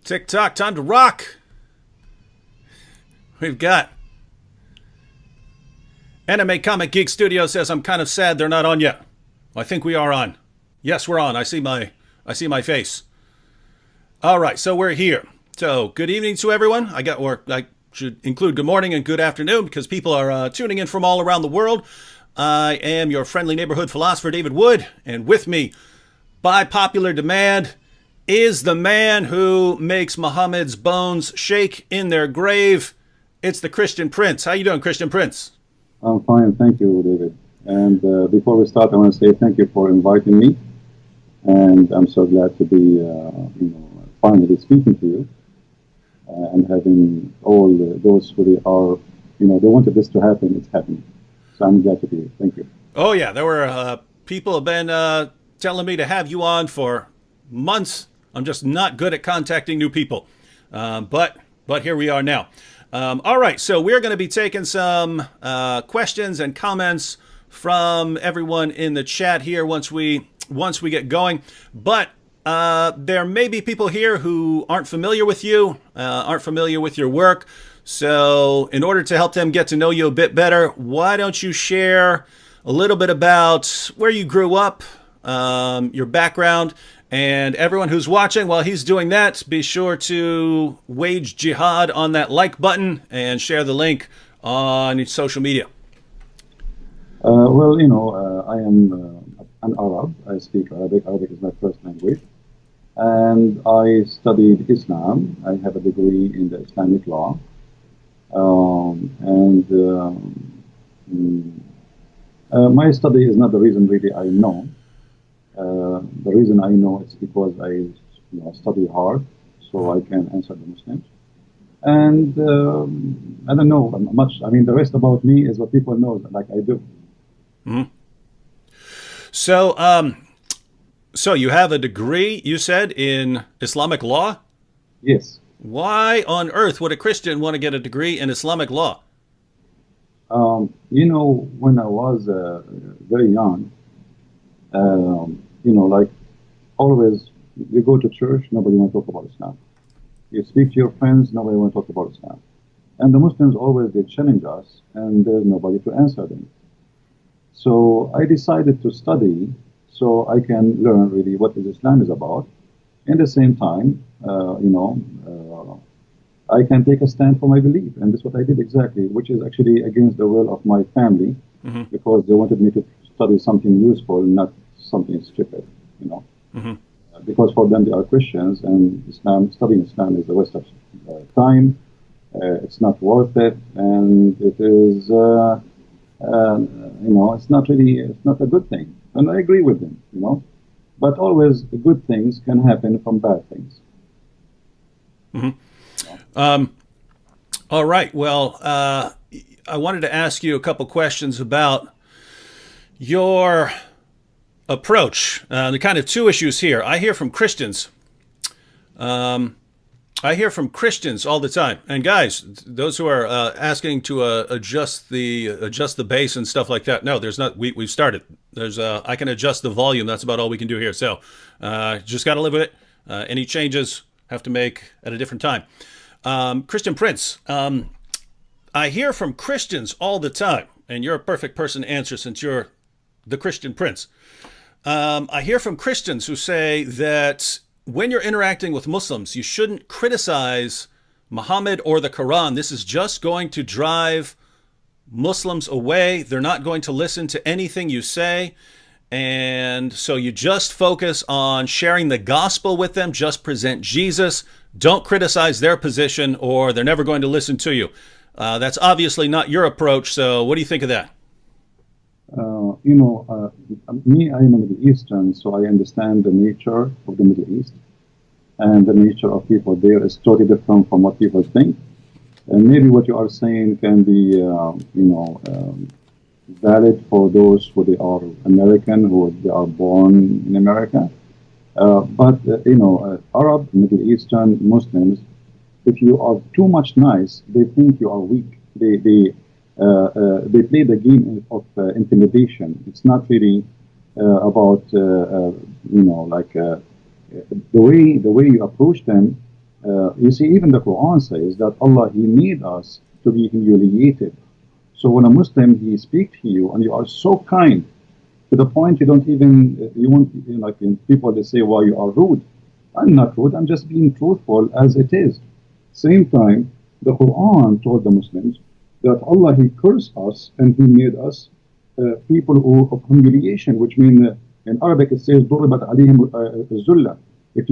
Tick-tock, time to rock. We've got Anime Comic Geek Studio says, I'm kind of sad they're not on yet. Well, I think we are on. Yes, we're on. I see my face. All right, so we're here. So good evening to everyone. I should include good morning and good afternoon because people are tuning in from all around the world. I am your friendly neighborhood philosopher, David Wood, and with me, by popular demand, is the man who makes Muhammad's bones shake in their grave. It's the Christian Prince. How you doing, Christian Prince? I'm fine, thank you, David. And before we start, I want to say thank you for inviting me. And I'm so glad to be, finally speaking to you and having all those who are, they wanted this to happen. It's happening. So I'm glad to be here. Thank you. Oh yeah, there were people have been telling me to have you on for months. I'm just not good at contacting new people, but here we are now. All right, so we're going to be taking some questions and comments from everyone in the chat here once we get going. But there may be people here who aren't familiar with you, aren't familiar with your work. So in order to help them get to know you a bit better, why don't you share a little bit about where you grew up, your background, and everyone who's watching, while he's doing that, be sure to wage jihad on that like button and share the link on social media. I am an Arab. I speak Arabic. Arabic is my first language. And I studied Islam. I have a degree in the Islamic law. My study is not the reason really I know. The reason I know it's because I study hard, so I can answer the Muslims. And I don't know much. I mean, the rest about me is what people know, like I do. Mm-hmm. So you have a degree, you said, in Islamic law? Yes. Why on earth would a Christian want to get a degree in Islamic law? When I was very young, like always, you go to church, nobody want to talk about Islam. You speak to your friends, nobody want to talk about Islam. And the Muslims always, they challenge us, and there's nobody to answer them. So I decided to study so I can learn really what Islam is about. In the same time, I can take a stand for my belief. And that's what I did exactly, which is actually against the will of my family, mm-hmm. because they wanted me to study something useful, not something stupid, Mm-hmm. Because for them, they are Christians, and studying Islam is a waste of time. It's not worth it, and it is, it's not a good thing. And I agree with them, But always, good things can happen from bad things. Mm-hmm. All right. Well, I wanted to ask you a couple questions about your approach. The kind of two issues here. I hear from Christians. I hear from Christians all the time. And guys, those who are asking to adjust the bass and stuff like that. No, there's not. We've started. There's I can adjust the volume. That's about all we can do here. So just got to live with it. Any changes have to make at a different time. Christian Prince, I hear from Christians all the time, and you're a perfect person to answer since you're the Christian Prince. I hear from Christians who say that when you're interacting with Muslims, you shouldn't criticize Muhammad or the Quran. This is just going to drive Muslims away. They're not going to listen to anything you say. And so you just focus on sharing the gospel with them, just present Jesus. Don't criticize their position or they're never going to listen to you. That's obviously not your approach. So what do you think of that? Me, I am a Middle Eastern, so I understand the nature of the Middle East. And the nature of people there is totally different from what people think. And maybe what you are saying can be, valid for those who they are American, who they are born in America. But Arab, Middle Eastern Muslims, if you are too much nice, they think you are weak. They play the game of intimidation. It's not really about the way you approach them. You see, even the Quran says that Allah, He made us to be humiliated. So when a Muslim, he speaks to you and you are so kind to the point you don't even, you won't, like in people, they say, why you are rude. I'm not rude, I'm just being truthful as it is. Same time, the Quran told the Muslims that Allah, He cursed us and He made us people of humiliation, which means in Arabic it says ضربت عليهم الذلة. If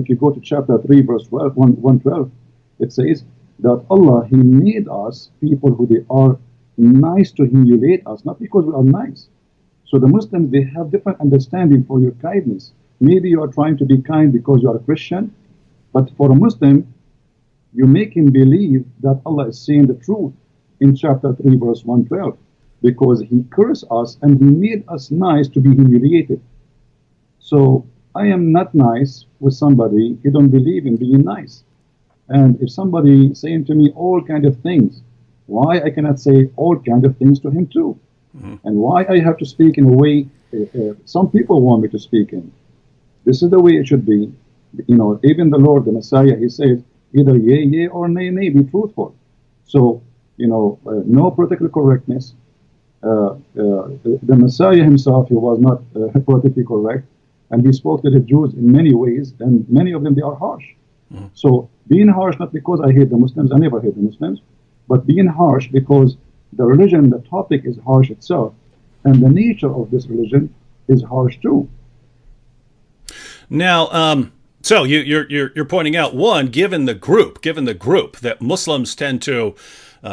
you go to chapter 3 verse 112, it says that Allah, He made us people who they are nice to humiliate us, not because we are nice. So the Muslims, they have different understanding for your kindness. Maybe you are trying to be kind because you are a Christian, but for a Muslim, you make him believe that Allah is saying the truth in chapter 3 verse 112, because He cursed us and He made us nice to be humiliated. So I am not nice with somebody who don't believe in being nice. And if somebody saying to me all kind of things, why I cannot say all kind of things to him too? And why I have to speak in a way some people want me to speak in? This is the way it should be. You know, even the Lord, the Messiah, He says either yea, yea, or nay, nay, be truthful. So, you know, no political correctness. The Messiah Himself, He was not politically correct, and He spoke to the Jews in many ways, and many of them, they are harsh. So being harsh, not because I hate the Muslims, I never hate the Muslims, but being harsh because the religion, the topic is harsh itself, and the nature of this religion is harsh too. Now, so you're pointing out, one, given the group that Muslims tend to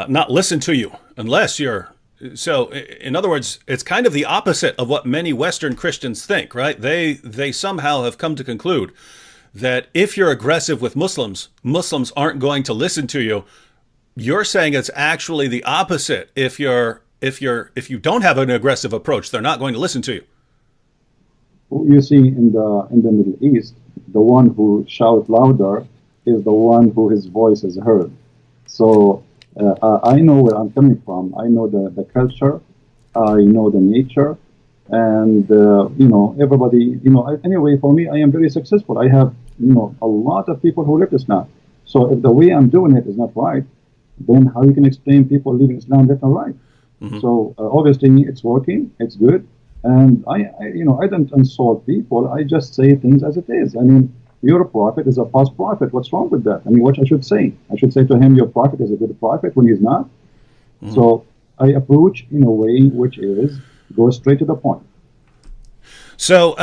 not listen to you unless you're. So, in other words, it's kind of the opposite of what many Western Christians think, right? They somehow have come to conclude that if you're aggressive with Muslims, Muslims aren't going to listen to you. You're saying it's actually the opposite. If you don't have an aggressive approach, they're not going to listen to you. You see, in the Middle East, the one who shouts louder is the one who his voice is heard. So I know where I'm coming from. I know the culture. I know the nature. And, you know, everybody, you know, anyway, for me, I am very successful. I have, you know, a lot of people who left Islam. So if the way I'm doing it is not right, then how you can explain people leaving Islam left and right? So obviously it's working, it's good. And I, you know, I don't insult people. I just say things as it is. I mean, your prophet is a false prophet. What's wrong with that? I mean, what I should say? I should say to him, your prophet is a good prophet when he's not. So I approach in a way which is go straight to the point. So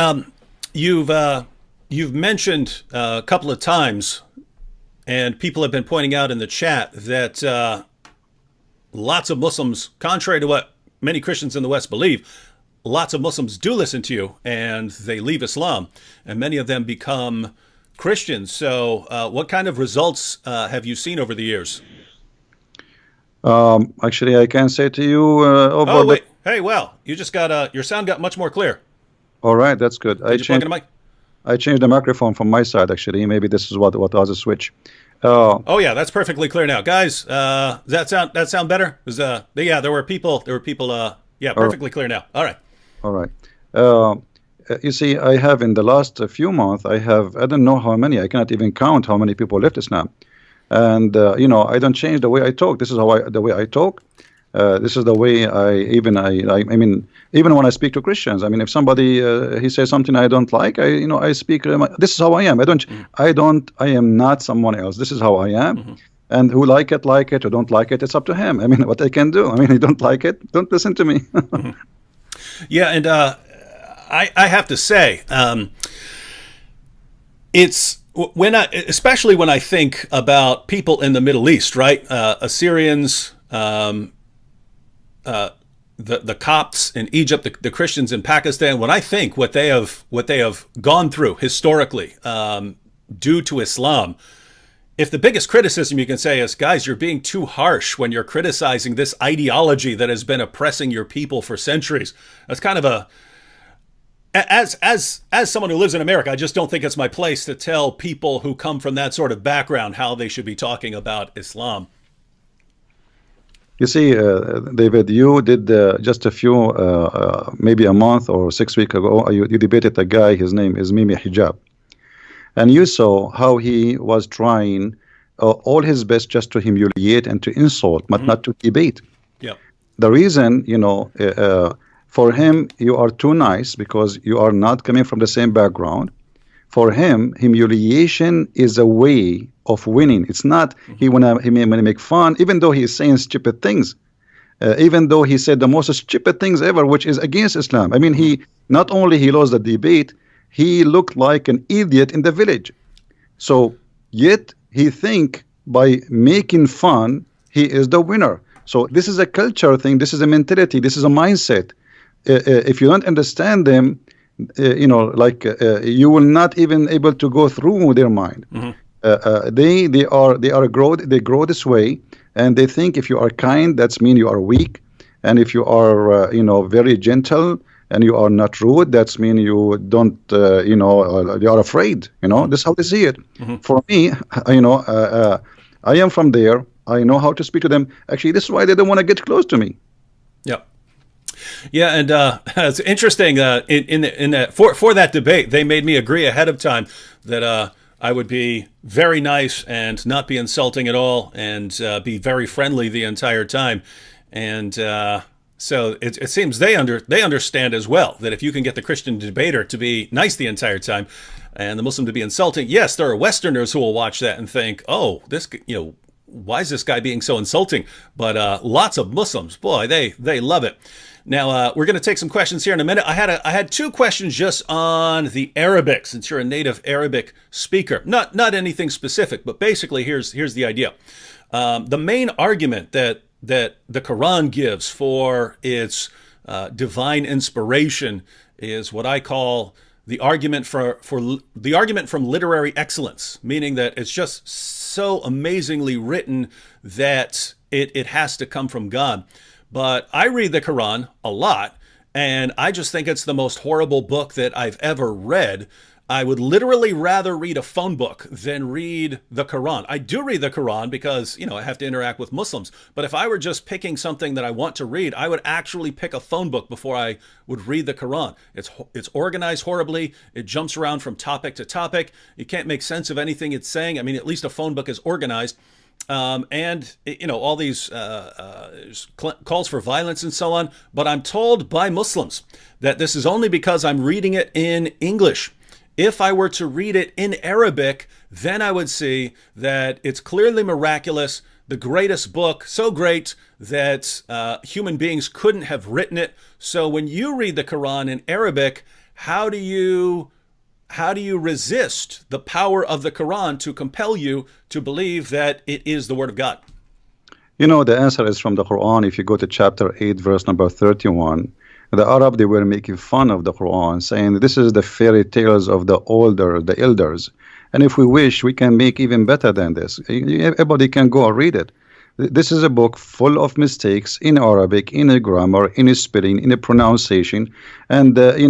you've mentioned a couple of times, and people have been pointing out in the chat that lots of Muslims, contrary to what many Christians in the West believe, lots of Muslims do listen to you, and they leave Islam, and many of them become Christians. So what kind of results have you seen over the years? Actually, I can say to you oh, wait. Hey, well, you just got your sound got much more clear. All right, that's good. Did you plug in a mic? I changed the microphone from my side, actually. Maybe this is what was a switch. Oh yeah, that's perfectly clear now, guys. Does that sound better? Yeah, there were people. Yeah, perfectly clear now. All right. All right. You see, I have in the last few months, I don't know how many. I cannot even count how many people left Islam. And you know, I don't change the way I talk. This is the way I talk. This is the way I mean, even when I speak to Christians, I mean, if somebody he says something I don't like, I speak. This is how I am. I am not someone else. This is how I am. And who like it, who don't like it, it's up to him. I mean, what I can do. I mean, you don't like it, don't listen to me. Yeah, and I have to say, it's especially when I think about people in the Middle East, right? Assyrians. The Copts in Egypt, the Christians in Pakistan. When I think what they have gone through historically due to Islam, if the biggest criticism you can say is, guys, you're being too harsh when you're criticizing this ideology that has been oppressing your people for centuries. That's kind of as someone who lives in America, I just don't think it's my place to tell people who come from that sort of background how they should be talking about Islam. You see, David, you did just a few, maybe a month or 6 weeks ago, you debated a guy, his name is Mimi Hijab. And you saw how he was trying all his best just to humiliate and to insult, but not to debate. Yep. The reason, for him, you are too nice because you are not coming from the same background. For him, humiliation is a way of winning. It's not he may make fun, even though he is saying stupid things, even though he said the most stupid things ever, which is against Islam. I mean, he not only he lost the debate, he looked like an idiot in the village. So yet he think by making fun, he is the winner. So this is a culture thing. This is a mentality. This is a mindset. If you don't understand them, you will not even able to go through their mind. They grow this way, and they think if you are kind, that's mean you are weak, and if you are very gentle and you are not rude, that's mean you don't you are afraid. This is how they see it. For me, I am from there. I know how to speak to them. Actually, this is why they don't want to get close to me. Yep. Yeah, and it's interesting. In that for that debate, they made me agree ahead of time that I would be very nice and not be insulting at all, and be very friendly the entire time. And so it seems they understand as well that if you can get the Christian debater to be nice the entire time, and the Muslim to be insulting, yes, there are Westerners who will watch that and think, oh, this why is this guy being so insulting? But lots of Muslims, boy, they love it. Now, we're going to take some questions here in a minute. I had two questions just on the Arabic, since you're a native Arabic speaker. Not anything specific, but basically here's the idea. The main argument that the Quran gives for its divine inspiration is what I call the argument the argument from literary excellence, meaning that it's just so amazingly written that it has to come from God. But I read the Quran a lot, and I just think it's the most horrible book that I've ever read. I would literally rather read a phone book than read the Quran. I do read the Quran because, I have to interact with Muslims. But if I were just picking something that I want to read, I would actually pick a phone book before I would read the Quran. It's organized horribly. It jumps around from topic to topic. You can't make sense of anything it's saying. I mean, at least a phone book is organized. And all these calls for violence and so on. But I'm told by Muslims that this is only because I'm reading it in English. If I were to read it in Arabic, then I would see that it's clearly miraculous, the greatest book, so great that human beings couldn't have written it. So when you read the Quran in Arabic, how do you resist the power of the Quran to compel you to believe that it is the Word of God? The answer is from the Quran. If you go to chapter 8, verse number 31, the Arab, they were making fun of the Quran, saying this is the fairy tales of the elders. And if we wish, we can make even better than this. Everybody can go and read it. This is a book full of mistakes in Arabic, in a grammar, in a spelling, in a pronunciation. And, they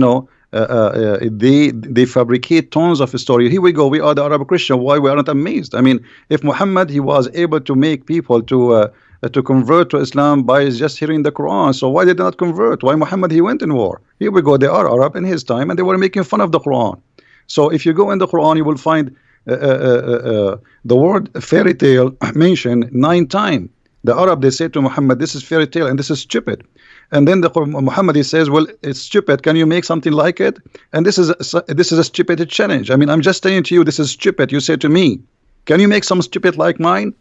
fabricate tons of story. Here we go. We are the Arab Christian. Why we are not amazed? I mean, if Muhammad, he was able to make people to convert to Islam by just hearing the Quran, so why did they not convert? Why Muhammad, he went in war? Here we go. They are Arab in his time, and they were making fun of the Quran. So if you go in the Quran, you will find the word fairy tale mentioned 9 times. The Arab, they say to Muhammad, this is fairy tale and this is stupid. And then Muhammad, he says, well, it's stupid. Can you make something like it? And this is a stupid challenge. I mean, I'm just saying to you, this is stupid. You say to me, can you make some stupid like mine?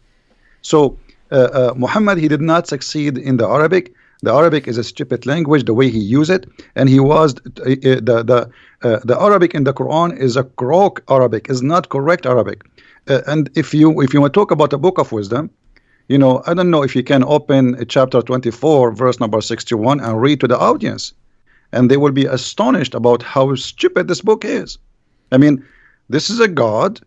So Muhammad, he did not succeed in the Arabic. The Arabic is a stupid language, the way he used it, and he was the Arabic in the Quran is a crook Arabic, is not correct Arabic. And if you want to talk about a book of wisdom, I don't know if you can open chapter 24, verse number 61, and read to the audience, and they will be astonished about how stupid this book is. I mean, this is a God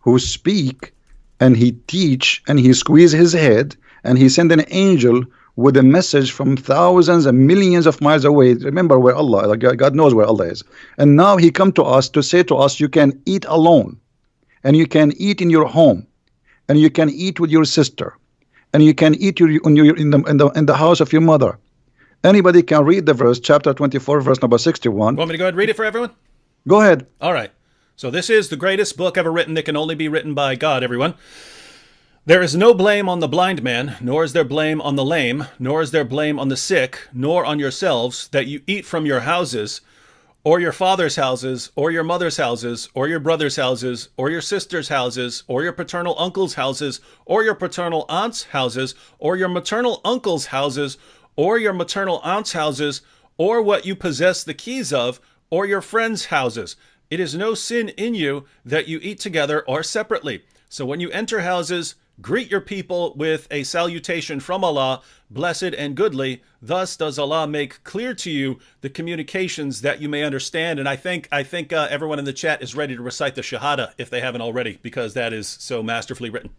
who speak, and he teach, and he squeeze his head, and he send an angel with a message from thousands and millions of miles away. Remember where Allah, God knows where Allah is. And now he come to us to say to us, you can eat alone, and you can eat in your home, and you can eat with your sister, and you can eat in the house of your mother. Anybody can read the verse, chapter 24, verse number 61. Want me to go ahead and read it for everyone? Go ahead. All right. So this is the greatest book ever written that can only be written by God, everyone. There is no blame on the blind man, nor is there blame on the lame, nor is there blame on the sick, nor on yourselves, that you eat from your houses, or your father's houses, or your mother's houses, or your brother's houses, or your sister's houses, or your paternal uncle's houses, or your paternal aunt's houses, or your maternal uncle's houses, or your maternal aunt's houses, or what you possess the keys of, or your friends' houses. It is no sin in you that you eat together or separately. So when you enter houses, greet your people with a salutation from Allah, blessed and goodly. Thus does Allah make clear to you the communications that you may understand. And I think everyone in the chat is ready to recite the Shahada if they haven't already, because that is so masterfully written.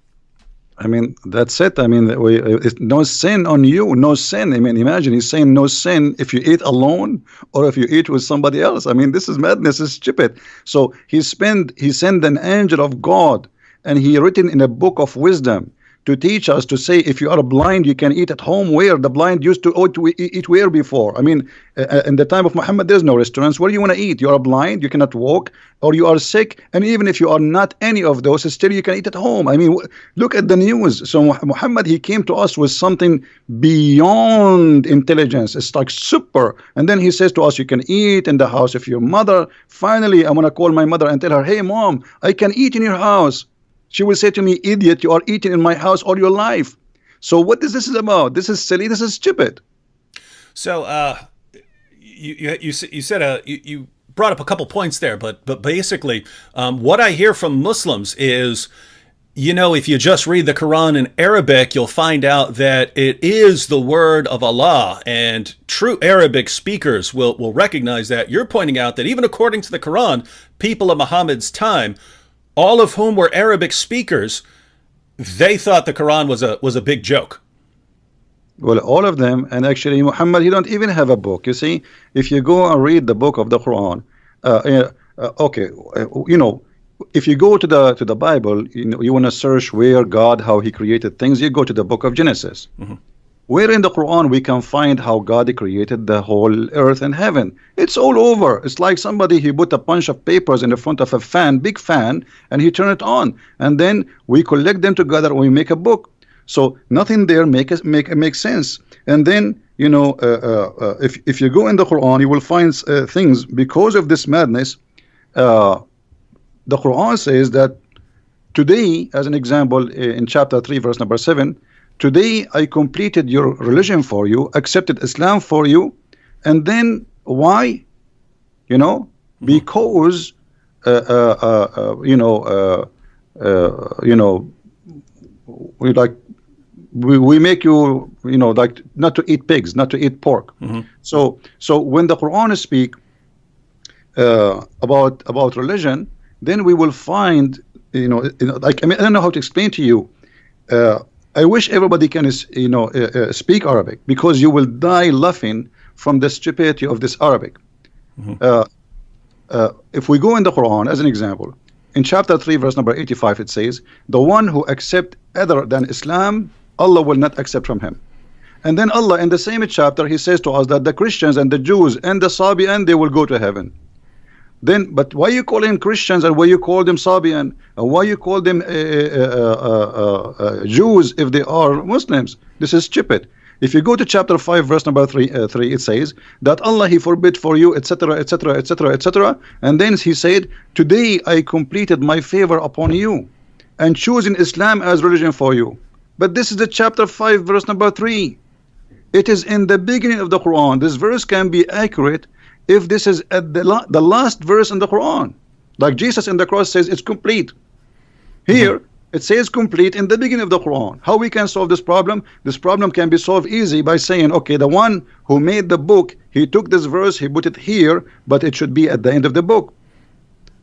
I mean, that's it. I mean, it's no sin on you, no sin. I mean, imagine he's saying no sin if you eat alone or if you eat with somebody else. I mean, this is madness, it's stupid. So he sent an angel of God, and he written in a book of wisdom to teach us to say, if you are blind, you can eat at home. Where the blind used to eat where before? I mean, in the time of Muhammad, there's no restaurants. Where do you want to eat? You are blind, you cannot walk, or you are sick. And even if you are not any of those, still you can eat at home. I mean, look at the news. So Muhammad, he came to us with something beyond intelligence. It's like super. And then he says to us, you can eat in the house of your mother. Finally, I'm going to call my mother and tell her, hey, mom, I can eat in your house. She will say to me, idiot, you are eating in my house all your life. So what is this about? This is silly. This is stupid. So you brought up a couple points there, but basically what I hear from Muslims is, you know, if you just read the Quran in Arabic, you'll find out that it is the word of Allah, and true Arabic speakers will recognize that. You're pointing out that even according to the Quran, people of Muhammad's time, all of whom were Arabic speakers, they thought the Quran was a big joke. Well, all of them, and actually Muhammad, he don't even have a book. You see, if you go and read the book of the Quran, you know, if you go to the Bible, you know, you want to search where God, how he created things, you go to the book of Genesis. Mm-hmm. Where in the Quran we can find how God created the whole earth and heaven. It's all over. It's like somebody, he put a bunch of papers in the front of a fan, big fan, and he turned it on. And then we collect them together and we make a book. So nothing there makes sense. And then, you know, if you go in the Quran, you will find things because of this madness. The Quran says that today, as an example, in chapter 3, verse number 7, today I completed your religion for you, accepted Islam for you. And then why? You know, because we make you, you know, like not to eat pigs, not to eat pork. Mm-hmm. So when the Quran speak about religion, then we will find, you know, like, I mean, I don't know how to explain to you. I wish everybody can, you know, speak Arabic, because you will die laughing from the stupidity of this Arabic. Mm-hmm. If we go in the Quran, as an example, in chapter 3, verse number 85, it says, the one who accepts other than Islam, Allah will not accept from him. And then Allah, in the same chapter, he says to us that the Christians and the Jews and the Sabian, they will go to heaven. Then, but why you call them Christians and why you call them Sabian? And why you call them Jews if they are Muslims? This is stupid. If you go to chapter 5, verse number 3, it says that Allah, he forbid for you, etc., etc., etc., etc. And then he said, today I completed my favor upon you and choosing Islam as religion for you. But this is the chapter 5, verse number 3. It is in the beginning of the Quran. This verse can be accurate if this is at the last verse in the Quran. Like Jesus in the cross says it's complete. Here, it says complete in the beginning of the Quran. How we can solve this problem? This problem can be solved easy by saying, okay, the one who made the book, he took this verse, he put it here, but it should be at the end of the book.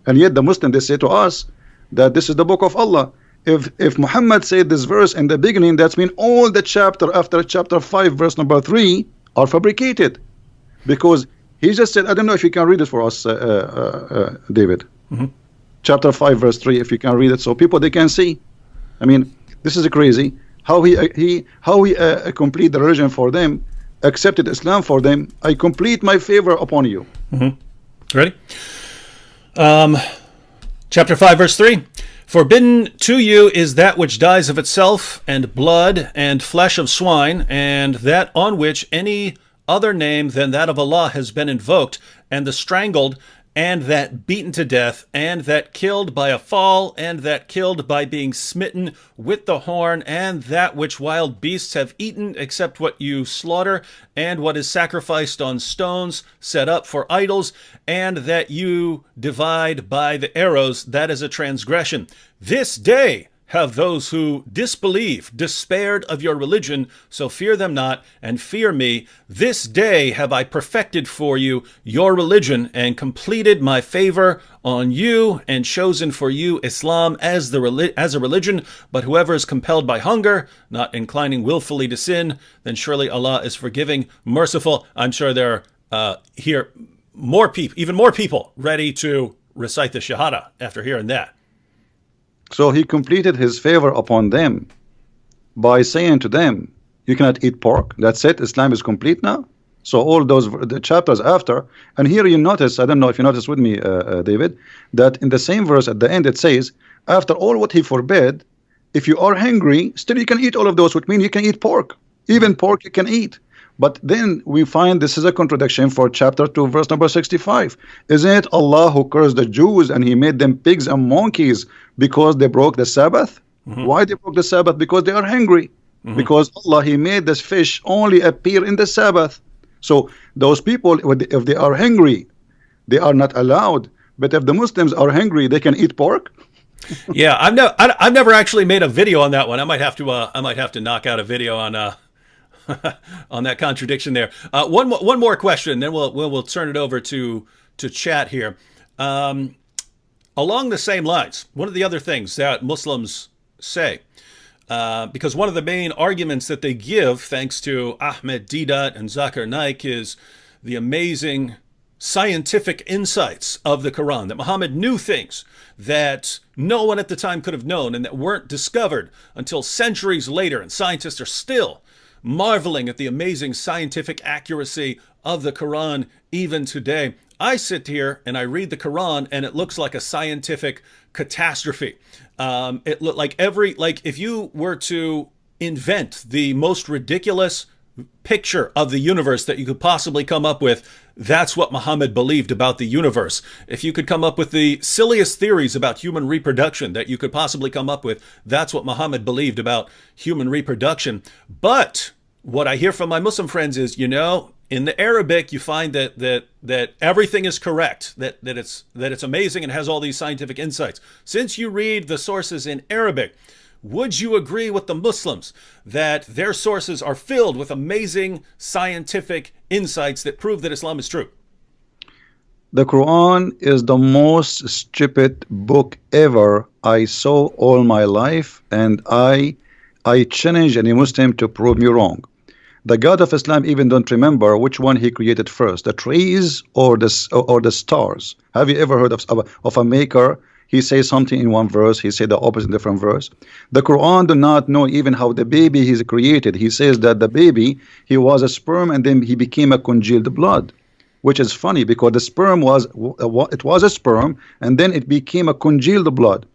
And yet the Muslims, they say to us that this is the book of Allah. If Muhammad said this verse in the beginning, that means all the chapter after chapter 5, verse number 3 are fabricated. Because he just said, I don't know if you can read it for us, David. Mm-hmm. Chapter 5, verse 3, if you can read it, so people, they can see. I mean, this is crazy. How he complete the religion for them, accepted Islam for them. I complete my favor upon you. Mm-hmm. Ready? Chapter 5, verse 3. Forbidden to you is that which dies of itself, and blood, and flesh of swine, and that on which any other name than that of Allah has been invoked, and the strangled, and that beaten to death, and that killed by a fall, and that killed by being smitten with the horn, and that which wild beasts have eaten, except what you slaughter, and what is sacrificed on stones set up for idols, and that you divide by the arrows, that is a transgression. This day have those who disbelieve despaired of your religion, so fear them not, and fear me. This day have I perfected for you your religion, and completed my favor on you, and chosen for you Islam as a religion. But whoever is compelled by hunger, not inclining willfully to sin, then surely Allah is forgiving, merciful. I'm sure there are here more people, even more people, ready to recite the Shahada after hearing that. So he completed his favor upon them by saying to them, you cannot eat pork. That's it. Islam is complete now. So all those the chapters after, and here you notice, I don't know if you noticed with me, David, that in the same verse at the end it says, after all what he forbade, if you are hungry, still you can eat all of those, which means you can eat pork. Even pork you can eat. But then we find this is a contradiction for chapter 2, verse number 65. Isn't it Allah who cursed the Jews and he made them pigs and monkeys because they broke the Sabbath? Why they broke the Sabbath? Because they are hungry. Because Allah, he made this fish only appear in the Sabbath. So those people, if they are hungry, they are not allowed. But if the Muslims are hungry, they can eat pork. Yeah, I've never actually made a video on that one. I might have to knock out a video on on that contradiction there. One more question, then we'll turn it over to chat here. Along the same lines, one of the other things that Muslims say, because one of the main arguments that they give, thanks to Ahmed Deedat and Zakir Naik, is the amazing scientific insights of the Quran, that Muhammad knew things that no one at the time could have known and that weren't discovered until centuries later, and scientists are still marveling at the amazing scientific accuracy of the Quran even today. I sit here and I read the Quran and it looks like a scientific catastrophe. It looked like if you were to invent the most ridiculous picture of the universe that you could possibly come up with, that's what Muhammad believed about the universe. If you could come up with the silliest theories about human reproduction that you could possibly come up with, that's what Muhammad believed about human reproduction. But what I hear from my Muslim friends is, in the Arabic, you find that everything is correct, that it's amazing and has all these scientific insights. Since you read the sources in Arabic, would you agree with the Muslims that their sources are filled with amazing scientific insights that prove that Islam is true? The Quran is the most stupid book ever I saw all my life, and I challenge any Muslim to prove me wrong. The God of Islam even don't remember which one he created first, the trees or the stars. Have you ever heard of a maker? He says something in one verse, he said the opposite in different verse. The Quran do not know even how the baby is created. He says that the baby, he was a sperm and then he became a congealed blood, which is funny because the sperm was a sperm and then it became a congealed blood.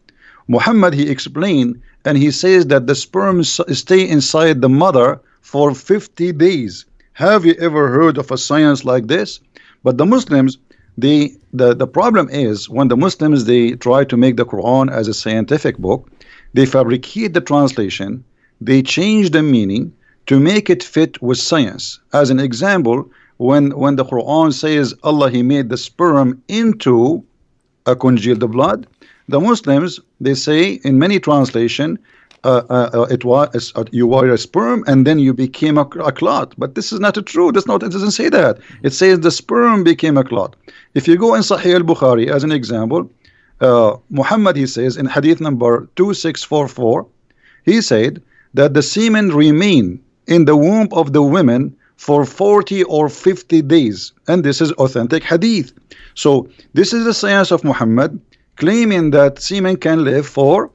Muhammad, he explained, and he says that the sperm stay inside the mother for 50 days. Have you ever heard of a science like this? But the Muslims, the problem is when the Muslims, they try to make the Quran as a scientific book, they fabricate the translation, they change the meaning to make it fit with science. As an example, when the Quran says Allah, he made the sperm into a congealed blood, the Muslims, they say in many translation, you were a sperm and then you became a clot. But this is not true. It doesn't say that. It says the sperm became a clot. If you go in Sahih al-Bukhari as an example, Muhammad, he says in hadith number 2644, he said that the semen remain in the womb of the women for 40 or 50 days, and this is authentic hadith. So this is the science of Muhammad, claiming that semen can live for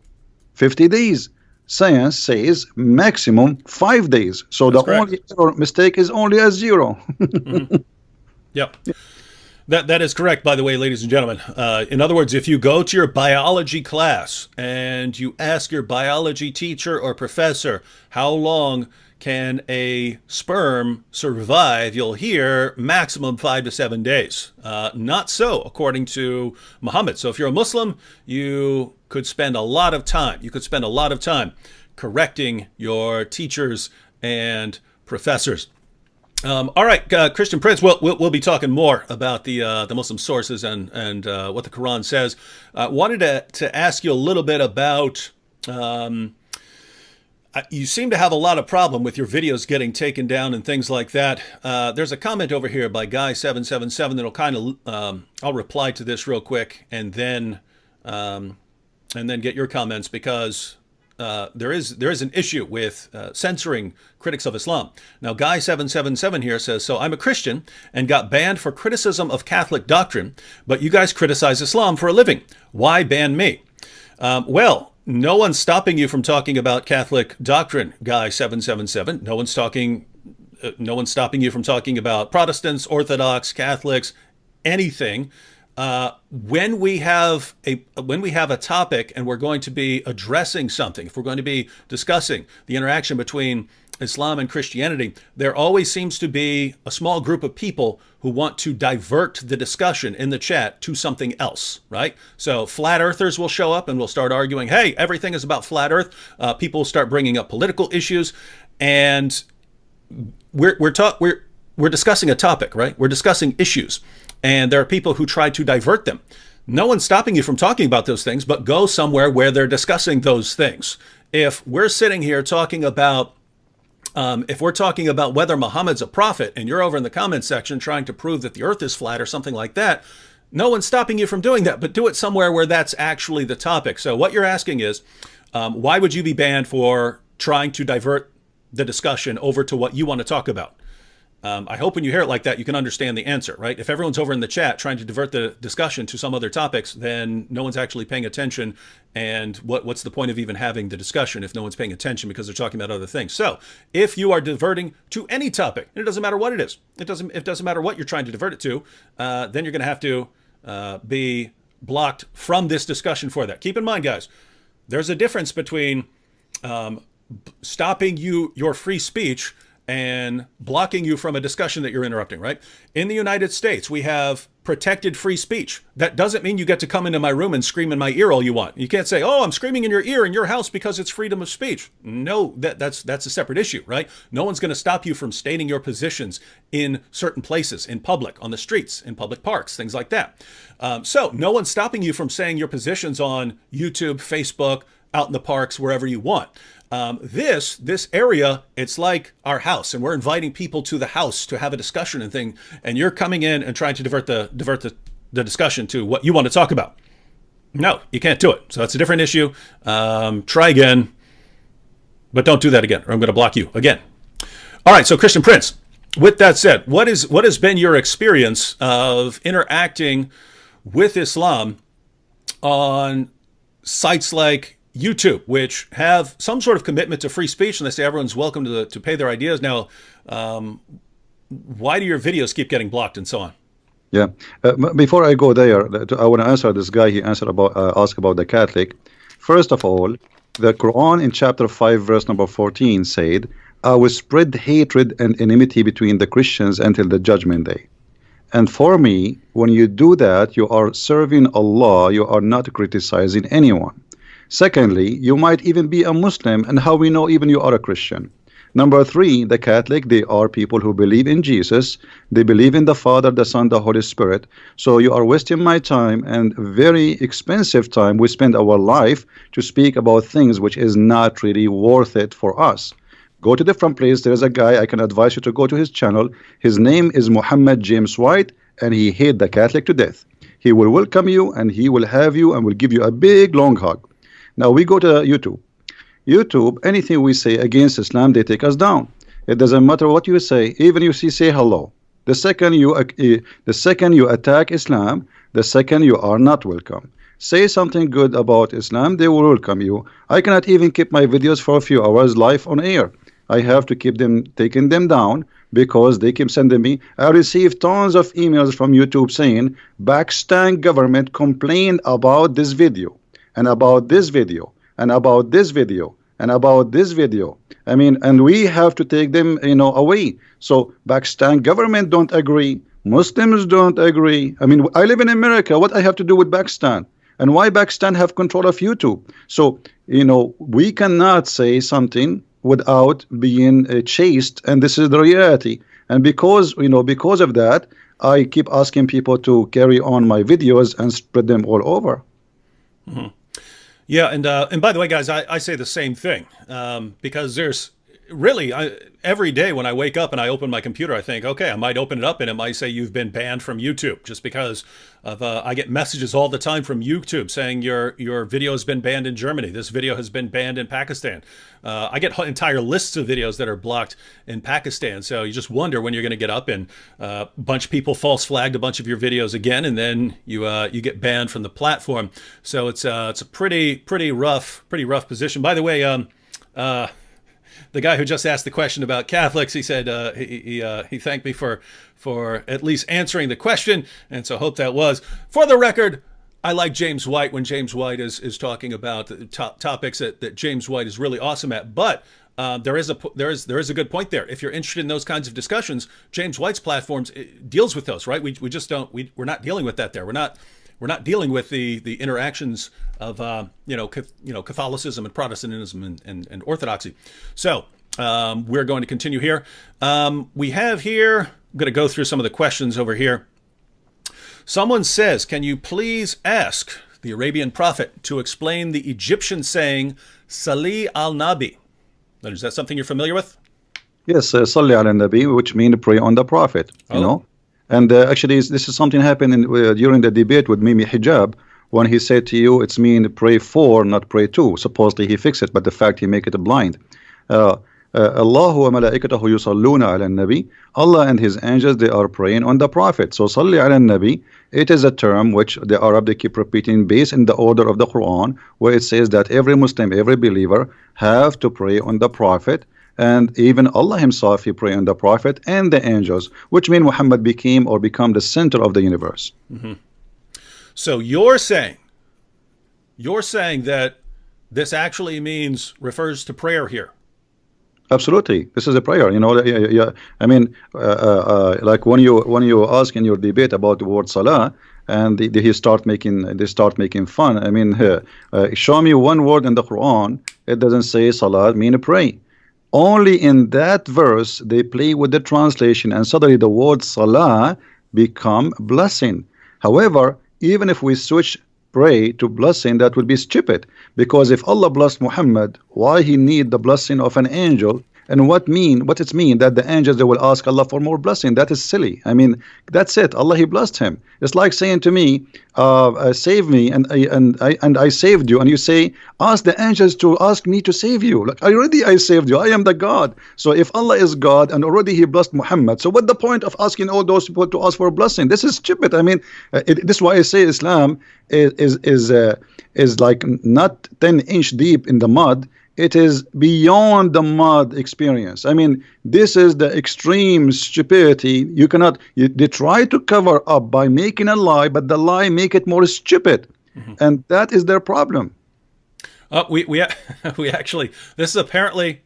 50 days. Science says maximum 5 days. So that's the correct. Only error mistake is only a 0. Yep. That is correct, by the way, ladies and gentlemen. In other words, if you go to your biology class and you ask your biology teacher or professor how long can a sperm survive, you'll hear maximum 5 to 7 days. Not so, according to Muhammad. So if you're a Muslim, you could spend a lot of time. You could spend a lot of time correcting your teachers and professors. All right, Christian Prince. We'll be talking more about the Muslim sources and what the Quran says. Wanted to ask you a little bit about. You seem to have a lot of problem with your videos getting taken down and things like that. There's a comment over here by Guy777 that'll kind of. I'll reply to this real quick and then get your comments because. There is an issue with censoring critics of Islam. Now, Guy777 here says, so I'm a Christian and got banned for criticism of Catholic doctrine, but you guys criticize Islam for a living. Why ban me? Well, no one's stopping you from talking about Catholic doctrine, Guy777. No one's stopping you from talking about Protestants, Orthodox, Catholics, anything. When we have a topic and we're going to be addressing something, if we're going to be discussing the interaction between Islam and Christianity, there always seems to be a small group of people who want to divert the discussion in the chat to something else, right? So flat earthers will show up and we'll start arguing, hey, everything is about flat earth. People will start bringing up political issues, and we're discussing a topic, right? We're discussing issues. And there are people who try to divert them. No one's stopping you from talking about those things, but go somewhere where they're discussing those things. If we're sitting here talking about, if we're talking about whether Muhammad's a prophet, and you're over in the comments section trying to prove that the earth is flat or something like that, no one's stopping you from doing that, but do it somewhere where that's actually the topic. So what you're asking is, why would you be banned for trying to divert the discussion over to what you want to talk about? I hope when you hear it like that, you can understand the answer, right? If everyone's over in the chat trying to divert the discussion to some other topics, then no one's actually paying attention. And what's the point of even having the discussion if no one's paying attention because they're talking about other things? So if you are diverting to any topic, and it doesn't matter what it is, it doesn't matter what you're trying to divert it to, then you're going to have to be blocked from this discussion for that. Keep in mind, guys, there's a difference between stopping your free speech and blocking you from a discussion that you're interrupting, right? In the United States, we have protected free speech. That doesn't mean you get to come into my room and scream in my ear all you want. You can't say, oh, I'm screaming in your ear in your house because it's freedom of speech. No, that's a separate issue, right? No one's going to stop you from stating your positions in certain places, in public, on the streets, in public parks, things like that. So no one's stopping you from saying your positions on YouTube, Facebook, out in the parks, wherever you want. This area, it's like our house, and we're inviting people to the house to have a discussion and thing, and you're coming in and trying to divert the discussion to what you want to talk about. No, you can't do it. So that's a different issue. Try again, but don't do that again, or I'm going to block you again. All right. So Christian Prince, with that said, what has been your experience of interacting with Islam on sites like YouTube, which have some sort of commitment to free speech, and they say everyone's welcome to pay their ideas. Now, why do your videos keep getting blocked and so on? Yeah. Before I go there, I want to answer this guy. He asked about the Catholic. First of all, the Quran in chapter 5, verse number 14 said, I will spread hatred and enmity between the Christians until the judgment day. And for me, when you do that, you are serving Allah. You are not criticizing anyone. Secondly, you might even be a Muslim, and how we know even you are a Christian. Number 3, the Catholic, they are people who believe in Jesus. They believe in the Father, the Son, the Holy Spirit. So you are wasting my time, and very expensive time. We spend our life to speak about things which is not really worth it for us. Go to different place. There's a guy, I can advise you to go to his channel. His name is Muhammad James White, and he hates the Catholic to death. He will welcome you, and he will have you, and will give you a big long hug. Now we go to YouTube. YouTube, anything we say against Islam, they take us down. It doesn't matter what you say, even you say hello. The second you attack Islam, the second you are not welcome. Say something good about Islam, they will welcome you. I cannot even keep my videos for a few hours live on air. I have to keep them, taking them down because they keep sending me. I receive tons of emails from YouTube saying Pakistan government complained about this video and about this video and about this video and about this video. I mean, and we have to take them, away. So Pakistan government don't agree. Muslims don't agree. I mean, I live in America. What I have to do with Pakistan? And why Pakistan have control of YouTube? So, we cannot say something without being chased, and this is the reality. And because of that, I keep asking people to carry on my videos and spread them all over. Mm-hmm. Yeah, and by the way, guys, I say the same thing, because there's really, every day when I wake up and I open my computer, I think, okay, I might open it up and it might say you've been banned from YouTube, just because of I get messages all the time from YouTube saying your video has been banned in Germany. This video has been banned in Pakistan. I get entire lists of videos that are blocked in Pakistan. So you just wonder when you're going to get up and a bunch of people false flagged a bunch of your videos again, and then you get banned from the platform. So it's a pretty rough position. By the way, the guy who just asked the question about Catholics, he said he thanked me for at least answering the question, and so hope that was. For the record, I like James White when James White is talking about the topics that James White is really awesome at. But there is a good point there. If you're interested in those kinds of discussions, James White's platforms deals with those, right? We just don't. We're not dealing with that there. We're not dealing with the interactions of Catholicism and Protestantism and Orthodoxy. So we're going to continue here. We have here, I'm going to go through some of the questions over here. Someone says, can you please ask the Arabian prophet to explain the Egyptian saying Salli al-Nabi? Is that something you're familiar with? Yes, Salli al-Nabi, which means pray on the prophet, you know. And actually, this is something happened during the debate with Mimi Hijab, when he said to you, it's mean pray for, not pray to. Supposedly he fixed it, but the fact he make it blind. Allahu wa malaikatahu yusalluna ala nabi. Allah and his angels, they are praying on the prophet. So salli ala nabi, it is a term which the Arab, they keep repeating based in the order of the Quran, where it says that every Muslim, every believer have to pray on the prophet. And even Allah himself, he prayed on the prophet and the angels, which means Muhammad became the center of the universe. Mm-hmm. So you're saying that this actually refers to prayer here. Absolutely, this is a prayer. Yeah. I mean, like when you ask in your debate about the word salah, and they start making fun. I mean, show me one word in the Quran it doesn't say salah mean pray. Only in that verse they play with the translation, and suddenly the word salah become blessing. However, even if we switch pray to blessing, that would be stupid, because if Allah blessed Muhammad, why he need the blessing of an angel? And what it mean that the angels, they will ask Allah for more blessing? That is silly. I mean, that's it. Allah, he blessed him. It's like saying to me, save me, and I saved you, and you say, ask the angels to ask me to save you. Like, I saved you. I am the God. So if Allah is God and already he blessed Muhammad, so what the point of asking all those people to ask for a blessing? This is stupid. I mean, this is why I say Islam is like not 10-inch deep in the mud. It is beyond the mud experience. I mean, this is the extreme stupidity. They try to cover up by making a lie, but the lie make it more stupid. Mm-hmm. And that is their problem. We actually, this is apparently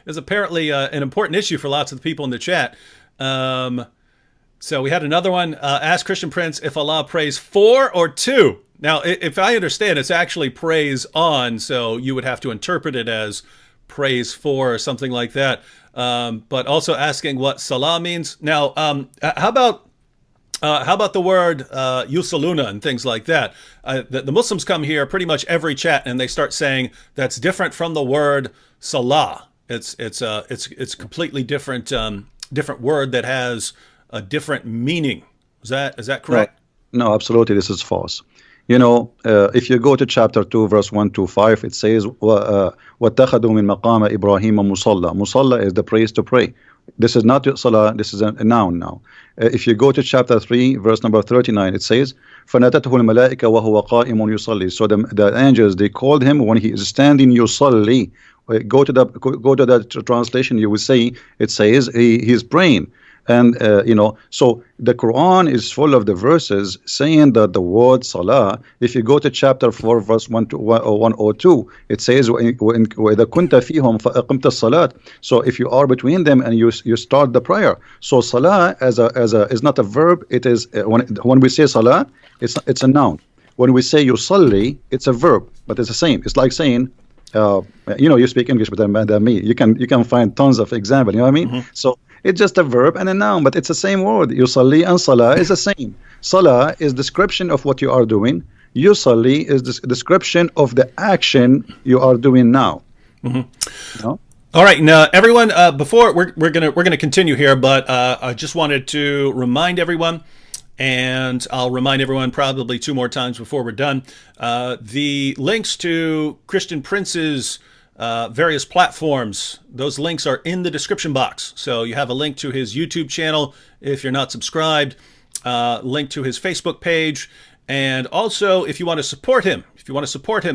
an important issue for lots of the people in the chat. So we had another one. Ask Christian Prince if Allah prays for or to. Now, if I understand, it's actually praise on, so you would have to interpret it as praise for or something like that. But also asking what salah means. Now, how about the word yusaluna and things like that? The Muslims come here pretty much every chat and they start saying that's different from the word salah. It's completely different word that has a different meaning. Is that correct? No, absolutely. This is false. If you go to chapter 2, verse 1 to 5, it says, وَاتَّخَذُوا مِن مَقَامَ إِبْرَاهِيمَ مُصَلَّى. Musalla is the place to pray. This is not salah, this is a noun now. If you go to chapter 3, verse number 39, it says, فَنَتَتْهُ الْمَلَائِكَ وَهُوَ قَائِمٌ يُصَلِّي. So the angels, they called him when he is standing, yusalli. go to that translation. You will see it says he's praying. And so the Quran is full of the verses saying that the word salah, if you go to chapter 4 verse 1 to 102, it says وَإِذَا كُنْتَ فِيهُمْ فَأَقِمْتَ الصَّلَاةِ. So if you are between them and you start the prayer. So salah is not a verb. It is when we say salah, it's a noun. When we say yusalli, it's a verb, but it's the same. It's like saying you speak English better than me. You can find tons of examples. You know what I mean? So it's just a verb and a noun, but it's the same word. Yusalli and salah is the same. Salah is description of what you are doing. Yusalli is the description of the action you are doing now. You know? All right, now everyone. Before we're gonna continue here, but I just wanted to remind everyone, and I'll remind everyone probably 2 more times before we're done. The links to Christian Prince's various platforms, those links are in the description box. So you have a link to his YouTube channel if you're not subscribed, link to his Facebook page, and also if you want to support him,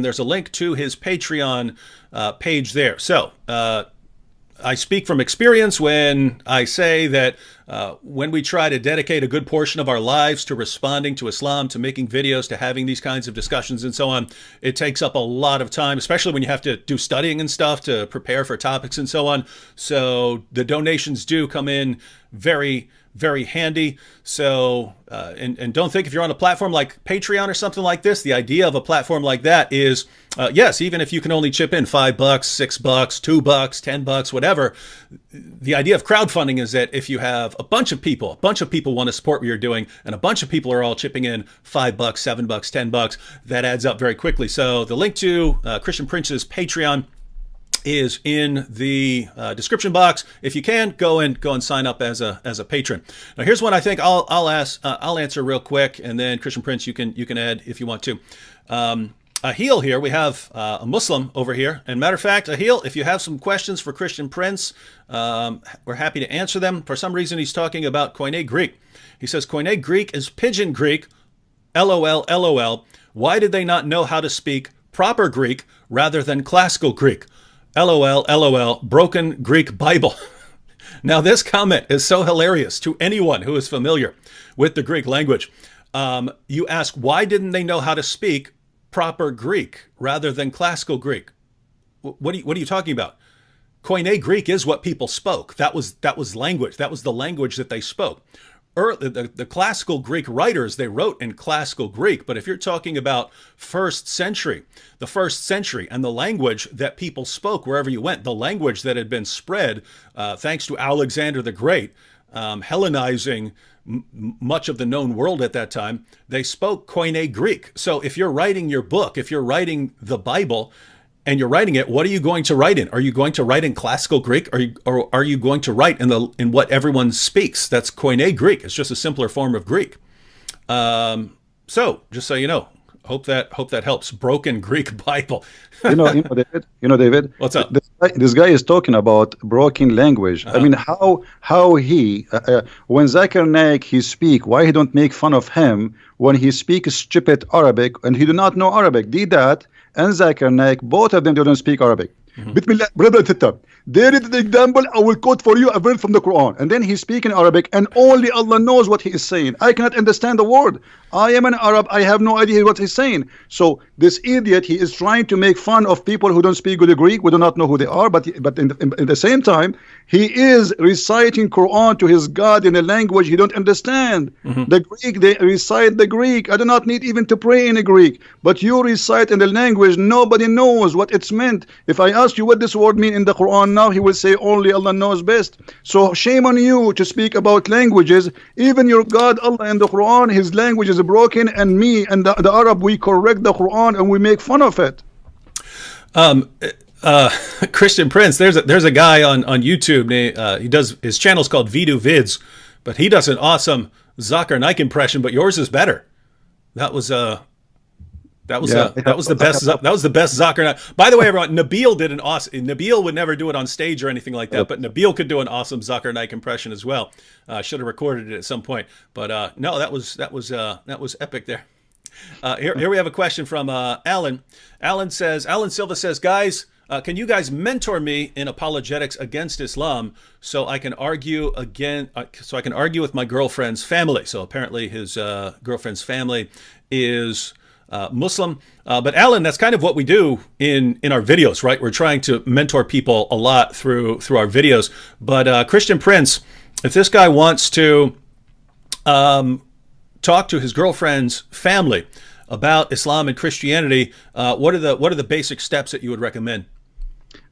there's a link to his Patreon page there. So I speak from experience when I say that when we try to dedicate a good portion of our lives to responding to Islam, to making videos, to having these kinds of discussions and so on, it takes up a lot of time, especially when you have to do studying and stuff to prepare for topics and so on. So the donations do come in very, very handy. So, and don't think if you're on a platform like Patreon or something like this, the idea of a platform like that is, yes, even if you can only chip in $5, $6, $2, $10, whatever, the idea of crowdfunding is that if you have a bunch of people want to support what you're doing, and a bunch of people are all chipping in $5, $7, $10, that adds up very quickly. So the link to Christian Prince's Patreon is in the description box. If you can, go and sign up as a patron. Now, here's one I think I'll answer real quick, and then Christian Prince, you can add if you want to. Ahil here, we have a Muslim over here, and matter of fact, Ahil, if you have some questions for Christian Prince, we're happy to answer them. For some reason, he's talking about Koine Greek. He says Koine Greek is Pidgin Greek. LOL, LOL. Why did they not know how to speak proper Greek rather than classical Greek? LOL, LOL, broken Greek Bible. Now, this comment is so hilarious to anyone who is familiar with the Greek language. You ask, why didn't they know how to speak proper Greek rather than classical Greek? What are you talking about? Koine Greek is what people spoke. That was language. That was the language that they spoke. The classical Greek writers, they wrote in classical Greek, but if you're talking about the first century and the language that people spoke wherever you went, the language that had been spread thanks to Alexander the Great, Hellenizing much of the known world at that time, they spoke Koine Greek. So if you're writing your book, if you're writing the Bible, and you're writing it, what are you going to write in? Are you going to write in classical Greek, or are you going to write in what everyone speaks? That's Koine Greek. It's just a simpler form of Greek. So just so you know, hope that helps. Broken Greek Bible. David. What's up? This guy is talking about broken language. I mean, how he when Zakir Naik he speak, why he don't make fun of him when he speaks stupid Arabic and he do not know Arabic? Did that? And Zakir Naik, both of them, they don't speak Arabic. There is the example. I will quote for you a verse from the Quran. And then he's speaking Arabic, and only Allah knows what he is saying. I cannot understand the word. I am an Arab. I have no idea what he's saying. So this idiot, he is trying to make fun of people who don't speak good Greek. We do not know who they are. But in the same time, he is reciting Quran to his God in a language he don't understand. The Greek, they recite the Greek. I do not need even to pray in a Greek. But you recite in the language nobody knows what it's meant. If I ask you what this word means in the Quran now, he will say only Allah knows best. So shame on you to speak about languages. Even your God Allah in the Quran, his language is broken, and me and the Arab, we correct the Quran and we make fun of it. Christian Prince, there's a guy on YouTube. He does, his channel's called Vidu Vids, but he does an awesome Zakir Naik impression. But yours is better. That was the best Zakir Naik. By the way, everyone, Nabil did an awesome. Nabil would never do it on stage or anything like that, but Nabil could do an awesome Zakir Naik impression as well. Should have recorded it at some point, but no, that was epic there. Here we have a question from Alan. Alan Silva says, guys, can you guys mentor me in apologetics against Islam so I can argue with my girlfriend's family? So apparently his girlfriend's family is Muslim. But Alan, that's kind of what we do in our videos, right? We're trying to mentor people a lot through our videos. But Christian Prince, if this guy wants to talk to his girlfriend's family about Islam and Christianity, what are the basic steps that you would recommend?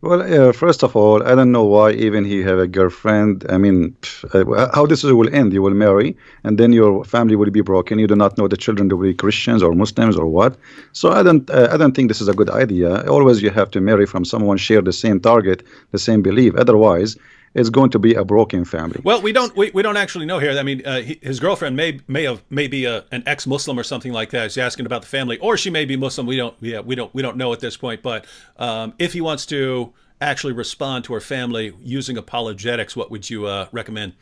Well, first of all, I don't know why even he have a girlfriend. I mean, how this will end? You will marry, and then your family will be broken. You do not know the children will be Christians or Muslims or what. So I don't think this is a good idea. Always you have to marry from someone share the same target, the same belief. Otherwise, it's going to be a broken family. Well, we don't actually know here. I mean, his girlfriend may be an ex-Muslim or something like that. He's asking about the family, or she may be Muslim. We don't know at this point. But if he wants to actually respond to her family using apologetics, what would you recommend?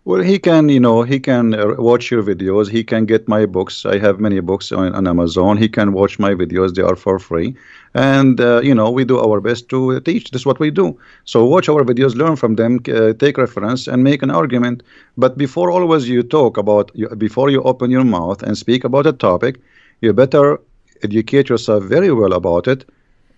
Well, he can watch your videos. He can get my books. I have many books on Amazon. He can watch my videos. They are for free. And, we do our best to teach. This is what we do. So watch our videos, learn from them, take reference, and make an argument. But before always you talk about, before you open your mouth and speak about a topic, you better educate yourself very well about it.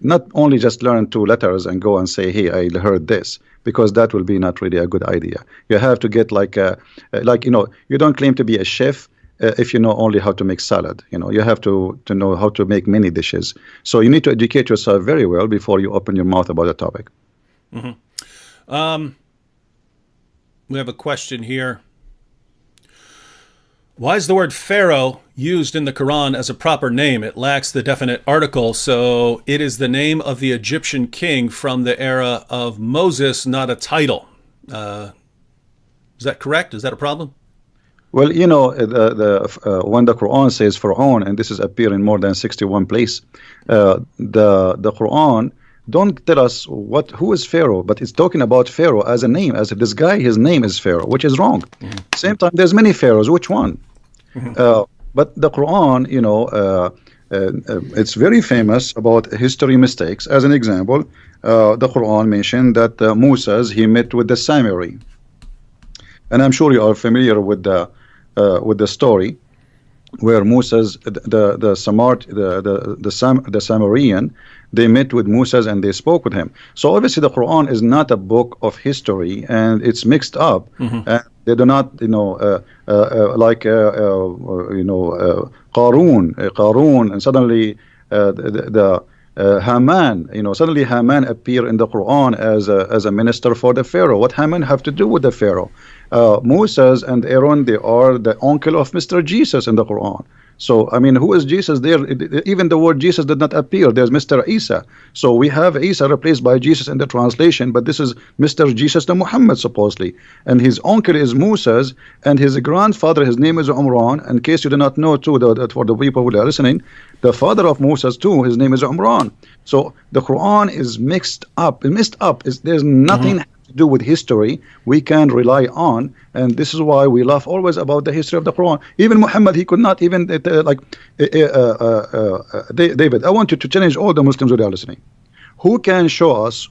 Not only just learn 2 letters and go and say, hey, I heard this, because that will be not really a good idea. You have to get you don't claim to be a chef if you know only how to make salad. You have to know how to make many dishes. So you need to educate yourself very well before you open your mouth about a topic. Mm-hmm. We have a question here. Why is the word Pharaoh used in the Quran as a proper name? It lacks the definite article, so it is the name of the Egyptian king from the era of Moses, not a title. Is that correct? Is that a problem? Well, when the Quran says Pharaoh, and this is appear in more than 61 places, the Quran don't tell us who is Pharaoh, but it's talking about Pharaoh as a name, as if this guy, his name is Pharaoh, which is wrong. Mm-hmm. Same time, there's many pharaohs. Which one? Mm-hmm. But the Quran, it's very famous about history mistakes. As an example, the Quran mentioned that Moses, he met with the Samurai, and I'm sure you are familiar with the story where Moses, the Samarian, they met with Moses and they spoke with him. So obviously the Quran is not a book of history, and it's mixed up. Mm-hmm. And they do not, Qarun, and suddenly Haman, suddenly Haman appear in the Quran as a minister for the Pharaoh. What Haman have to do with the Pharaoh? Moses and Aaron, they are the uncle of Mr. Jesus in the Quran. So, I mean, who is Jesus there? Even the word Jesus did not appear. There's Mr. Isa. So we have Isa replaced by Jesus in the translation, but this is Mr. Jesus the Muhammad, supposedly. And his uncle is Moses, and his grandfather, his name is Umran. In case you do not know, too, that for the people who are listening, the father of Moses, too, his name is Umran. So the Quran is mixed up. There's nothing to do with history we can rely on, and this is why we laugh always about the history of the Quran. Even Muhammad, he could not even David, I want you to challenge all the Muslims who are listening. Who can show us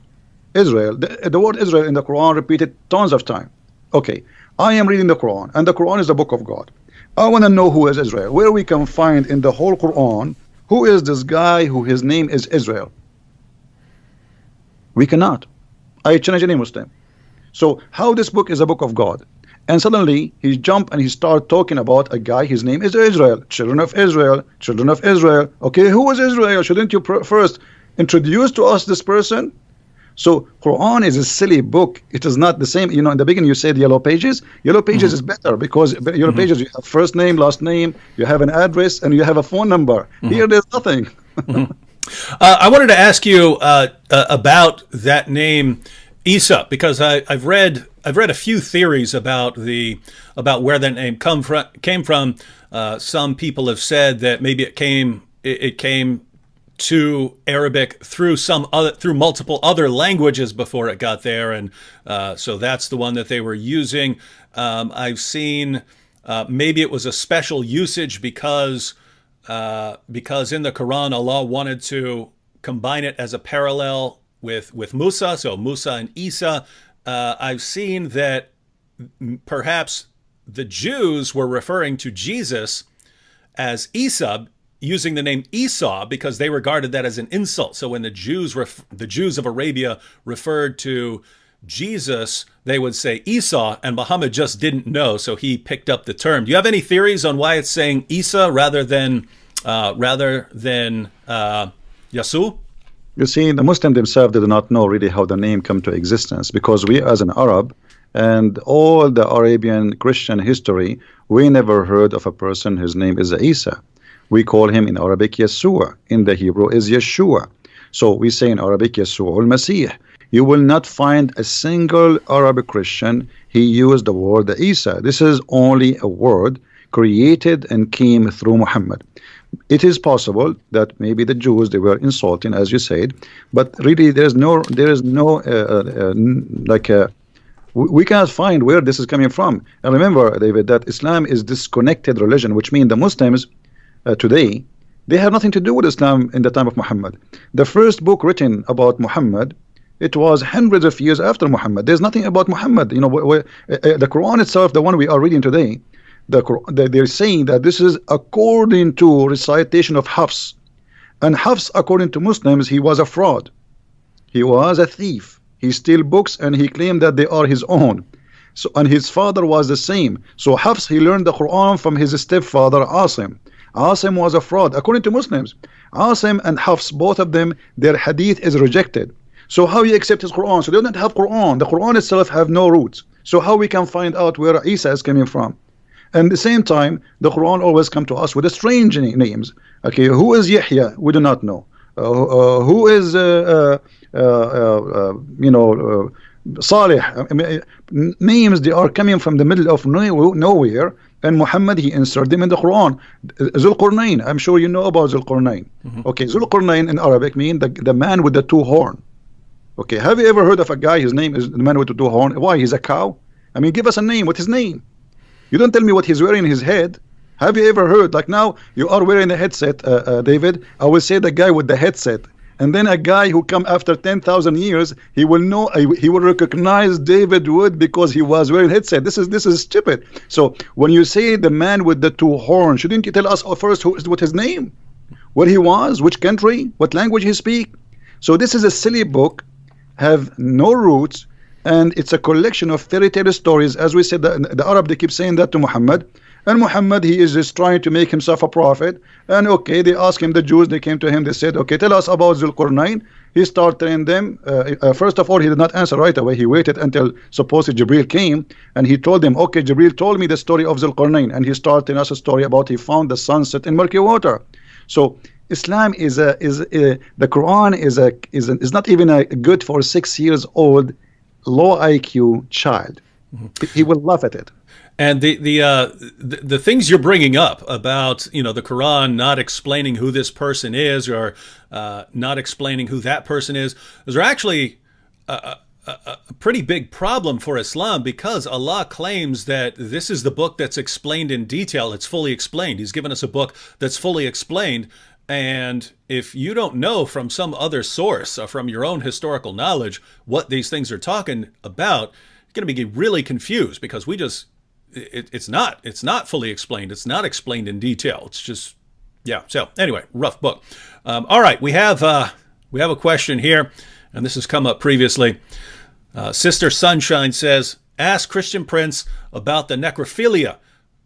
Israel? The word Israel in the Quran repeated tons of time. Okay, I am reading the Quran, and the Quran is the book of God. I want to know who is Israel, where we can find in the whole Quran who is this guy who his name is Israel. We cannot. I challenge any Muslim. So how this book is a book of God, and suddenly he jump and he start talking about a guy, his name is Israel, children of Israel, children of Israel. Okay, who is Israel? Shouldn't you first introduce to us this person? So Quran is a silly book. It is not the same. In the beginning you said yellow pages. Yellow pages is better because yellow pages, you have first name, last name, you have an address, and you have a phone number. Here there's nothing. I wanted to ask you about that name, Isa, because I've read a few theories about where that name came from. Some people have said that maybe it came to Arabic through multiple other languages before it got there, and so that's the one that they were using. I've seen maybe it was a special usage because in the Quran Allah wanted to combine it as a parallel with Musa, so Musa and Isa. I've seen that perhaps the Jews were referring to Jesus as Isa, using the name Esau because they regarded that as an insult. So when the Jews of Arabia referred to Jesus, they would say Esau, and Muhammad just didn't know, so he picked up the term. Do you have any theories on why it's saying Isa rather than Yasu? You see, the Muslims themselves did not know really how the name came to existence, because we as an Arab and all the Arabian Christian history, we never heard of a person whose name is Isa. We call him in Arabic Yeshua. In the Hebrew is Yeshua. So we say in Arabic Yeshua al-Masih. You will not find a single Arab Christian he used the word Isa. This is only a word created and came through Muhammad. It is possible that maybe the Jews, they were insulting, as you said, but really there is no we cannot find where this is coming from. And remember, David, that Islam is disconnected religion, which means the Muslims today, they have nothing to do with Islam in the time of Muhammad. The first book written about Muhammad, it was hundreds of years after Muhammad. There's nothing about Muhammad. You know, the Quran itself, the one we are reading today, they're saying that this is according to recitation of Hafs. And Hafs, according to Muslims, he was a fraud. He was a thief. He stole books and he claimed that they are his own. So, and his father was the same. So Hafs, he learned the Quran from his stepfather Asim. Asim was a fraud, according to Muslims. Asim and Hafs, both of them, their hadith is rejected. So how you accept his Quran? So they don't have Quran. The Quran itself have no roots. So how we can find out where Isa is coming from? And at the same time, the Quran always come to us with strange names. Okay, who is Yahya? We do not know. Who is Salih? I mean, names, they are coming from the middle of nowhere. And Muhammad, he inserted them in the Quran. Zulqarnain, I'm sure you know about Zulqarnain. Okay, Zulqarnain in Arabic means the man with the two horn. Okay, have you ever heard of a guy, his name is the man with the two horn? Why, he's a cow? I mean, give us a name. What's his name? You don't tell me what he's wearing in his head. Have you ever heard, like now, you are wearing a headset, David, I will say the guy with the headset. And then a guy who come after 10,000 years, he will know, he will recognize David Wood because he was wearing headset. This is stupid. So when you say the man with the two horns, shouldn't you tell us first what his name, where he was, which country, what language he speak? So this is a silly book, have no roots, and it's a collection of fairy tale stories. As we said, the Arab, they keep saying that to Muhammad. And Muhammad, he is just trying to make himself a prophet. And okay, they asked him, the Jews, they came to him, they said, okay, tell us about Zulqarnain. He started telling them, first of all, he did not answer right away. He waited until supposedly Jibril came, and he told them, okay, Jibril told me the story of Zulqarnain, and he started telling us a story about he found the sunset in murky water. So Islam is the Quran is not even a good for 6 years old low IQ child. He will laugh at it. And the things you're bringing up about, you know, the Quran not explaining who this person is, or not explaining who that person is, those are actually a pretty big problem for Islam, because Allah claims that this is the book that's explained in detail. It's fully explained. He's given us a book that's fully explained. And if you don't know from some other source or from your own historical knowledge what these things are talking about, you're going to be really confused, because it's not fully explained. It's not explained in detail. It's just, yeah. So anyway, rough book. All right, we have a question here, and this has come up previously. Sister Sunshine says, ask Christian Prince about the necrophilia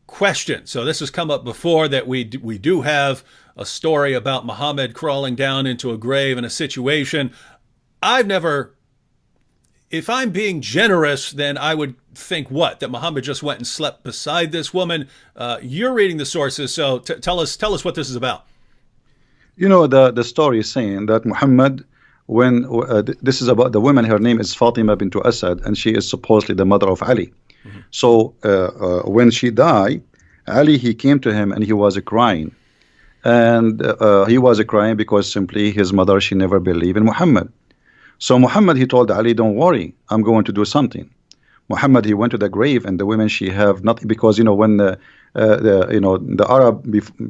question. So this has come up before, that we do have a story about Muhammad crawling down into a grave in a situation. If I'm being generous, then I would think that Muhammad just went and slept beside this woman. You're reading the sources, so tell us what this is about. You know, the story is saying that Muhammad, when this is about the woman, her name is Fatima bint Asad, and she is supposedly the mother of Ali. So when she died, Ali, he came to him and he was crying. And he was crying because simply his mother, she never believed in Muhammad. So Muhammad, he told Ali, don't worry, I'm going to do something. Muhammad, he went to the grave, and the women, she have nothing, because you know, when the Arab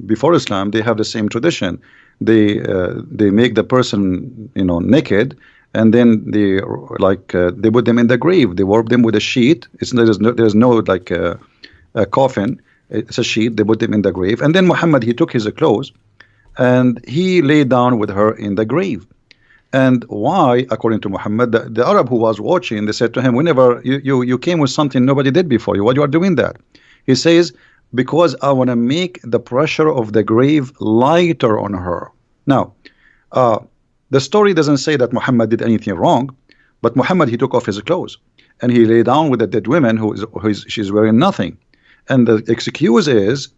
before Islam, they have the same tradition. They make the person, you know, naked, and then they put them in the grave. They warp them with a sheet. There's no like a coffin. It's a sheet. They put them in the grave, and then Muhammad, he took his clothes and he lay down with her in the grave. And why, according to Muhammad, the Arab who was watching, they said to him, whenever you came with something nobody did before you, why you are doing that? He says, because I want to make the pressure of the grave lighter on her. Now, the story doesn't say that Muhammad did anything wrong, but Muhammad, he took off his clothes and he lay down with a dead woman she's wearing nothing. And the excuse is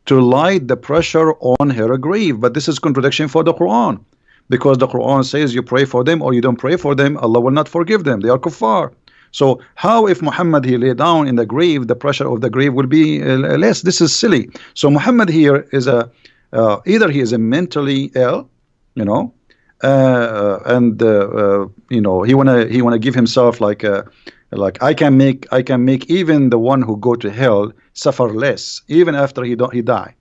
to light the pressure on her grave. But this is contradiction for the Quran, because the Quran says you pray for them or you don't pray for them, Allah will not forgive them. They are kuffar. So how, if Muhammad, he lay down in the grave, the pressure of the grave will be less? This is silly. So Muhammad here is either he is a mentally ill, you know, and you know, he wanna give himself like I can make even the one who go to hell suffer less even after he die,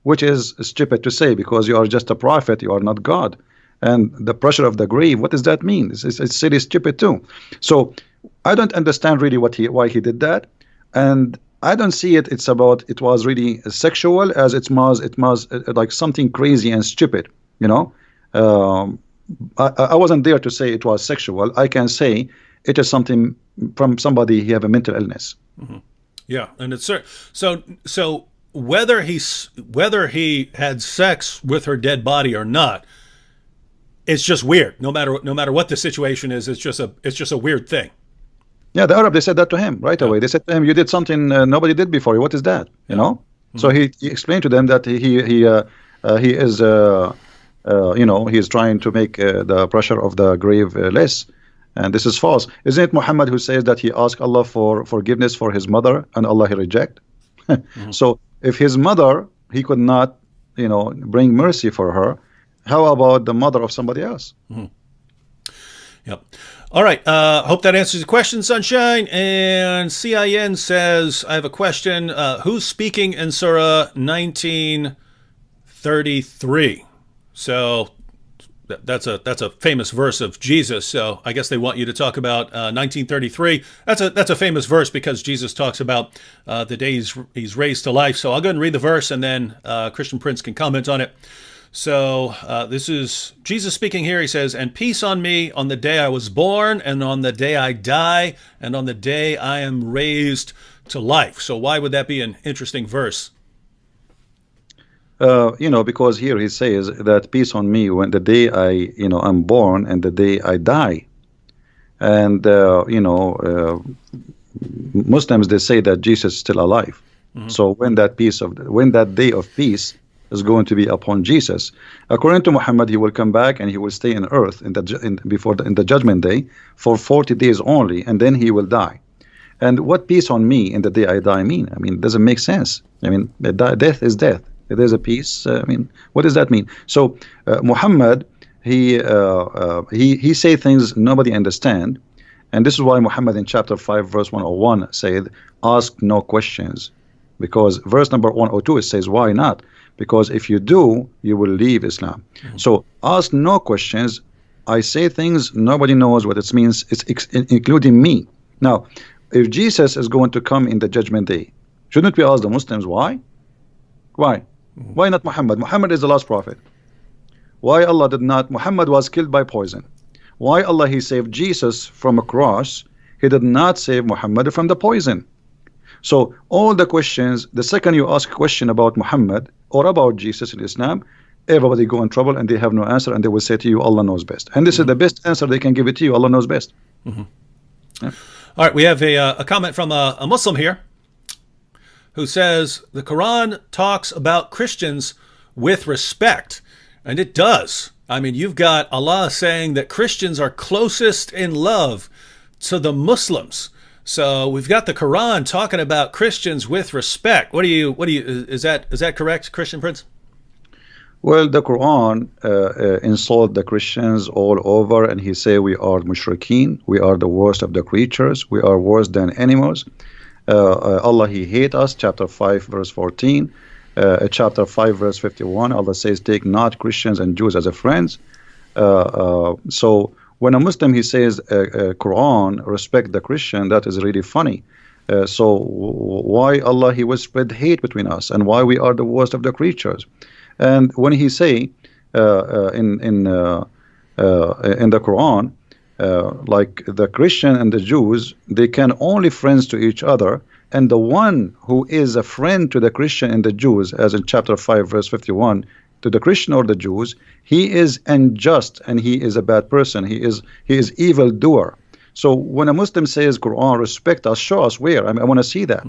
which is stupid to say, because you are just a prophet, you are not God. And the pressure of the grave, what does that mean? It's silly, stupid too. So I don't understand really why he did that, and I don't see it. It was really sexual as it was like something crazy and stupid. You know, I wasn't there to say it was sexual. I can say it is something from somebody he have a mental illness. Mm-hmm. Yeah, and it's so whether he had sex with her dead body or not, it's just weird. No matter what the situation is, it's just a weird thing. Yeah, the Arab, they said that to him right away. They said to him, "You did something nobody did before you. What is that?" You know. Mm-hmm. So he explained to them that he is you know, he is trying to make the pressure of the grave less, and this is false. Isn't it Muhammad who says that he asked Allah for forgiveness for his mother and Allah he reject? Mm-hmm. So if his mother, he could not, you know, bring mercy for her, how about the mother of somebody else? Mm-hmm. Yep. All right. Hope that answers the question, Sunshine. And CIN says, I have a question. Who's speaking in Surah 1933? So that's a famous verse of Jesus. So I guess they want you to talk about 1933. That's a famous verse because Jesus talks about the day he's raised to life. So I'll go ahead and read the verse, and then Christian Prince can comment on it. So this is Jesus speaking here. He says, "And peace on me on the day I was born, and on the day I die, and on the day I am raised to life." So why would that be an interesting verse? You know, because here he says that peace on me when the day I'm born and the day I die. And, you know, Muslims, they say that Jesus is still alive. Mm-hmm. So when that day of peace is going to be upon Jesus, according to Muhammad, he will come back and he will stay on earth in the judgment day for 40 days only, and then he will die. And what peace on me in the day I die mean? I mean, it doesn't make sense. I mean, death is death. If there's a peace, I mean, what does that mean? So Muhammad, he say things nobody understand, and this is why Muhammad in chapter 5 verse 101 said, "Ask no questions," because verse number 102 it says, "Why not? Because if you do, you will leave Islam." Mm-hmm. So ask no questions. I say things nobody knows what it means. It's including me. Now, if Jesus is going to come in the judgment day, shouldn't we ask the Muslims why? Why? Why not Muhammad? Muhammad is the last prophet. Why Allah did not? Muhammad was killed by poison. Why Allah, he saved Jesus from a cross? He did not save Muhammad from the poison. So all the questions, the second you ask a question about Muhammad or about Jesus in Islam, everybody go in trouble and they have no answer, and they will say to you, Allah knows best. And this is the best answer they can give it to you. Allah knows best. Mm-hmm. Yeah. All right, we have a comment from a Muslim here who says the Quran talks about Christians with respect, and it does. I mean, you've got Allah saying that Christians are closest in love to the Muslims. So we've got the Quran talking about Christians with respect. Is that correct, Christian Prince? Well, the Quran insult the Christians all over, and he say we are mushrikeen, we are the worst of the creatures, we are worse than animals. Allah, he hate us, chapter 5 verse 14, chapter 5 verse 51, Allah says, take not Christians and Jews as a friends. So when a Muslim he says Quran respect the Christian, that is really funny. So why Allah he will spread hate between us, and why we are the worst of the creatures? And when he say in the Quran, like the Christian and the Jews, they can only friends to each other, and the one who is a friend to the Christian and the Jews, as in chapter 5 verse 51, to the Christian or the Jews, he is unjust and he is a bad person. He is evil doer. So when a Muslim says Quran respect us, show us where. I mean, I want to see that.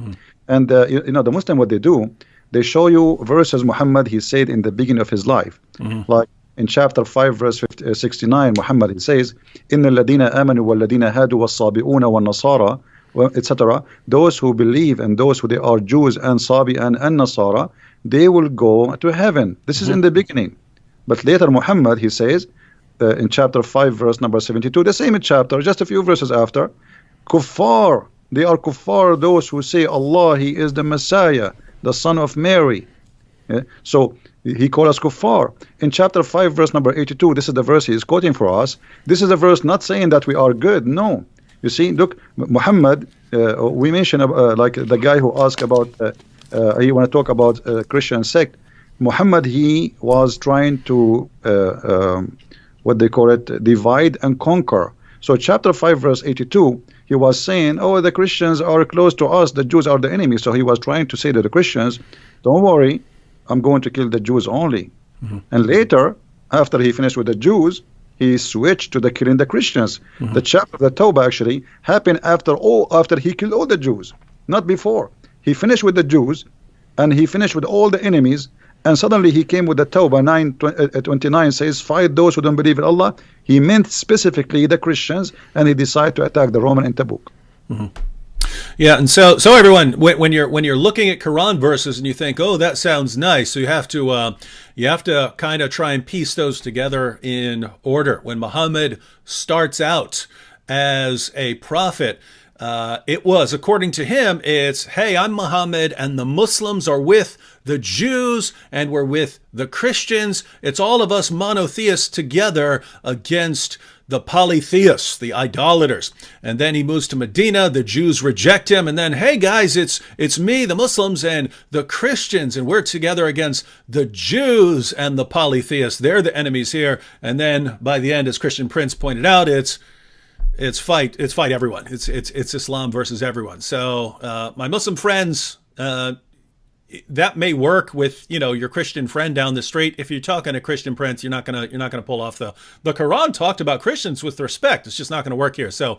And you know, the Muslim, what they do, they show you verses Muhammad he said in the beginning of his life, like in chapter 5 verse 69, Muhammad he says, inna alladhina amanu walladhina hadu was-sabi'una wan-nasara, etc. Those who believe and those who they are Jews and Sabi and Nasara, they will go to heaven. This is in the beginning. But later Muhammad he says in chapter 5 verse number 72, the same chapter, just a few verses after, kuffar, they are kuffar, those who say Allah he is the Messiah, the son of Mary. So he called us kuffar. In chapter 5 verse number 82, this is the verse he is quoting for us. This is a verse not saying that we are good. No, you see, look, Muhammad, we mentioned like the guy who asked about he want to talk about Christian sect. Muhammad he was trying to what they call it, divide and conquer. So chapter 5 verse 82, he was saying, oh, the Christians are close to us, the Jews are the enemy. So he was trying to say to the Christians, don't worry, I'm going to kill the Jews only. And later, after he finished with the Jews, he switched to the killing the Christians. The chapter of the Tawbah actually happened after he killed all the Jews, not before. He finished with the Jews and he finished with all the enemies, and suddenly he came with the Tawbah 9:29 says, fight those who don't believe in Allah. He meant specifically the Christians, and he decided to attack the Roman in Tabuk. Yeah, and so everyone, when you're looking at Quran verses and you think, oh, that sounds nice, so you have to kind of try and piece those together in order. When Muhammad starts out as a prophet, it was, according to him, it's, hey, I'm Muhammad and the Muslims are with the Jews and we're with the Christians. It's all of us monotheists together against the polytheists, the idolaters. And then he moves to Medina, the Jews reject him, and then, hey guys, it's me, the Muslims, and the Christians, and we're together against the Jews and the polytheists. They're the enemies here. And then by the end, as Christian Prince pointed out, it's fight everyone. It's Islam versus everyone. So my Muslim friends, that may work with, you know, your Christian friend down the street. If you're talking to Christian Prince, you're not gonna pull off the Quran talked about Christians with respect. It's just not gonna work here. So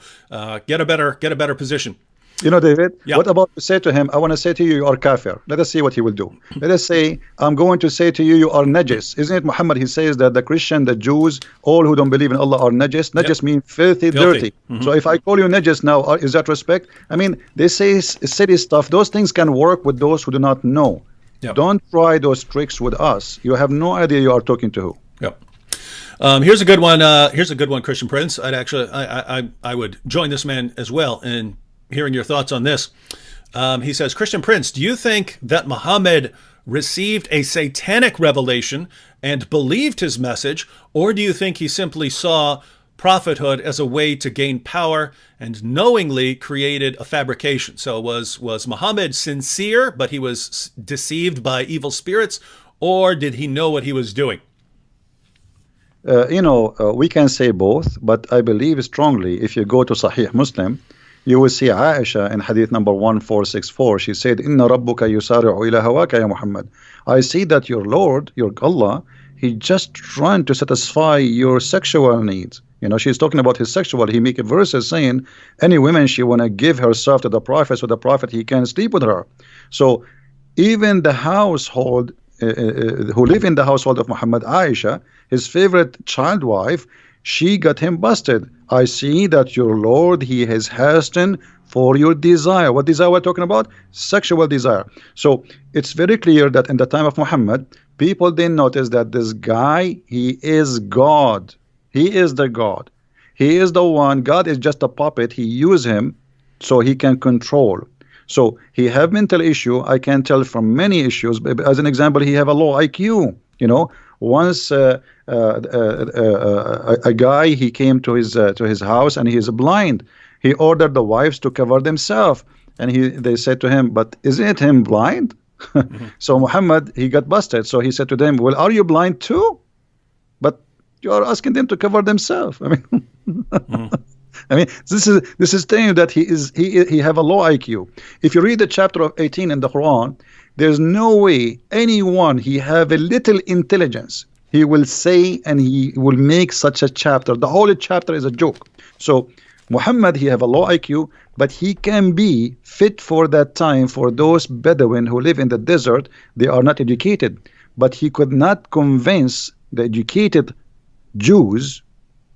get a better position. You know, David, Yeah. what about to say to him, I want to say to you, you are kafir. Let us see what he will do. Let us say, I'm going to say to you, you are najis. Isn't it Muhammad? He says that the Christian, the Jews, all who don't believe in Allah are najis. Najis means filthy, dirty. So if I call you najis now, is that respect? I mean, they say silly stuff. Those things can work with those who do not know. Yep. Don't try those tricks with us. You have no idea you are talking to who. Yep. Here's a good one. Christian Prince. I would join this man as well in hearing your thoughts on this. He says, Christian Prince, do you think that Muhammad received a satanic revelation and believed his message, or do you think he simply saw prophethood as a way to gain power and knowingly created a fabrication? So was Muhammad sincere, but he was deceived by evil spirits, or did he know what he was doing? We can say both, but I believe strongly if you go to Sahih Muslim, you will see Aisha in hadith number 1464. She said, Inna rabbuka yusari'u ila hawaka ya Muhammad. I see that your Lord, your Allah, he just trying to satisfy your sexual needs. You know, she's talking about his sexual. He make verses saying, any woman she want to give herself to the prophet, so the prophet he can sleep with her. So even the household, who live in the household of Muhammad, Aisha, his favorite child wife, she got him busted. I see that your Lord, he has hastened for your desire. What desire we're talking about? Sexual desire. So it's very clear that in the time of Muhammad, people didn't notice that this guy, he is God. He is the God. He is the one. God is just a puppet. He use him so he can control. So he have mental issue. I can tell from many issues. As an example, he have a low IQ. You know, Once a guy, he came to his house and he is blind. He ordered the wives to cover themselves, and they said to him, "But isn't him blind?" So Muhammad, he got busted. So he said to them, "Well, are you blind too? But you are asking them to cover themselves." I mean, I mean, this is telling you that he have a low IQ. If you read the chapter of 18 in the Quran, there's no way anyone he have a little intelligence he will say and he will make such a chapter. The whole chapter is a joke. So Muhammad, he have a low IQ, but he can be fit for that time for those Bedouin who live in the desert. They are not educated, but he could not convince the educated Jews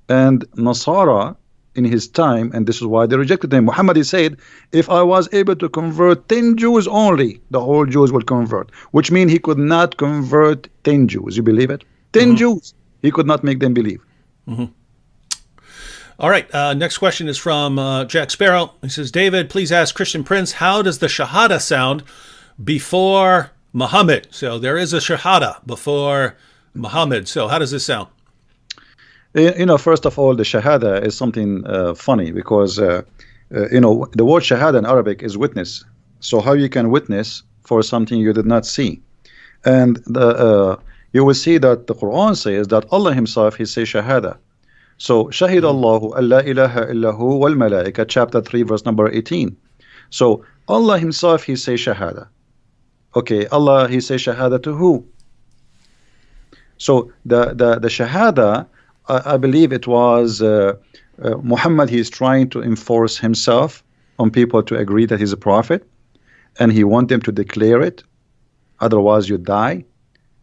and Nasara in his time, and this is why they rejected him. Muhammad, he said, if I was able to convert 10 Jews only, the whole Jews will convert, which means he could not convert 10 Jews. You believe it? 10 Jews, he could not make them believe. All right, next question is from Jack Sparrow. He says, David, please ask Christian Prince, how does the Shahada sound before Muhammad? So there is a Shahada before Muhammad. So how does this sound? You know, first of all, the Shahada is something funny because, you know, the word Shahada in Arabic is witness. So how you can witness for something you did not see? And you will see that the Quran says that Allah himself, he says Shahada. So Shahid Allahu an la ilaha illahu wal malaika, chapter 3, verse number 18. So Allah himself, he says Shahada. Okay, Allah, he says Shahada to who? So the Shahada, I believe it was Muhammad, he is trying to enforce himself on people to agree that he's a prophet, and he wants them to declare it, otherwise you die.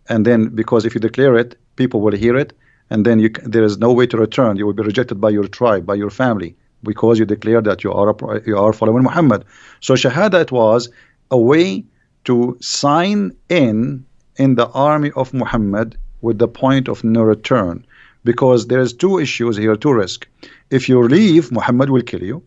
And then because if you declare it, people will hear it, and then there is no way to return. You will be rejected by your tribe, by your family, because you declare that you are following Muhammad. So Shahada, it was a way to sign in the army of Muhammad with the point of no return. Because there is two issues here, two risks. If you leave, Muhammad will kill you.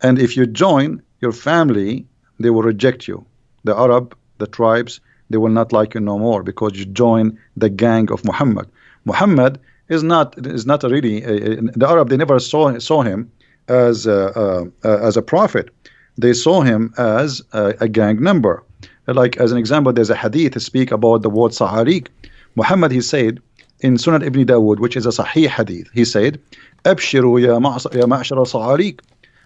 And if you join your family, they will reject you. The Arab, the tribes, they will not like you no more because you join the gang of Muhammad. Muhammad is not really the Arab. They never saw him as a prophet. They saw him as a gang member. Like as an example, there's a hadith to speak about the word Sahariq. Muhammad, he said in Sunan Ibn Dawood, which is a Sahih hadith, he said, "Abshiru ya ma'shara Sahariq."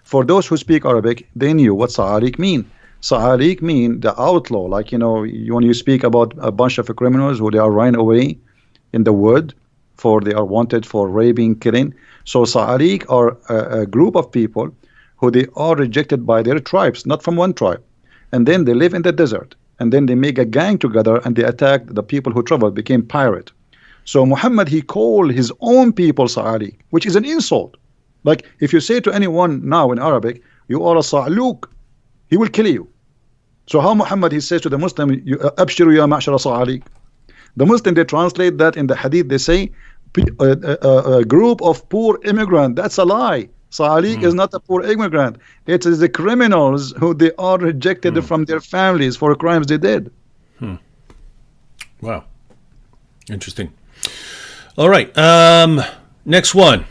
For those who speak Arabic, they knew what Sahariq mean. Sahariq mean the outlaw, like, you know, when you speak about a bunch of criminals who they are running away in the wood, for they are wanted for raping, killing. So Sahariq are a group of people who they are rejected by their tribes, not from one tribe. And then they live in the desert. And then they make a gang together and they attack the people who traveled, became pirate. So Muhammad, he called his own people Sahariq, which is an insult. Like if you say to anyone now in Arabic, you are a Sa'luk, he will kill you. So how Muhammad, he says to the Muslim, Abshiru ya ma'shara Sa'luk. The Muslim, they translate that in the hadith, they say a group of poor immigrant. That's a lie. Sa'luk is not a poor immigrant. It is the criminals who they are rejected from their families for crimes they did. Wow. Interesting. All right. Next one.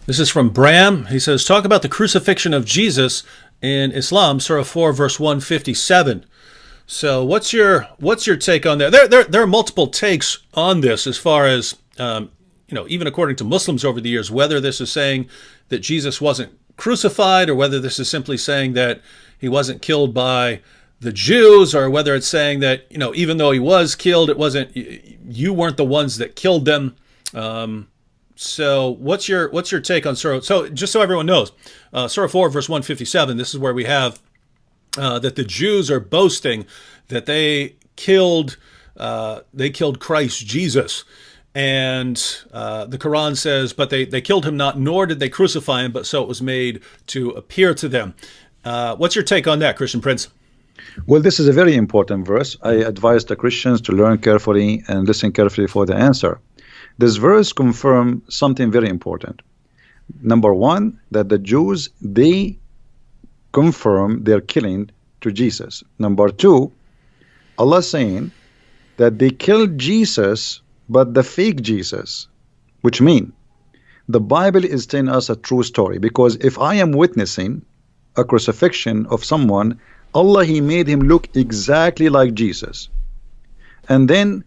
This is from Bram. He says, talk about the crucifixion of Jesus in Islam, Surah 4, verse 157. So what's your take on that? There are multiple takes on this as far as, you know, even according to Muslims over the years, whether this is saying that Jesus wasn't crucified or whether this is simply saying that he wasn't killed by the Jews, or whether it's saying that, you know, even though he was killed, it wasn't, you weren't the ones that killed them. So what's your take on Surah? So just so everyone knows, Surah 4, verse 157, this is where we have that the Jews are boasting that they killed Christ Jesus. And the Quran says, but they killed him not, nor did they crucify him, but so it was made to appear to them. What's your take on that, Christian Prince? Well, this is a very important verse. I advise the Christians to learn carefully and listen carefully for the answer. This verse confirms something very important. Number one, that the Jews, they confirm their killing to Jesus. Number two, Allah saying that they killed Jesus, but the fake Jesus, which mean the Bible is telling us a true story. Because if I am witnessing a crucifixion of someone, Allah, He made him look exactly like Jesus. And then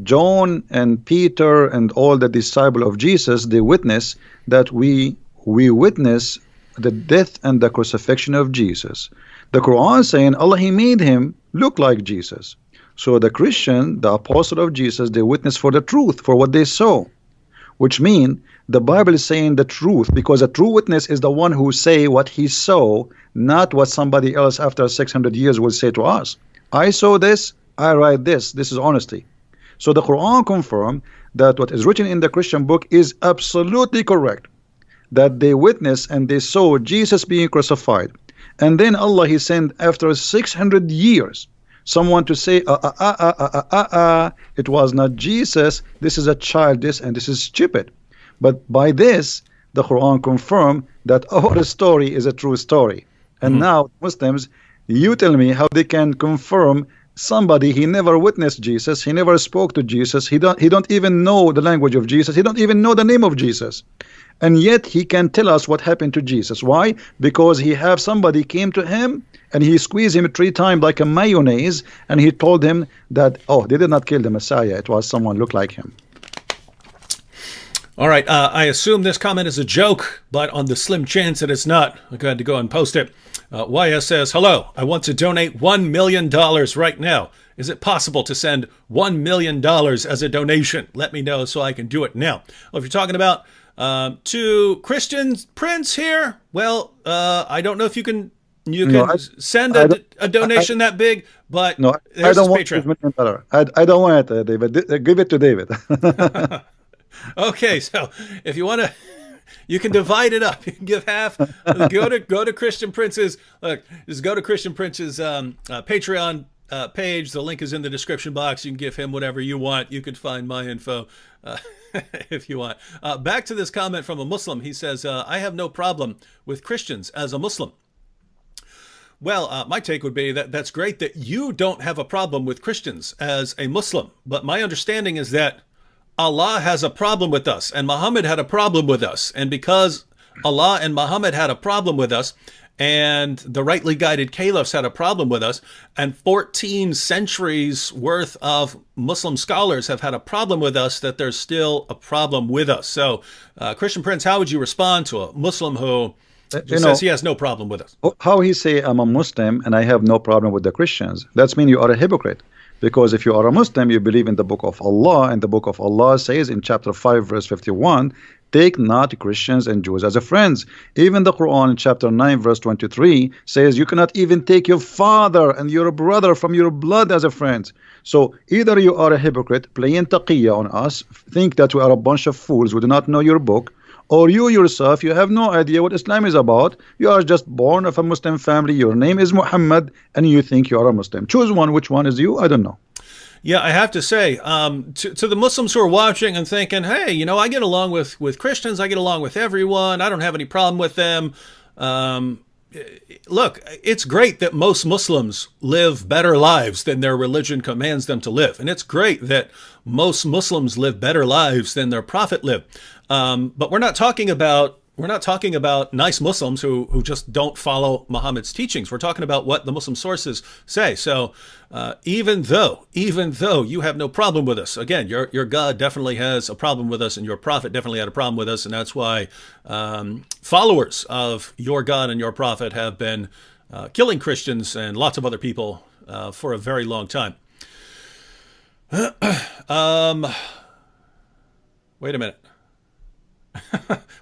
John and Peter and all the disciples of Jesus, they witness that we witness the death and the crucifixion of Jesus. The Quran saying Allah, He made him look like Jesus. So the Christian, the apostle of Jesus, they witness for the truth, for what they saw, which mean the Bible is saying the truth, because a true witness is the one who say what he saw, not what somebody else after 600 years will say to us. I saw this, I write this. This is honesty. So the Quran confirmed that what is written in the Christian book is absolutely correct, that they witnessed and they saw Jesus being crucified. And then Allah, He sent after 600 years someone to say, it was not Jesus, this is a child, this and this is stupid. But by this, the Quran confirmed that our story is a true story. And now Muslims, you tell me how they can confirm somebody, he never witnessed Jesus, he never spoke to Jesus, he don't even know the language of Jesus, he don't even know the name of Jesus, and yet he can tell us what happened to Jesus. Why? Because he have somebody came to him and he squeezed him 3 times like a mayonnaise, and he told him that, oh, they did not kill the Messiah, it was someone looked like him. All right, I assume this comment is a joke, but on the slim chance that it's not, I'm going to go and post it. YS says, hello, I want to donate $1 million right now. Is it possible to send $1 million as a donation? Let me know so I can do it now. Well, if you're talking about to CRISTIAN Prince here, well, I don't know if you can send a donation that big, but no, there's I don't want Patreon. $1 million. I don't want it, David. Give it to David. Okay, so if you want to, you can divide it up. You can give half. Go to CRISTIAN Prince's. Look, just go to CRISTIAN Prince's Patreon page. The link is in the description box. You can give him whatever you want. You can find my info if you want. Back to this comment from a Muslim. He says, "I have no problem with Christians as a Muslim." Well, my take would be that that's great that you don't have a problem with Christians as a Muslim. But my understanding is that Allah has a problem with us, and Muhammad had a problem with us. And because Allah and Muhammad had a problem with us, and the rightly guided caliphs had a problem with us, and 14 centuries worth of Muslim scholars have had a problem with us, that there's still a problem with us. So, CRISTIAN Prince, how would you respond to a Muslim who says he has no problem with us? How he say, I'm a Muslim and I have no problem with the Christians? That's mean you are a hypocrite. Because if you are a Muslim, you believe in the book of Allah, and the book of Allah says in chapter 5, verse 51, take not Christians and Jews as a friends. Even the Quran in chapter 9, verse 23 says you cannot even take your father and your brother from your blood as a friend. So either you are a hypocrite, playing taqiyya on us, think that we are a bunch of fools who do not know your book, or you yourself, you have no idea what Islam is about. You are just born of a Muslim family. Your name is Muhammad, and you think you are a Muslim. Choose one. Which one is you? I don't know. Yeah, I have to say, to the Muslims who are watching and thinking, hey, I get along with Christians. I get along with everyone. I don't have any problem with them. Look, it's great that most Muslims live better lives than their religion commands them to live. And it's great that most Muslims live better lives than their prophet lived. But we're not talking about nice Muslims who just don't follow Muhammad's teachings. We're talking about what the Muslim sources say. So even though you have no problem with us, again, your God definitely has a problem with us, and your prophet definitely had a problem with us, and that's why followers of your God and your prophet have been killing Christians and lots of other people for a very long time. Wait a minute.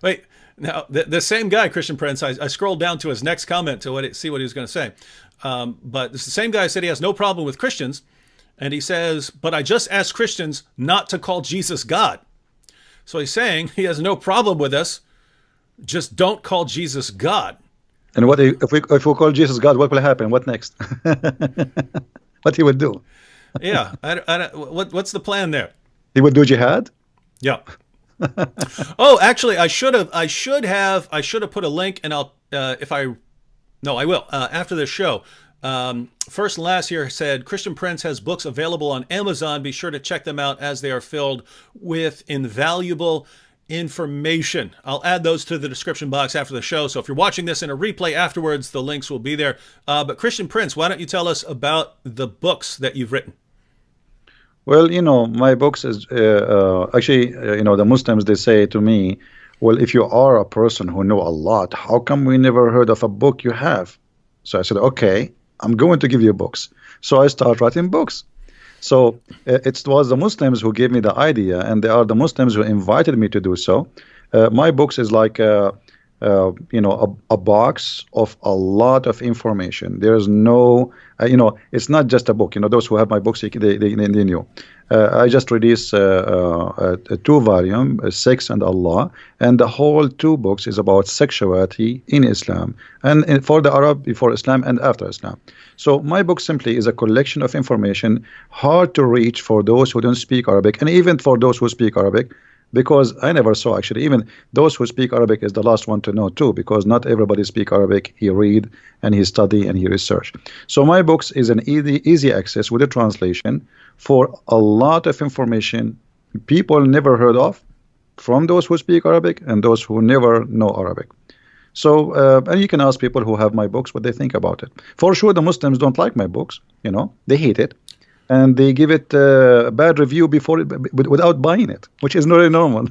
Wait. Now, the same guy, CRISTIAN Prince, I scrolled down to his next comment to see what he was going to say. But it's the same guy said he has no problem with Christians. And he says, but I just asked Christians not to call Jesus God. So he's saying he has no problem with us. Just don't call Jesus God. And what if we call Jesus God, what will happen? What next? What he would do? Yeah. What's the plan there? He would do jihad? Yeah. Oh, actually, I should have put a link, and I will after this show. First and last here said, Christian Prince has books available on Amazon. Be sure to check them out as they are filled with invaluable information. I'll add those to the description box after the show. So if you're watching this in a replay afterwards, the links will be there. But Christian Prince, why don't you tell us about the books that you've written? Well, my books is actually, the Muslims, they say to me, well, if you are a person who know a lot, how come we never heard of a book you have? So I said, okay, I'm going to give you books. So I start writing books. So it was the Muslims who gave me the idea, and they are the Muslims who invited me to do so. My books is like a box of a lot of information. There's no, it's not just a book. Those who have my books, they knew. I just released a 2-volume, Sex and Allah, and the whole 2 books is about sexuality in Islam, and for the Arab, before Islam and after Islam. So my book simply is a collection of information, hard to reach for those who don't speak Arabic, and even for those who speak Arabic, because I never saw, actually, even those who speak Arabic is the last one to know too, because not everybody speak Arabic. He read and he study and he research. So my books is an easy access with a translation for a lot of information people never heard of, from those who speak Arabic and those who never know Arabic. So and you can ask people who have my books what they think about it. For sure, the Muslims don't like my books. They hate it. And they give it a bad review without buying it, which is not really normal,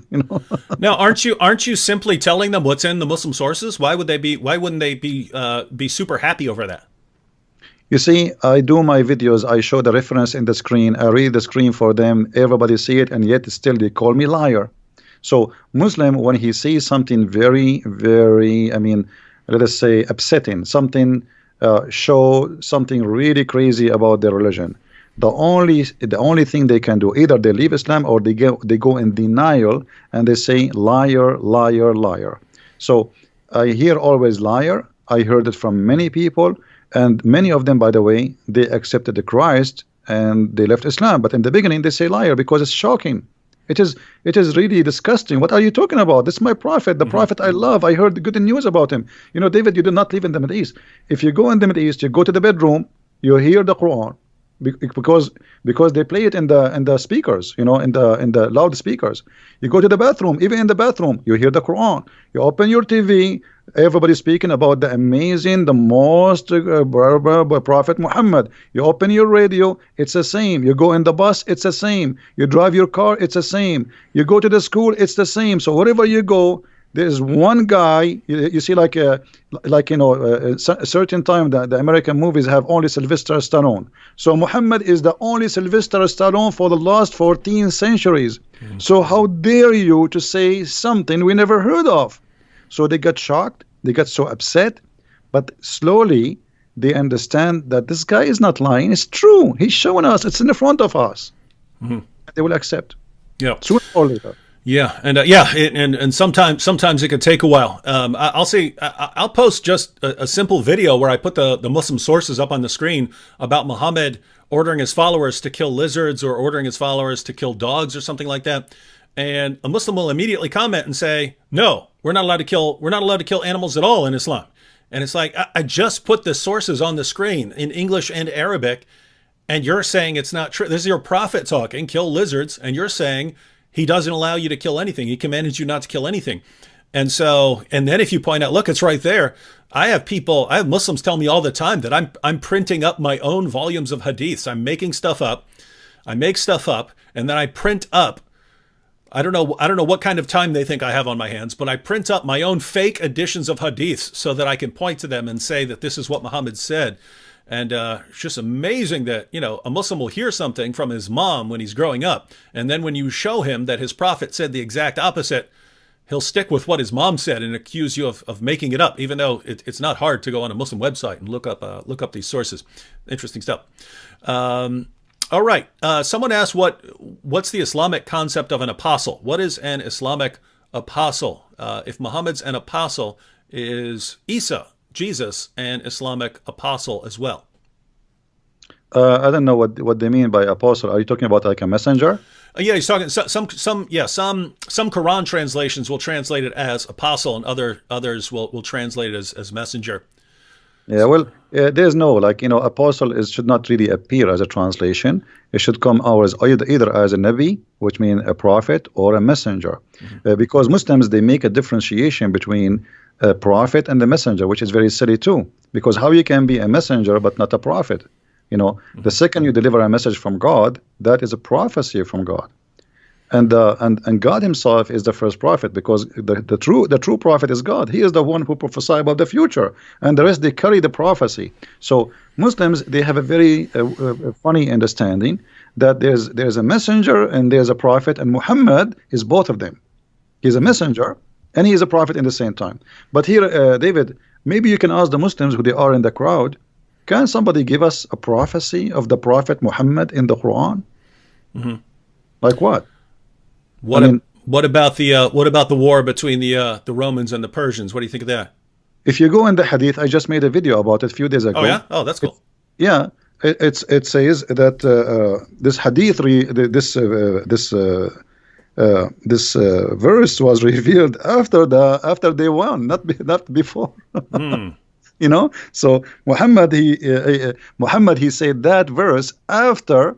Now, aren't you simply telling them what's in the Muslim sources? Why wouldn't they be super happy over that? You see, I do my videos. I show the reference in the screen. I read the screen for them. Everybody see it, and yet still they call me liar. So Muslim, when he sees something very, very, let us say upsetting, something show something really crazy about their religion, the only thing they can do, either they leave Islam or they go in denial and they say liar, liar, liar. So I hear always liar. I heard it from many people, and many of them, by the way, they accepted the Christ and they left Islam. But in the beginning they say liar because it's shocking. It is really disgusting. What are you talking about? This is my prophet, the prophet I love. I heard good news about him. David, you do not live in the Middle East. If you go in the Middle East, you go to the bedroom, you hear the Quran. Because they play it in the speakers, in the loudspeakers. You go to the bathroom, even in the bathroom, you hear the Quran. You open your TV, everybody speaking about the amazing, the most Prophet Muhammad. You open your radio, it's the same. You go in the bus, it's the same. You drive your car, it's the same. You go to the school, it's the same. So wherever you go, there's one guy. You see, a certain time the American movies have only Sylvester Stallone. So Muhammad is the only Sylvester Stallone for the last 14 centuries. So how dare you to say something we never heard of? So they got shocked, they got so upset, but slowly they understand that this guy is not lying. It's true. He's showing us. It's in the front of us. And they will accept. Yeah. Sooner or later. Yeah, and sometimes it could take a while. I'll post just a simple video where I put the Muslim sources up on the screen about Muhammad ordering his followers to kill lizards or ordering his followers to kill dogs or something like that. And a Muslim will immediately comment and say, "No, we're not allowed to kill animals at all in Islam." And it's like, I just put the sources on the screen in English and Arabic, and you're saying it's not true. This is your prophet talking, kill lizards, and you're saying he doesn't allow you to kill anything. He commanded you not to kill anything. And then if you point out, look, it's right there. I have Muslims tell me all the time that I'm printing up my own volumes of hadiths. I'm making stuff up. I make stuff up, and then I print up. I don't know what kind of time they think I have on my hands, but I print up my own fake editions of hadiths so that I can point to them and say that this is what Muhammad said. And it's just amazing that, a Muslim will hear something from his mom when he's growing up. And then when you show him that his prophet said the exact opposite, he'll stick with what his mom said and accuse you of making it up, even though it's not hard to go on a Muslim website and look up these sources. Interesting stuff. All right. Someone asked what's the Islamic concept of an apostle? What is an Islamic apostle? If Muhammad's an apostle, is Isa, Jesus, an Islamic apostle as well? I don't know what they mean by apostle. Are you talking about like a messenger? Yeah, he's talking some Quran translations will translate it as apostle, and others will translate it as messenger. Yeah, well, There's no, like, apostle should not really appear as a translation. It should come out as either as a nabi, which means a prophet, or a messenger. Because Muslims, they make a differentiation between a prophet and the messenger, which is very silly too. Because how you can be a messenger but not a prophet? The second you deliver a message from God, that is a prophecy from God. And God himself is the first prophet, because the true prophet is God. He is the one who prophesies about the future, and the rest, they carry the prophecy. So Muslims, they have a very funny understanding that there's a messenger and there's a prophet, and Muhammad is both of them. He's a messenger and he is a prophet in the same time. But here, David, maybe you can ask the Muslims who they are in the crowd, can somebody give us a prophecy of the prophet Muhammad in the Quran? Like what? What about the war between the Romans and the Persians? What do you think of that? If you go in the hadith, I just made a video about it a few days ago. Oh yeah, oh that's cool. It says that this hadith, this verse was revealed after they won, not before. So Muhammad he said that verse after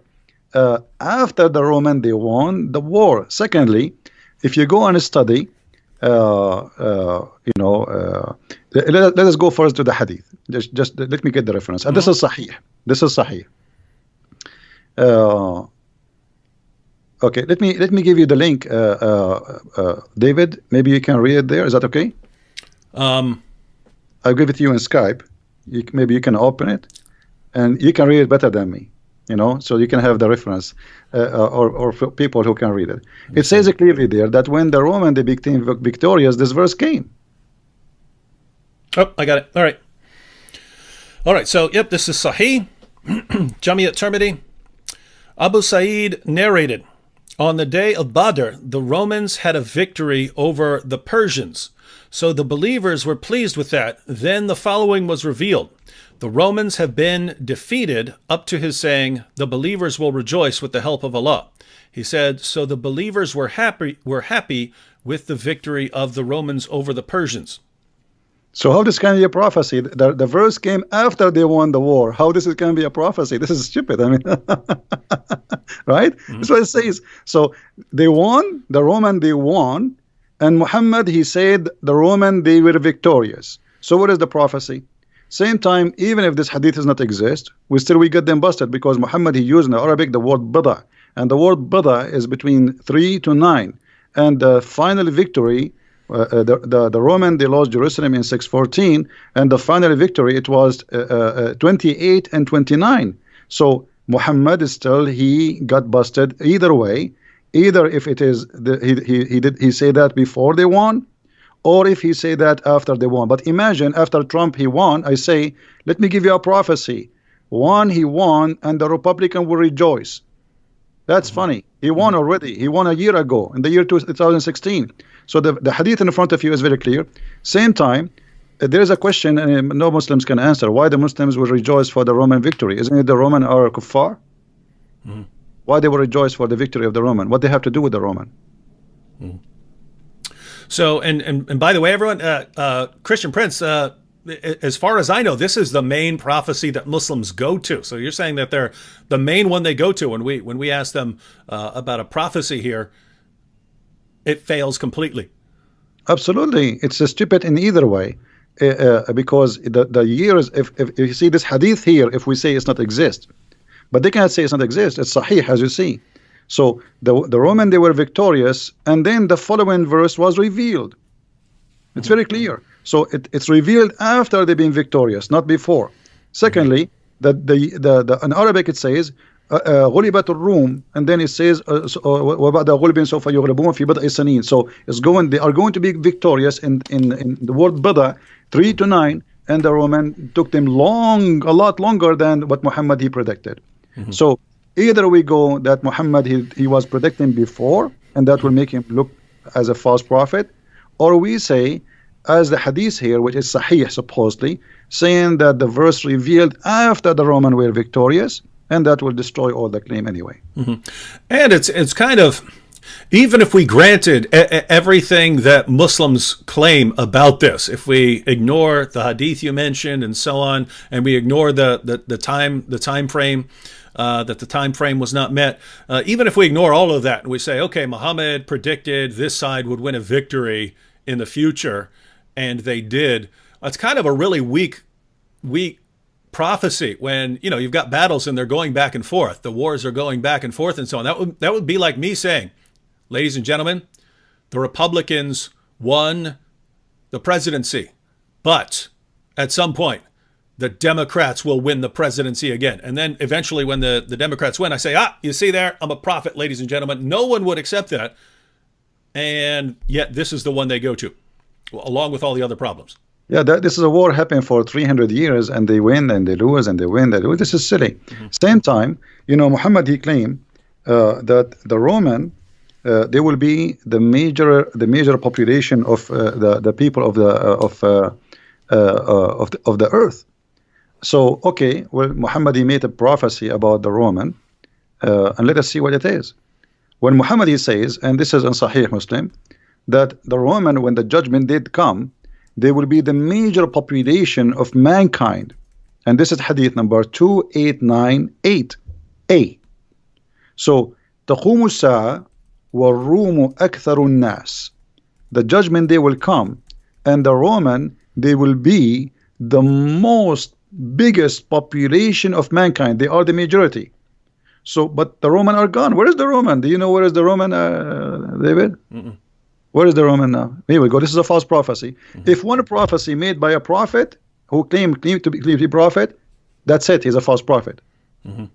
the Roman, they won the war. Secondly, if you go and study, let us go first to the hadith. Just let me get the reference. And this is sahih. Okay, let me give you the link. David, maybe you can read it there. Is that okay? I'll give it to you in Skype. Maybe you can open it, and you can read it better than me. So you can have the reference, or for people who can read it. It says it clearly there that when the Roman, they became victorious, this verse came. Oh, I got it. All right. So, yep, this is Sahih, Jami at-Tirmidhi. Abu Sa'id narrated, on the day of Badr, the Romans had a victory over the Persians. So the believers were pleased with that. Then the following was revealed. The Romans have been defeated, up to his saying, the believers will rejoice with the help of Allah. He said, so the believers were happy with the victory of the Romans over the Persians. So how this can be a prophecy? The verse came after they won the war. How this can be a prophecy? This is stupid. I mean, right? That's what it says. So they won, the Roman, they won, and Muhammad, he said, the Roman, they were victorious. So what is the prophecy? Same time, even if this hadith does not exist, we get them busted, because Muhammad, he used in Arabic the word bada, and the word bada is between 3 to 9, and the final victory, the Roman, they lost Jerusalem in 614, and the final victory, it was 28 and 29. So Muhammad is still, he got busted either way, either if it is he say that before they won, or if he say that after they won. But imagine after Trump he won, I say, let me give you a prophecy. He won, and the Republican will rejoice. That's funny. He won already. He won a year ago, in the year 2016. So the hadith in front of you is very clear. Same time, there is a question, and no Muslims can answer, why the Muslims will rejoice for the Roman victory. Isn't it the Roman are kuffar? Why they will rejoice for the victory of the Roman? What they have to do with the Roman? So, and by the way, everyone, Christian Prince, as far as I know, this is the main prophecy that Muslims go to. So you're saying that they're the main one they go to when we ask them about a prophecy here, it fails completely. Absolutely, it's stupid in either way, because the years, if you see this hadith here, if we say it's not exist, but they cannot say it's not exist. It's sahih, as you see. So the Roman, they were victorious, and then the following verse was revealed. It's very clear. So it's revealed after they've been victorious, not before. Secondly, in Arabic it says غُلِبَتُ الروم, and then it says وَبَعْدَ غُلْبٍ سَوْفَ يُغْلَبُونَ فِي بَضْعِ سَنِينَ. So they are going to be victorious in the word bada 3 to 9, and the Roman took them a lot longer than what Muhammad he predicted. So either we go that Muhammad he was predicting before, and that will make him look as a false prophet, or we say, as the hadith here, which is sahih supposedly, saying that the verse revealed after the Roman were victorious, and that will destroy all the claim anyway. And it's kind of, Even if we granted everything that Muslims claim about this, if we ignore the hadith you mentioned and so on, and we ignore the time frame, that the time frame was not met, even if we ignore all of that and we say, okay, Muhammad predicted this side would win a victory in the future, and they did. It's kind of a really weak prophecy when, you know, you've got battles and they're going back and forth. The wars are going back and forth and so on. That would be like me saying, ladies and gentlemen, the Republicans won the presidency, but at some point, the Democrats will win the presidency again. And then eventually when the Democrats win, I say, you see there, I'm a prophet, ladies and gentlemen. No one would accept that. And yet this is the one they go to, along with all the other problems. Yeah, this is a war happening for 300 years, and they win and they lose and they win, they lose. This is silly. Same time, you know, Muhammad, he claimed that the Roman, they will be the major population of the people of the earth. So, okay, well, Muhammad, he made a prophecy about the Roman, and let us see what it is. When Muhammad, he says, and this is in Sahih Muslim, that the Roman, when the judgment did come, they will be the major population of mankind. And this is hadith number 2898a. So, تقوم الساعة والروم أكثر الناس. The judgment day will come, and the Roman, they will be the most biggest population of mankind. They are the majority. So, but the Roman are gone. Where is the Roman? Do you know where is the Roman, David? Where is the Roman now? Here we go. This is a false prophecy. If one prophecy made by a prophet who claimed to be prophet, that's it. He's a false prophet. You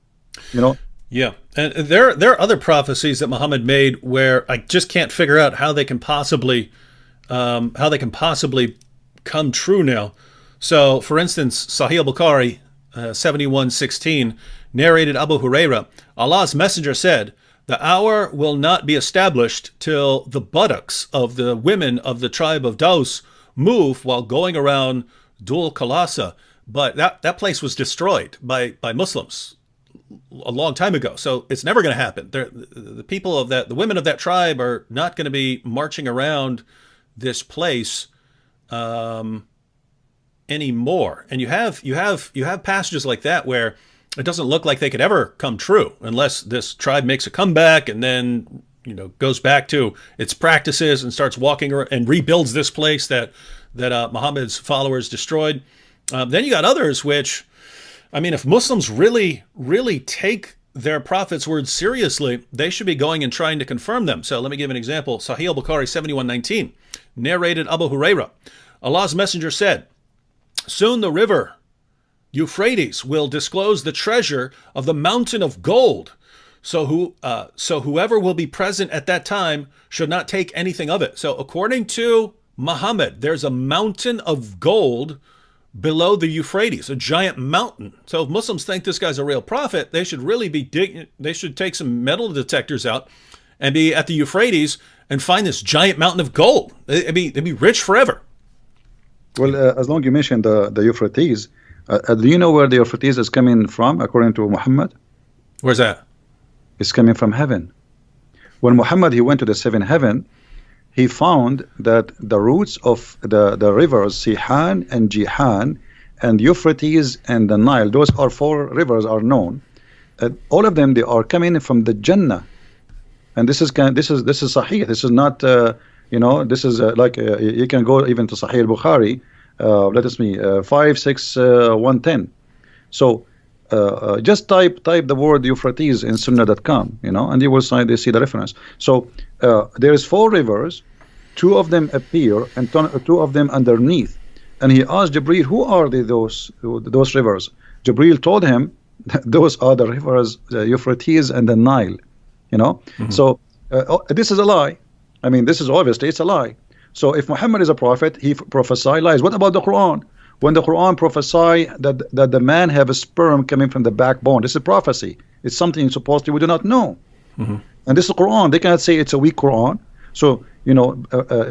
know. Yeah, and there are other prophecies that Muhammad made where I just can't figure out how they can possibly come true now. So, for instance, Sahih al-Bukhari 71:16 narrated Abu Huraira, Allah's messenger said, "The hour will not be established till the buttocks of the women of the tribe of Daus move while going around Dhul Khalasa." But that place was destroyed by Muslims a long time ago, so it's never going to happen. The people of the women of that tribe are not going to be marching around this place anymore. And you have passages like that where it doesn't look like they could ever come true unless this tribe makes a comeback and then, you know, goes back to its practices and starts walking and rebuilds this place that Muhammad's followers destroyed. Then you got others which, I mean, if Muslims really, really take their prophet's words seriously, they should be going and trying to confirm them. So let me give an example. Sahih al-Bukhari 71:19 narrated Abu Huraira, Allah's messenger said, "Soon the river Euphrates will disclose the treasure of the mountain of gold. So whoever will be present at that time should not take anything of it." So according to Muhammad, there's a mountain of gold below the Euphrates, a giant mountain. So if Muslims think this guy's a real prophet, they should really they should take some metal detectors out and be at the Euphrates and find this giant mountain of gold. They'd be rich forever. Well, as long as you mentioned the Euphrates, do you know where the Euphrates is coming from, according to Muhammad? Where's that? It's coming from heaven. When Muhammad, he went to the seventh heaven, he found that the roots of the rivers Sihan and Jihan and Euphrates and the Nile, those are 4 rivers are known. All of them, they are coming from the Jannah. And this is Sahih. This is not this is like you can go even to Sahih al-Bukhari. Let us see, 56110. So just type the word Euphrates in Sunnah.com, and you will see the reference. So there is 4 rivers, 2 of them appear and 2 of them underneath. And he asked Jibreel, who are those rivers? Jibreel told him, those are the rivers, Euphrates and the Nile. So this is a lie. I mean, this is obviously, it's a lie. So if Muhammad is a prophet, he prophesy lies. What about the Quran? When the Quran prophesy that the man have a sperm coming from the backbone, this is a prophecy. It's something supposedly we do not know. And this is the Quran. They cannot say it's a weak Quran. So,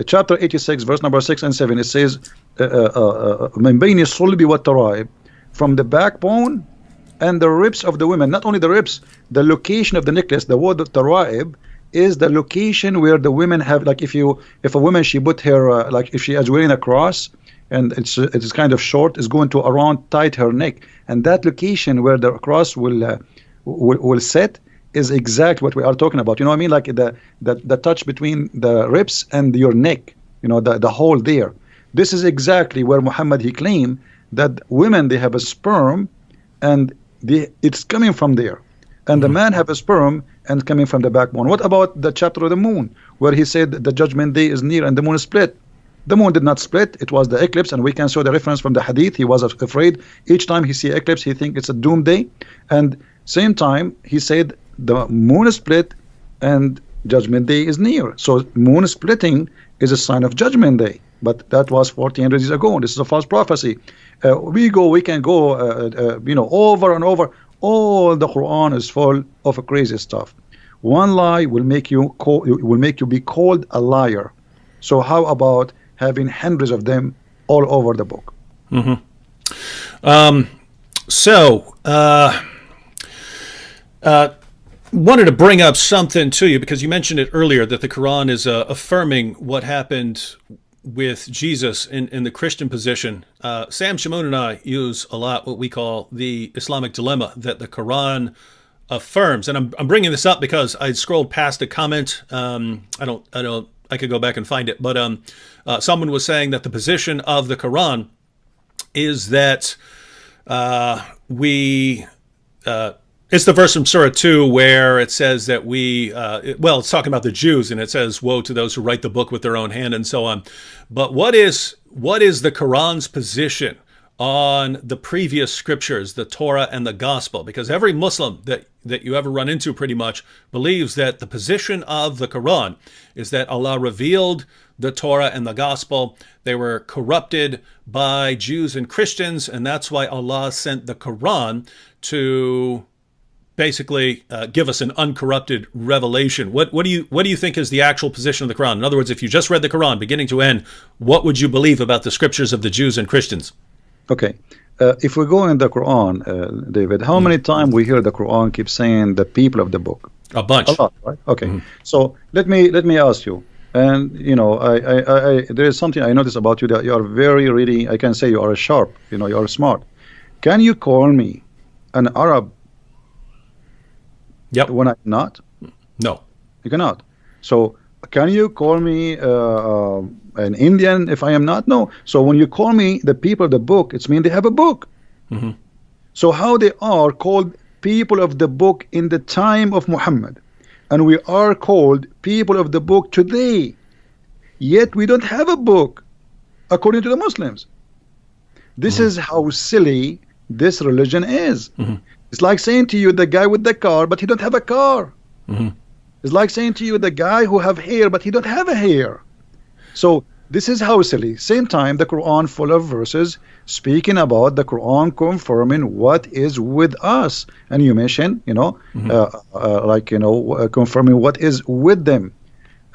chapter 86, verse number 6 and 7, it says, من بين الصلب والترائب, from the backbone and the ribs of the women. Not only the ribs, the location of the necklace, the word of taraib, is the location where the women have, like, if a woman, she put her like if she is wearing a cross and it's kind of short, is going to around tight her neck, and that location where the cross will set is exact what we are talking about. You know what I mean? Like the touch between the ribs and your neck, you know, the hole there. This is exactly where Muhammad, he claimed that women, they have a sperm and it's coming from there, and the man have a sperm and coming from the backbone. What about the chapter of the moon where he said the judgment day is near and the moon is split? The moon did not split, it was the eclipse, and we can show the reference from the hadith. He was afraid each time he see eclipse, he think it's a doomsday, and same time he said the moon is split and judgment day is near. So moon splitting is a sign of judgment day, but that was 1400 years ago. This is a false prophecy. We can go you know, over and over. All the Quran is full of crazy stuff. One lie will make you be called a liar. So how about having hundreds of them all over the book? Wanted to bring up something to you because you mentioned it earlier that the Quran is affirming what happened with Jesus in the Christian position. Sam Shamoun and I use a lot what we call the Islamic dilemma that the Quran affirms, and I'm bringing this up because I scrolled past a comment. I could go back and find it, but someone was saying that the position of the Quran is that it's the verse from Surah 2 where it says that it's talking about the Jews, and it says, woe to those who write the book with their own hand, and so on. But what is the Quran's position on the previous scriptures, the Torah and the Gospel? Because every Muslim that you ever run into pretty much believes that the position of the Quran is that Allah revealed the Torah and the Gospel. They were corrupted by Jews and Christians, and that's why Allah sent the Quran to basically give us an uncorrupted revelation. What do you think is the actual position of the Quran? In other words, if you just read the Quran beginning to end, what would you believe about the scriptures of the Jews and Christians? Okay, if we go in the Quran, David, how many times we hear the Quran keep saying the people of the book? A bunch. A lot, right? Okay. So let me ask you, and you know, I there is something I notice about you, that you are very really, I can say you are sharp. You know, you are smart. Can you call me an Arab? Yep. When I'm not? No. You cannot. So can you call me an Indian if I am not? No. So when you call me the people of the book, it's mean they have a book. So how they are called people of the book in the time of Muhammad, and we are called people of the book today, yet we don't have a book according to the Muslims. This is how silly this religion is. It's like saying to you the guy with the car, but he don't have a car. It's like saying to you the guy who have hair, but he don't have a hair. So this is how silly. Same time, the Quran full of verses speaking about the Quran confirming what is with us, and you mentioned, you know, confirming what is with them.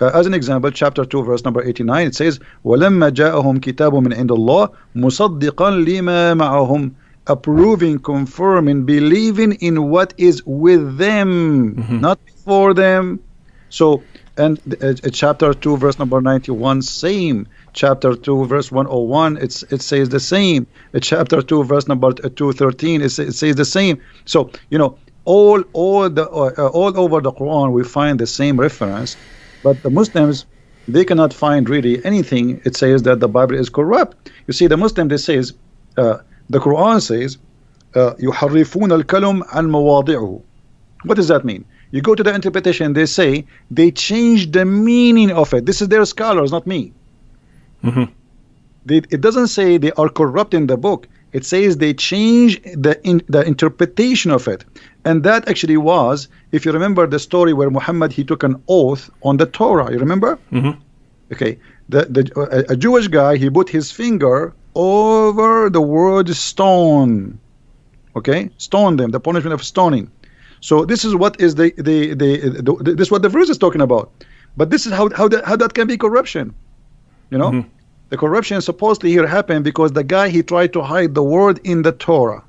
As an example, chapter 2, verse number 89, it says, وَلَمَّا جَاءَهُمْ كِتَابٌ مِنْ عِنْدِ اللَّهِ مُصَدِّقًا لِمَا مَعَهُمْ, approving, confirming, believing in what is with them, not before them. So, and chapter 2, verse number 91, same. Chapter 2, verse 101, it says the same. Chapter 2, verse number 213, it says the same. So, you know, all over the Quran, we find the same reference. But the Muslims, they cannot find really anything. It says that the Bible is corrupt. You see, the Muslim, they says, the Quran says, يُحَرِّفُونَ الْكَلُمْ عَنْ مَوَاضِعُهُ. What does that mean? You go to the interpretation, they say they change the meaning of it. This is their scholars, not me. It doesn't say they are corrupting the book. It says they change the interpretation of it. And that actually was, if you remember the story where Muhammad, he took an oath on the Torah. You remember? Okay. A Jewish guy, he put his finger over the word stone. Okay? Stone them, the punishment of stoning. So this is what is this is what the verse is talking about. But this is how that can be corruption. You know? The corruption supposedly here happened because the guy, he tried to hide the word in the Torah.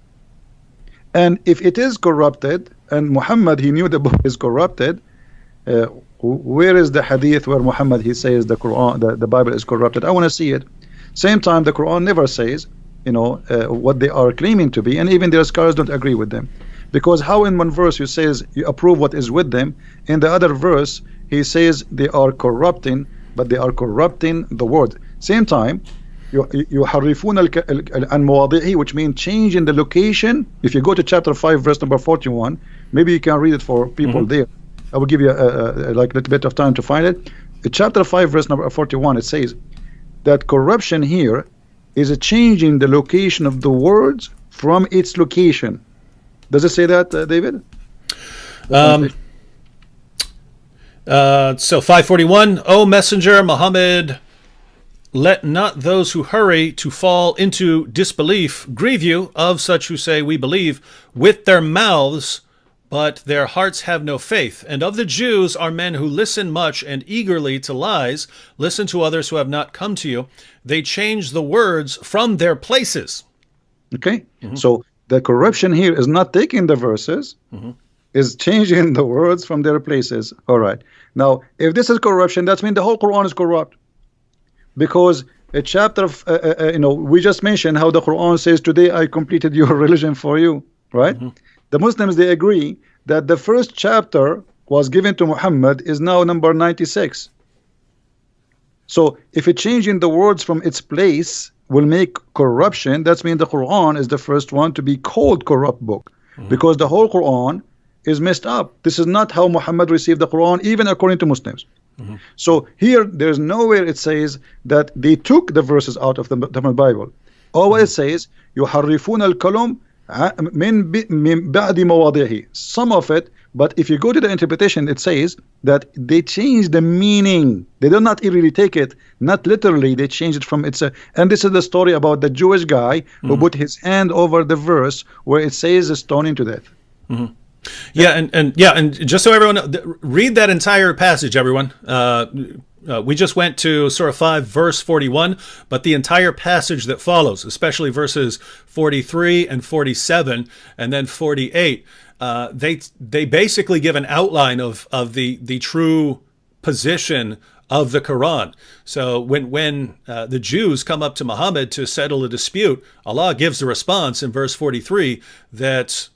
And if it is corrupted, and Muhammad, he knew the book is corrupted, Where is the hadith where Muhammad he says the Quran, the Bible is corrupted? I want to see it. Same time, the Quran never says, what they are claiming to be, and even their scholars don't agree with them. Because how in one verse you says you approve what is with them, in the other verse he says they are corrupting, but they are corrupting the word. Same time, يحرفون عن مواضعه, which means changing the location. If you go to chapter 5 verse number 41, maybe you can read it for people there. I will give you like a little bit of time to find it. In chapter 5 verse number 41, it says that corruption here is a changing the location of the words from its location. Does it say that, David? So 541, O Messenger Muhammad, let not those who hurry to fall into disbelief grieve you of such who say we believe with their mouths, but their hearts have no faith. And of the Jews are men who listen much and eagerly to lies, listen to others who have not come to you. They change the words from their places. Okay, so the corruption here is not taking the verses, is changing the words from their places. All right. Now, if this is corruption, that means the whole Quran is corrupt. Because a chapter of, we just mentioned how the Quran says, today I completed your religion for you, right? The Muslims, they agree that the first chapter was given to Muhammad is now number 96. So if it changing the words from its place will make corruption, that means the Quran is the first one to be called corrupt book, because the whole Quran is messed up. This is not how Muhammad received the Quran, even according to Muslims. So here, there's nowhere it says that they took the verses out of the Bible. All it says, يُحَرِّفُونَ الْكَلُمْ مِنْ بَعْدِ مَوَاضِعِهِ. Some of it, but if you go to the interpretation, it says that they change the meaning. They do not really take it, not literally, they change it from its... and this is the story about the Jewish guy who put his hand over the verse where it says stoning to death. Yeah, and just so everyone read that entire passage, everyone. We just went to Surah 5, verse 41, but the entire passage that follows, especially verses 43 and 47, and then 48, they basically give an outline of the true position of the Quran. So when the Jews come up to Muhammad to settle a dispute, Allah gives the response in verse 43 that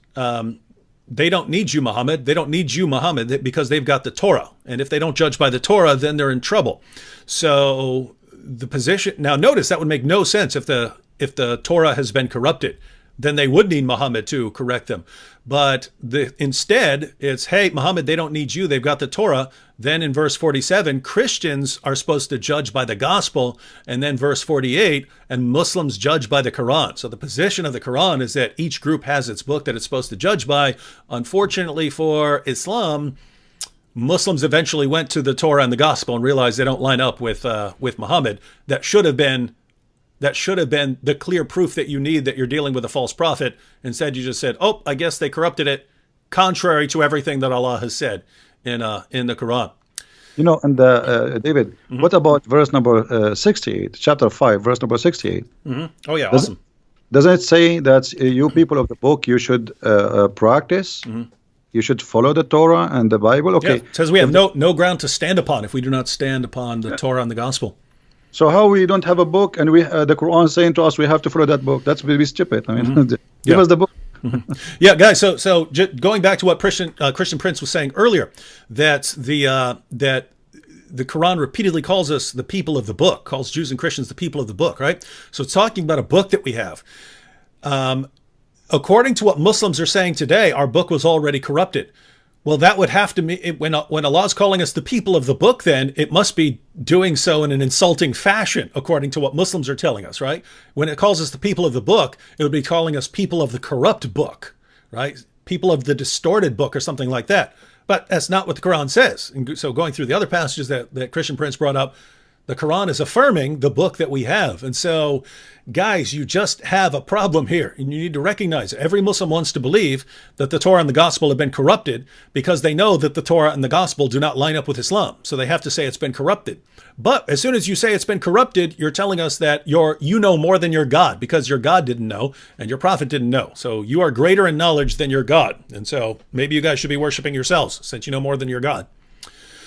they don't need you, Muhammad. They don't need you, Muhammad, because they've got the Torah. And if they don't judge by the Torah, then they're in trouble. So the position... Now notice that would make no sense if the Torah has been corrupted. Then they would need Muhammad to correct them. But instead, it's, hey, Muhammad, they don't need you. They've got the Torah. Then in verse 47, Christians are supposed to judge by the gospel. And then verse 48, and Muslims judge by the Quran. So the position of the Quran is that each group has its book that it's supposed to judge by. Unfortunately for Islam, Muslims eventually went to the Torah and the gospel and realized they don't line up with Muhammad. That should have been the clear proof that you need that you're dealing with a false prophet. Instead, you just said, oh, I guess they corrupted it, contrary to everything that Allah has said in the Quran. And David, what about verse number 68, chapter 5, verse number 68? Oh, yeah, awesome. Doesn't it say that you people of the book, you should practice, you should follow the Torah and the Bible? Okay. Yeah, it says we have no ground to stand upon if we do not stand upon the Torah and the gospel. So how we don't have a book and we the Quran saying to us we have to follow that book? That's really stupid. I mean, give us the book. Yeah, guys. So going back to what Christian Prince was saying earlier, that the Quran repeatedly calls us the people of the book, calls Jews and Christians the people of the book, right? So it's talking about a book that we have. According to what Muslims are saying today, our book was already corrupted. Well, that would have to mean, when Allah's calling us the people of the book, then it must be doing so in an insulting fashion, according to what Muslims are telling us, right? When it calls us the people of the book, it would be calling us people of the corrupt book, right? People of the distorted book or something like that. But that's not what the Quran says. And so going through the other passages that Christian Prince brought up, the Quran is affirming the book that we have. And so, guys, you just have a problem here. And you need to recognize every Muslim wants to believe that the Torah and the gospel have been corrupted because they know that the Torah and the gospel do not line up with Islam. So they have to say it's been corrupted. But as soon as you say it's been corrupted, you're telling us that you know more than your God because your God didn't know and your prophet didn't know. So you are greater in knowledge than your God. And so maybe you guys should be worshiping yourselves since you know more than your God.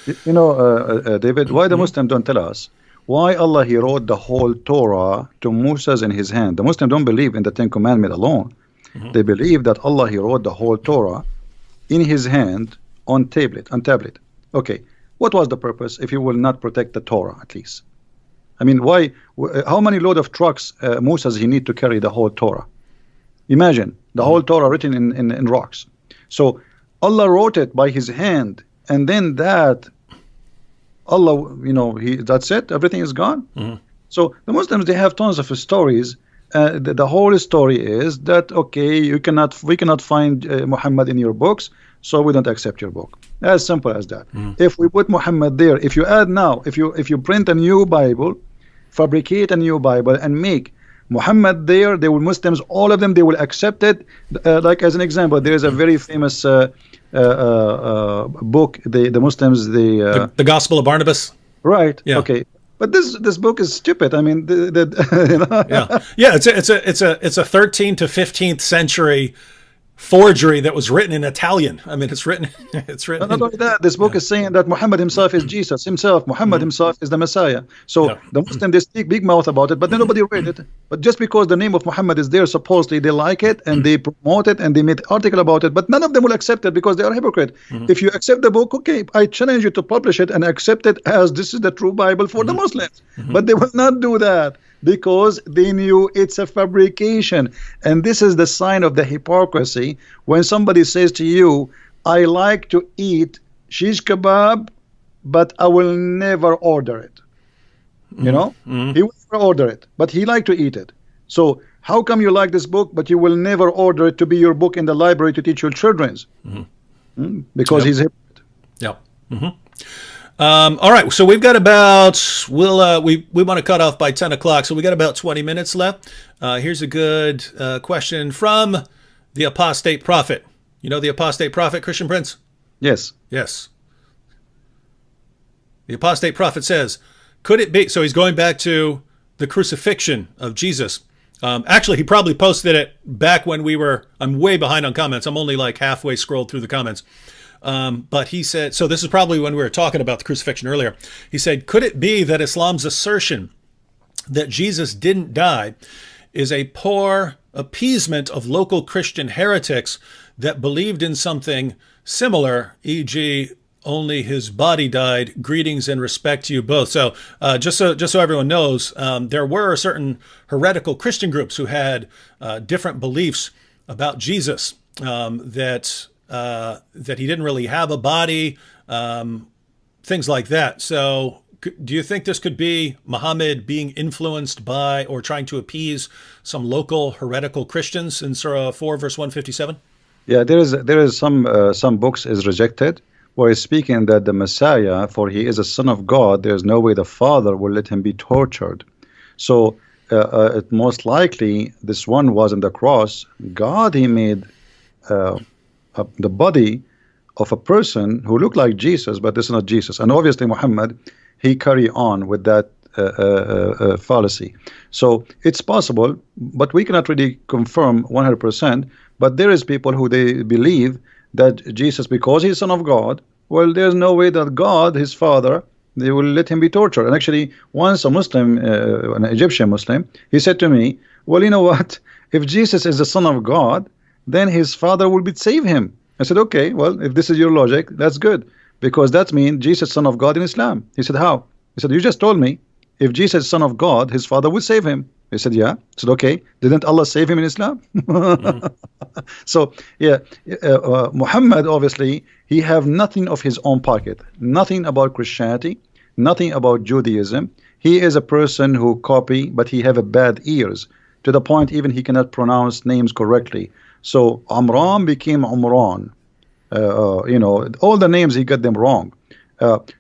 David, why the Muslim don't tell us why Allah he wrote the whole Torah to Moses in his hand? The Muslim don't believe in the Ten Commandments alone. They believe that Allah he wrote the whole Torah in his hand on tablet. Okay, what was the purpose if he will not protect the Torah at least? I mean, why? How many load of trucks Moses he need to carry the whole Torah? Imagine the whole Torah written in rocks. So Allah wrote it by his hand, and then that Allah, that's it. Everything is gone. So the Muslims, they have tons of stories. The whole story is that okay, we cannot find Muhammad in your books, so we don't accept your book. As simple as that. If we put Muhammad there, if you add now, if you print a new Bible, fabricate a new Bible and make Muhammad there, they will, Muslims, all of them, they will accept it. Like as an example, there is a very famous book. The Muslims, the Gospel of Barnabas. Right. Yeah. Okay. But this book is stupid. I mean, Yeah. It's a 13th to 15th century forgery that was written in Italian. I mean, it's written. Not only that, this book is saying that Muhammad himself is Jesus himself. Muhammad himself is the Messiah. So the Muslims, they speak big mouth about it, but then nobody read it. But just because the name of Muhammad is there, supposedly they like it and they promote it and they made article about it. But none of them will accept it because they are hypocrite. If you accept the book, okay, I challenge you to publish it and accept it as this is the true Bible for the Muslims. But they will not do that, because they knew it's a fabrication. And this is the sign of the hypocrisy when somebody says to you, I like to eat shish kebab, but I will never order it. He will never order it, but he like to eat it. So how come you like this book, but you will never order it to be your book in the library to teach your children? Because he's a hypocrite. All right, so we've got about we want to cut off by 10 o'clock, so we got about 20 minutes left. Here's a good question from the apostate prophet. You know the apostate prophet, Christian Prince? Yes. The apostate prophet says, could it be, so he's going back to the crucifixion of Jesus. Actually, he probably posted it back when I'm way behind on comments. I'm only like halfway scrolled through the comments. But he said, so this is probably when we were talking about the crucifixion earlier. He said, could it be that Islam's assertion that Jesus didn't die is a poor appeasement of local Christian heretics that believed in something similar, e.g., only his body died? Greetings and respect to you both. So just so everyone knows, there were certain heretical Christian groups who had different beliefs about Jesus, that he didn't really have a body, things like that. So do you think this could be Muhammad being influenced by or trying to appease some local heretical Christians in Surah 4, verse 157? Yeah, there is some books is rejected where he's speaking that the Messiah, for he is a son of God, there's no way the Father will let him be tortured. So it most likely this one was on the cross. God, he made the body of a person who looked like Jesus, but this is not Jesus. And obviously Muhammad, he carry on with that fallacy. So it's possible, but we cannot really confirm 100%. But there is people who they believe that Jesus, because he's son of God, well, there's no way that God, his father, they will let him be tortured. And actually, once a Muslim, an Egyptian Muslim, he said to me, well, you know what? If Jesus is the son of God, then his father will save him. I said, okay, well, if this is your logic, that's good, because that means Jesus, son of God in Islam. He said, how? He said, you just told me if Jesus is son of God, his father will save him. I said, yeah. I said, okay, didn't Allah save him in Islam? So, yeah, Muhammad, obviously, he have nothing of his own pocket, nothing about Christianity, nothing about Judaism. He is a person who copy, but he have a bad ears, to the point even he cannot pronounce names correctly. So Amran became Umran. All the names he got them wrong.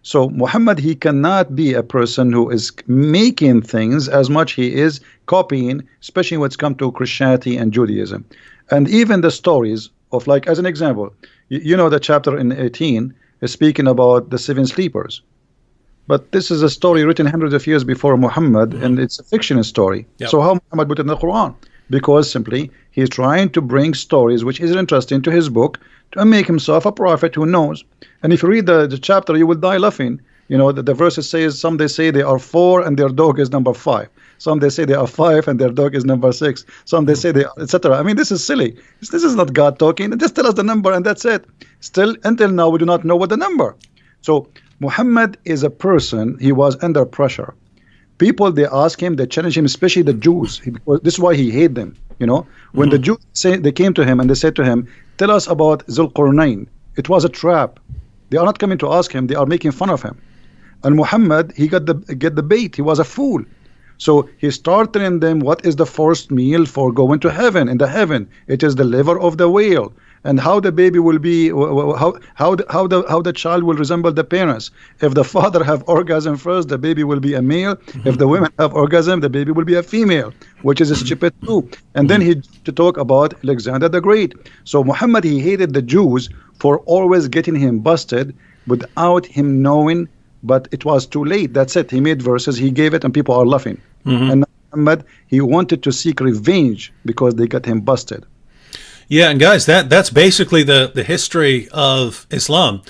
So Muhammad, he cannot be a person who is making things as much he is copying, especially when it's come to Christianity and Judaism. And even the stories of, like, as an example, the chapter in 18 is speaking about the 7 sleepers. But this is a story written hundreds of years before Muhammad, and it's a fictional story. Yep. So how Muhammad put it in the Quran? Because simply he's trying to bring stories which is interesting to his book and make himself a prophet who knows. And if you read the chapter, you will die laughing. You know, the verses says, some they say they are 4 and their dog is number 5. Some they say they are 5 and their dog is number 6. Some they say they are, etc. I mean, this is silly. This is not God talking. Just tell us the number and that's it. Still, until now, we do not know what the number. So Muhammad is a person, he was under pressure. People, they ask him, they challenge him, especially the Jews. Because this is why he hated them. You know, when the Jews they came to him and they said to him, tell us about Zulqarnain. It was a trap. They are not coming to ask him, they are making fun of him. And Muhammad, he get the bait. He was a fool. So he started telling them what is the first meal for going to heaven. In the heaven, it is the liver of the whale, and how the baby will be, how the child will resemble the parents. If the father have orgasm first, the baby will be a male. If the women have orgasm, the baby will be a female, which is stupid too. And then he to talk about Alexander the Great. So Muhammad, he hated the Jews for always getting him busted without him knowing. But it was too late. That's it. He made verses, he gave it, and people are laughing. And Muhammad, he wanted to seek revenge because they got him busted. Yeah, and guys, that's basically the history of Islam.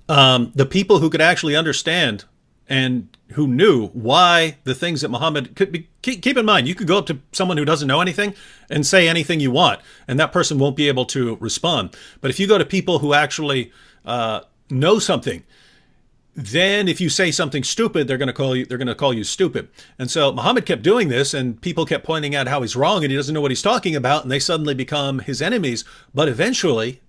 The people who could actually understand and who knew why the things that Muhammad could be. Keep in mind, you could go up to someone who doesn't know anything and say anything you want, and that person won't be able to respond. But if you go to people who actually know something, then if you say something stupid, they're going to call you stupid. And so Muhammad kept doing this, and people kept pointing out how he's wrong and he doesn't know what he's talking about, and they suddenly become his enemies. But eventually,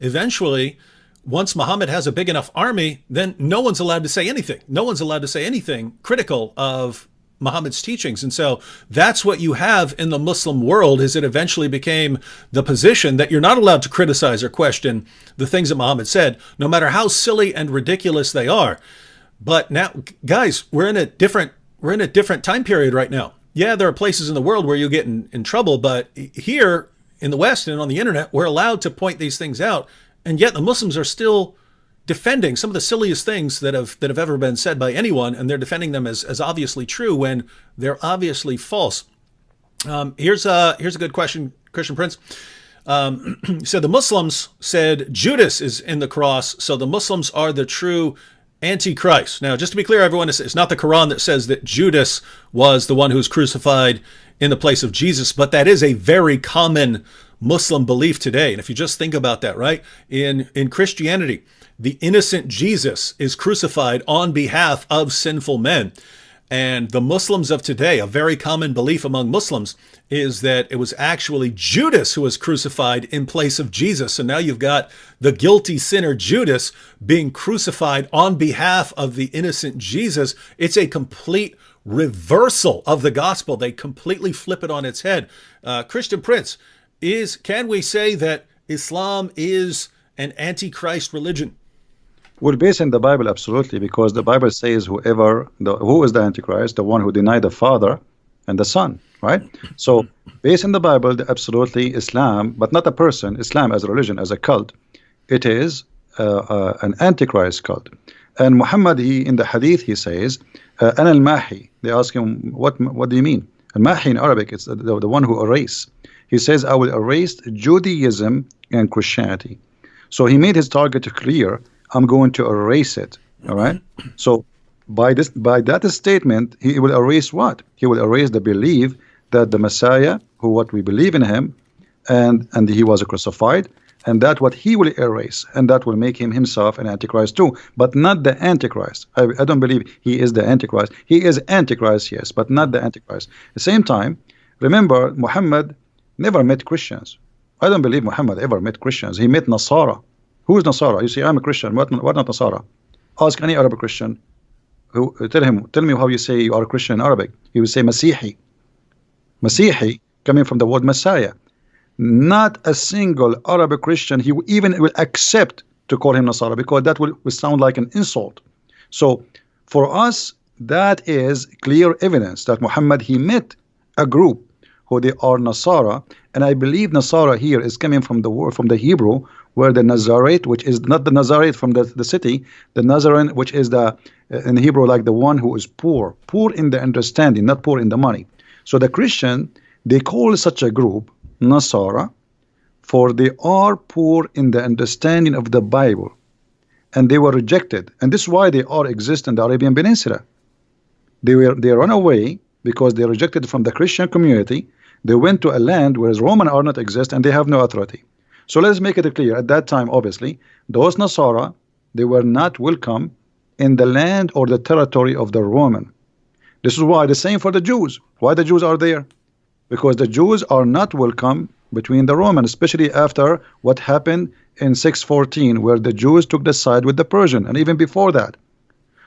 once Muhammad has a big enough army, then no one's allowed to say anything. No one's allowed to say anything critical of Muhammad's teachings. And so that's what you have in the Muslim world, is it eventually became the position that you're not allowed to criticize or question the things that Muhammad said, no matter how silly and ridiculous they are. But now, guys, we're in a different time period right now. Yeah, there are places in the world where you get in trouble, but here in the West and on the internet, we're allowed to point these things out, and yet the Muslims are still defending some of the silliest things that have ever been said by anyone, and they're defending them as obviously true when they're obviously false. Here's a good question, Christian Prince. So the Muslims said Judas is in the cross, so the Muslims are the true Antichrist. Now, just to be clear, everyone, it's not the Quran that says that Judas was the one who was crucified in the place of Jesus, but that is a very common Muslim belief today. And if you just think about that, right? In Christianity, the innocent Jesus is crucified on behalf of sinful men. And the Muslims of today, a very common belief among Muslims, is that it was actually Judas who was crucified in place of Jesus. So now you've got the guilty sinner Judas being crucified on behalf of the innocent Jesus. It's a complete reversal of the gospel. They completely flip it on its head. Christian Prince, can we say that Islam is an antichrist religion? Well, based in the Bible, absolutely, because the Bible says who is the Antichrist? The one who denied the Father and the Son, right? So, based in the Bible, absolutely Islam, but not a person, Islam as a religion, as a cult, it is an Antichrist cult. And Muhammad, in the Hadith, he says, Ana al-Mahi. They ask him, what do you mean? Al-Mahi in Arabic, it's the one who erase. He says, I will erase Judaism and Christianity. So he made his target clear. I'm going to erase it. All right. So by that statement, he will erase what? He will erase the belief that the Messiah, what we believe in him, and he was crucified, and that what he will erase, and that will make him himself an Antichrist too, but not the Antichrist. I don't believe he is the Antichrist. He is Antichrist, yes, but not the Antichrist. At the same time, remember, Muhammad never met Christians. I don't believe Muhammad ever met Christians. He met Nasara. Who is Nasara? You say, I'm a Christian. What not Nasara? Ask any Arab Christian. Tell me how you say you are a Christian in Arabic. He will say Masihi. Masihi, coming from the word Messiah. Not a single Arab Christian he will accept to call him Nasara, because that will sound like an insult. So for us, that is clear evidence that Muhammad, he met a group who they are Nasara, and I believe Nasara here is coming from the word, from the Hebrew, where the Nazarite, which is not the Nazarite from the city, the Nazarene, which is in Hebrew, like the one who is poor in the understanding, not poor in the money. So the Christian, they call such a group Nasara for they are poor in the understanding of the Bible, and they were rejected. And this is why they are exist in the Arabian Peninsula. They run away because they rejected from the Christian community. They went to a land where Roman are not exist and they have no authority. So let's make it clear. At that time, obviously, those Nasara, they were not welcome in the land or the territory of the Roman. This is why the same for the Jews. Why the Jews are there? Because the Jews are not welcome between the Romans, especially after what happened in 614, where the Jews took the side with the Persian, and even before that.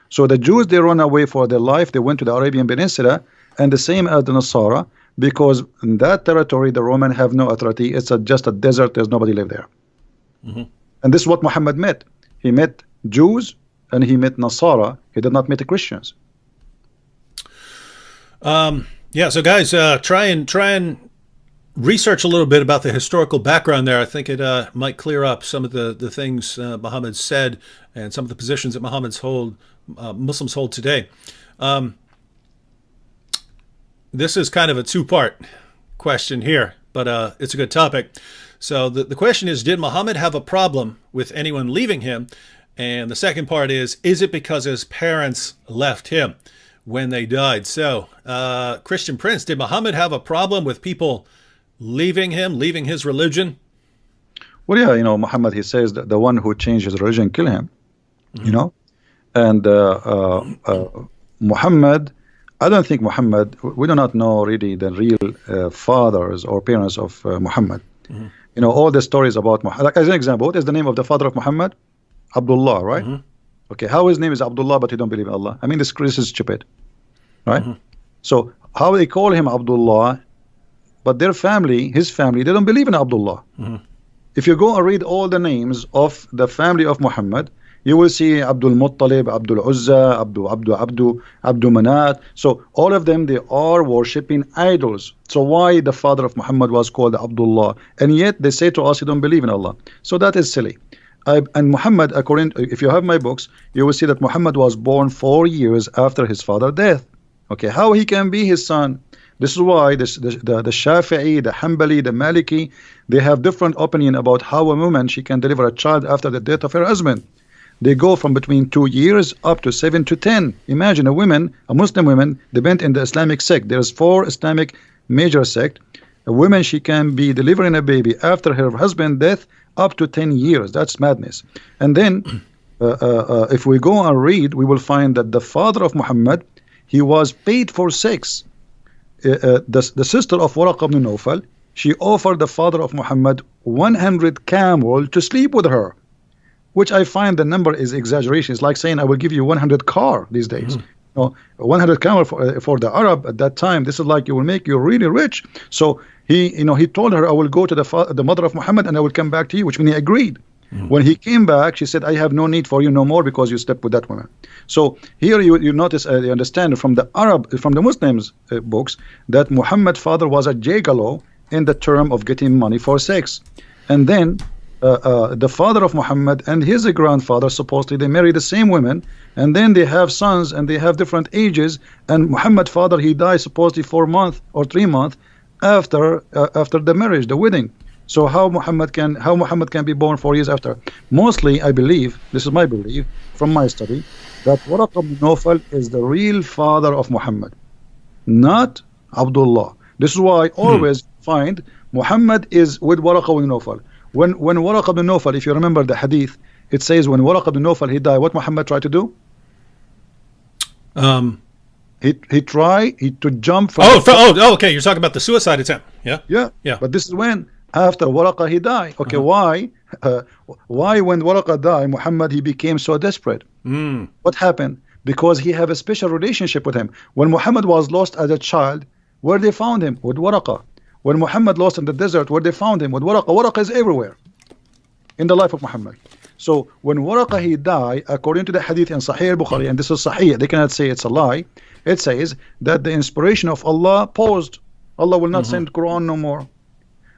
So the Jews, they run away for their life. They went to the Arabian Peninsula, and the same as the Nasara, because in that territory the Roman have no authority. It's just a desert. There's nobody live there. And this is what Muhammad met. He met Jews and he met Nasara. He did not meet the Christians. Yeah, so guys, try and research a little bit about the historical background there. I think it might clear up some of the things Muhammad said and some of the positions that Muslims hold today. This is kind of a two-part question here, but it's a good topic. So the question is, did Muhammad have a problem with anyone leaving him? And the second part is it because his parents left him when they died? So, Christian Prince, did Muhammad have a problem with people leaving him, leaving his religion? Well, yeah, Muhammad, he says that the one who changed his religion, kill him, and Muhammad, I don't think Muhammad, we do not know really the real fathers or parents of Muhammad. All the stories about Muhammad, like as an example, what is the name of the father of Muhammad? Abdullah, right? Okay, how his name is Abdullah, but he don't believe in Allah? I mean, this is stupid, right? So how they call him Abdullah, but their family, his family, they don't believe in Abdullah. If you go and read all the names of the family of Muhammad, you will see Abdul Muttalib, Abdul Uzza, Abdul Manat. So all of them, they are worshipping idols. So why the father of Muhammad was called Abdullah? And yet they say to us, you don't believe in Allah. So that is silly. And Muhammad, if you have my books, you will see that Muhammad was born 4 years after his father's death. Okay, how he can be his son? This is why the Shafi'i, the Hanbali, the Maliki, they have different opinion about how a woman, she can deliver a child after the death of her husband. They go from between 2 years up to 7 to 10. Imagine a Muslim woman, depend in the Islamic sect. There's 4 Islamic major sect. A woman, she can be delivering a baby after her husband's death up to 10 years. That's madness. And then if we go and read, we will find that the father of Muhammad, he was paid for sex. The sister of Waraq ibn Nawfal, she offered the father of Muhammad 100 camel to sleep with her, which I find the number is exaggeration. It's like saying I will give you 100 car these days. 100 camel for the Arab at that time, this is like you will make you really rich. So he told her, I will go to the mother of Muhammad and I will come back to you, which means he agreed. When he came back, she said, I have no need for you no more because you slept with that woman. So here you notice, you understand from the Muslims books that Muhammad's father was a gigolo in the term of getting money for sex. And then the father of Muhammad and his grandfather, supposedly they marry the same women, and then they have sons and they have different ages, and Muhammad's father, he died supposedly 4 months or 3 months after the marriage, the wedding. So how Muhammad can be born 4 years after? Mostly, I believe, this is my belief from my study, that Waraq ibn Nawfal is the real father of Muhammad, not Abdullah. This is why I always find Muhammad is with Waraq ibn Nawfal. When Waraq ibn Nawfal, if you remember the hadith, it says when Waraq ibn Nawfal, he died, what Muhammad tried to do? He tried to jump from okay, you're talking about the suicide attempt. Yeah. But this is when after Waraqah he died. Okay, why when Waraqah died, Muhammad, he became so desperate? What happened? Because he have a special relationship with him. When Muhammad was lost as a child, where they found him? With Waraqah. When Muhammad lost in the desert, where they found him? With Waraqah. Waraqah is everywhere in the life of Muhammad. So when Waraqah he died, according to the hadith in Sahih al-Bukhari, and this is Sahih, they cannot say it's a lie, it says that the inspiration of Allah paused. Allah will not send Quran no more.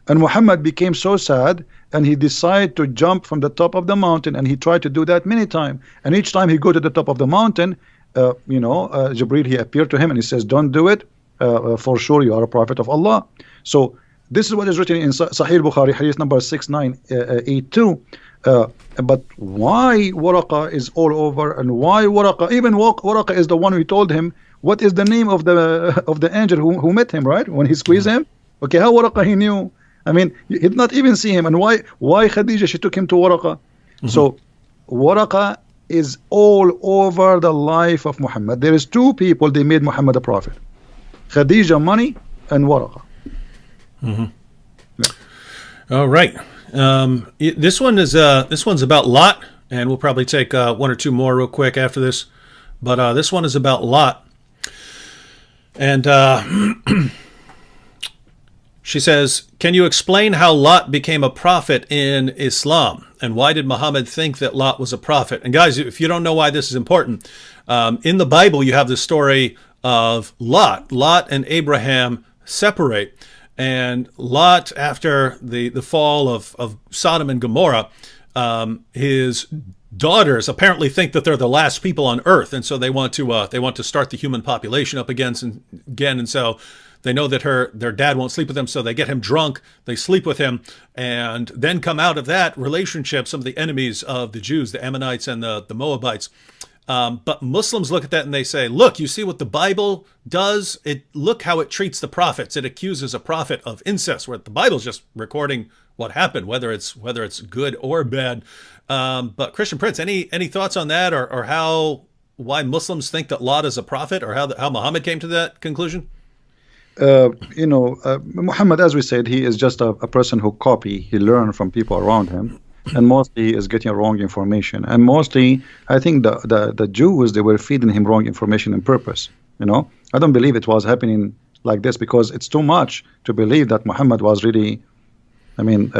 And Muhammad became so sad, and he decided to jump from the top of the mountain, and he tried to do that many times. And each time he go to the top of the mountain, Jibreel, he appeared to him and he says, don't do it, for sure you are a prophet of Allah. So this is what is written in Sahih Bukhari, hadith number 6982. But why Waraqa is all over, and why Waraqa, even Waraqa is the one who told him what is the name of the angel who met him, right? When he squeezed him. Okay, how Waraqa he knew? I mean, he did not even see him. And why Khadija, she took him to Waraqa? So Waraqa is all over the life of Muhammad. There is two people, they made Muhammad a prophet. Khadija money and Waraqa. All right. This one's about Lot, and we'll probably take one or two more real quick after this. But this one is about Lot. And she says, can you explain how Lot became a prophet in Islam? And why did Muhammad think that Lot was a prophet? And guys, if you don't know why this is important, in the Bible you have the story of Lot. Lot and Abraham separate. And Lot, after the fall of Sodom and Gomorrah, his daughters apparently think that they're the last people on earth, and so they want to start the human population up again. And so they know that their dad won't sleep with them, so they get him drunk, they sleep with him, and then come out of that relationship some of the enemies of the Jews, the Ammonites and the Moabites. But Muslims look at that and they say, look, you see what the Bible does? Look how it treats the prophets. It accuses a prophet of incest, where the Bible's just recording what happened, whether it's good or bad. But Christian Prince, any thoughts on that, or why Muslims think that Lot is a prophet, or how Muhammad came to that conclusion? Muhammad, as we said, he is just a person who he learned from people around him. And mostly he is getting wrong information. And mostly, I think the Jews, they were feeding him wrong information on purpose. I don't believe it was happening like this, because it's too much to believe that Muhammad was really. I mean,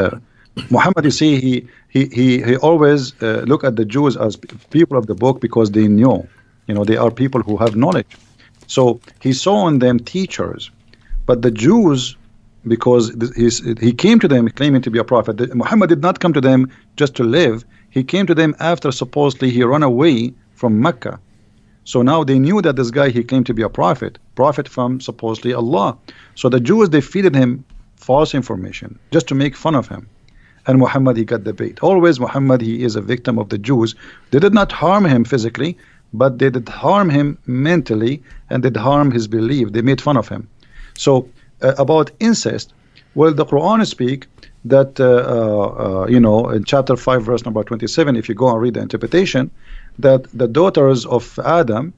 Muhammad, you see, he always look at the Jews as people of the book, because they knew, they are people who have knowledge. So he saw in them teachers, but the Jews, because he came to them claiming to be a prophet. Muhammad did not come to them just to live. He came to them after supposedly he ran away from Mecca. So now they knew that this guy, he claimed to be a prophet from supposedly Allah. So the Jews, they feeded him false information just to make fun of him. And Muhammad, he got the bait. Always Muhammad, he is a victim of the Jews. They did not harm him physically, but they did harm him mentally, and did harm his belief. They made fun of him. So about incest, well, the Quran speak that in chapter 5 verse number 27, if you go and read the interpretation, that the daughters of Adam,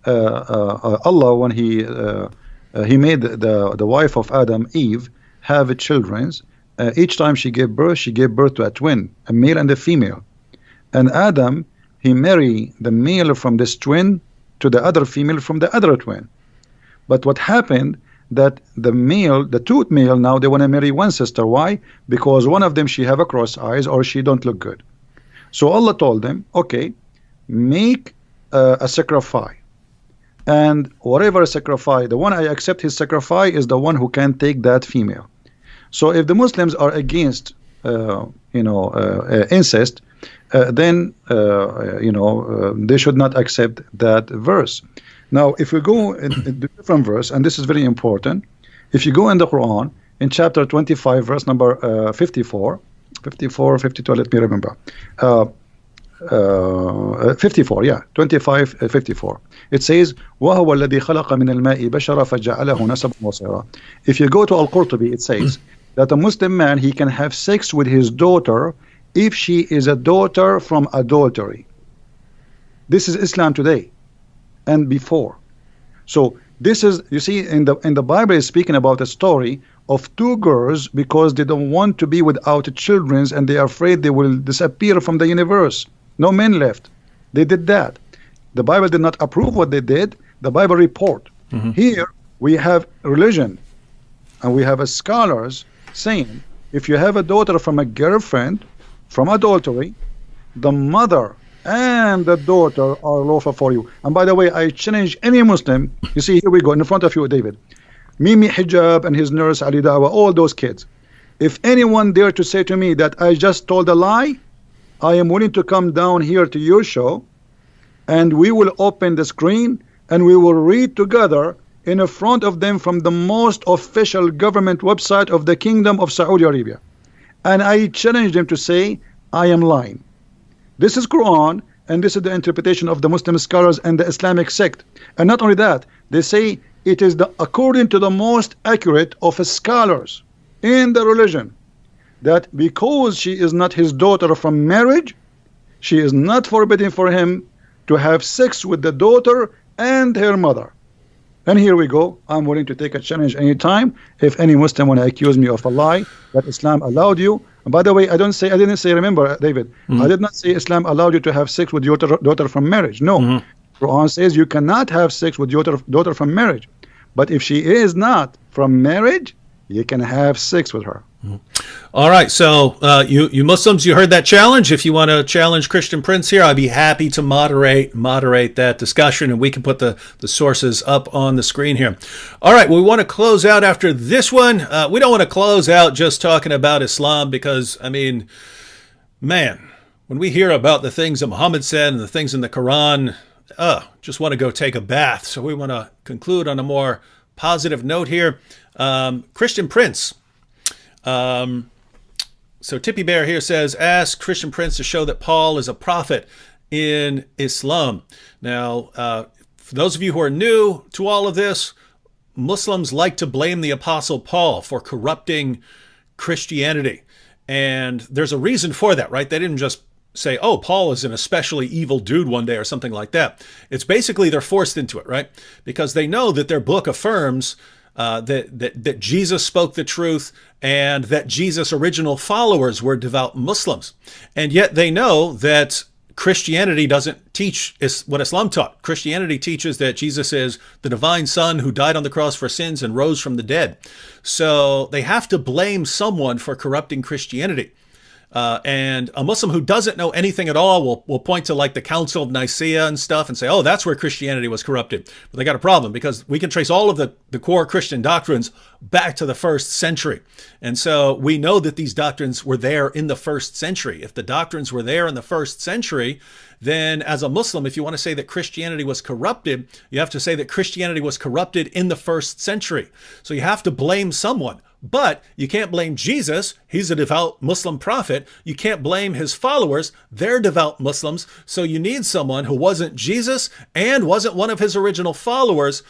Allah, when he made the wife of Adam, Eve, have children. Each time she gave birth to a twin, a male and a female. And Adam, he married the male from this twin to the other female from the other twin. But what happened, that the tooth male, now they want to marry one sister. Why? Because one of them, she have a cross eyes, or she don't look good. So Allah told them, okay, make a sacrifice, and whatever sacrifice, the one I accept his sacrifice is the one who can take that female. So if the Muslims are against incest, then they should not accept that verse. Now, if we go in the different verse, and this is very important, if you go in the Quran, in chapter 25, verse number 54, 52, let me remember, 54, yeah, 25, 54. It says, وَهُوَ الَّذِي خَلَقَ مِنَ الْمَاءِ بَشَرًا فَجَعَلَهُ نَسَبًا وَصِهْرًا. If you go to Al-Qurtubi, it says that a Muslim man, he can have sex with his daughter if she is a daughter from adultery. This is Islam today and before. So this is, you see, in the Bible is speaking about a story of two girls, because they don't want to be without children, and they are afraid they will disappear from the universe. No men left. They did that. The Bible did not approve what they did. The Bible report. Here we have religion, and we have scholars saying, if you have a daughter from a girlfriend from adultery, the mother and the daughter are lawful for you. And by the way, I challenge any Muslim. You see, here we go in front of you, David, Mimi Hijab and his nurse Ali Dawa, all those kids. If anyone dare to say to me that I just told a lie, I am willing to come down here to your show, and we will open the screen and we will read together in front of them from the most official government website of the Kingdom of Saudi Arabia. And I challenge them to say, I am lying. This is Quran, and this is the interpretation of the Muslim scholars and the Islamic sect. And not only that, they say it is according to the most accurate of scholars in the religion, that because she is not his daughter from marriage, she is not forbidden for him to have sex with the daughter and her mother. And here we go. I'm willing to take a challenge anytime. If any Muslim want to accuse me of a lie that Islam allowed you. And by the way, I didn't say, remember, David, I did not say Islam allowed you to have sex with your daughter from marriage. No. Quran says you cannot have sex with your daughter from marriage. But if she is not from marriage, you can have sex with her. All right, so you Muslims, you heard that challenge. If you want to challenge Christian Prince here, I'd be happy to moderate that discussion, and we can put the sources up on the screen here. All right, we want to close out after this one. We don't want to close out just talking about Islam because, I mean, man, when we hear about the things that Muhammad said and the things in the Quran, just want to go take a bath. So we want to conclude on a more positive note here. Christian Prince. So Tippy Bear here says, ask Christian Prince to show that Paul is a prophet in Islam. Now, for those of you who are new to all of this, Muslims like to blame the Apostle Paul for corrupting Christianity. And there's a reason for that, right? They didn't just say, oh, Paul is an especially evil dude one day or something like that. It's basically they're forced into it, right? Because they know that their book affirms that Jesus spoke the truth and that Jesus' original followers were devout Muslims. And yet they know that Christianity doesn't teach what Islam taught. Christianity teaches that Jesus is the divine Son who died on the cross for sins and rose from the dead. So they have to blame someone for corrupting Christianity. And a Muslim who doesn't know anything at all will point to like the Council of Nicaea and stuff and say, oh, that's where Christianity was corrupted. But they got a problem because we can trace all of the core Christian doctrines back to the 1st century. And so we know that these doctrines were there in the 1st century. If the doctrines were there in the 1st century, then as a Muslim, if you want to say that Christianity was corrupted, you have to say that Christianity was corrupted in the 1st century. So you have to blame someone. But you can't blame Jesus. He's a devout Muslim prophet. You can't blame his followers. They're devout Muslims. So you need someone who wasn't Jesus and wasn't one of his original followers,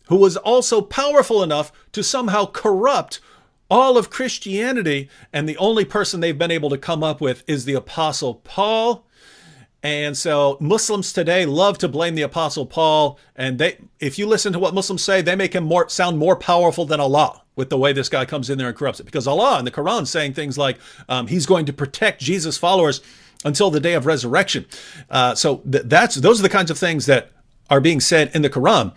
who was also powerful enough to somehow corrupt all of Christianity. And the only person they've been able to come up with is the Apostle Paul. And so Muslims today love to blame the Apostle Paul. And if you listen to what Muslims say, they make him sound more powerful than Allah with the way this guy comes in there and corrupts it. Because Allah in the Quran is saying things like he's going to protect Jesus' followers until the day of resurrection. So those are the kinds of things that are being said in the Quran.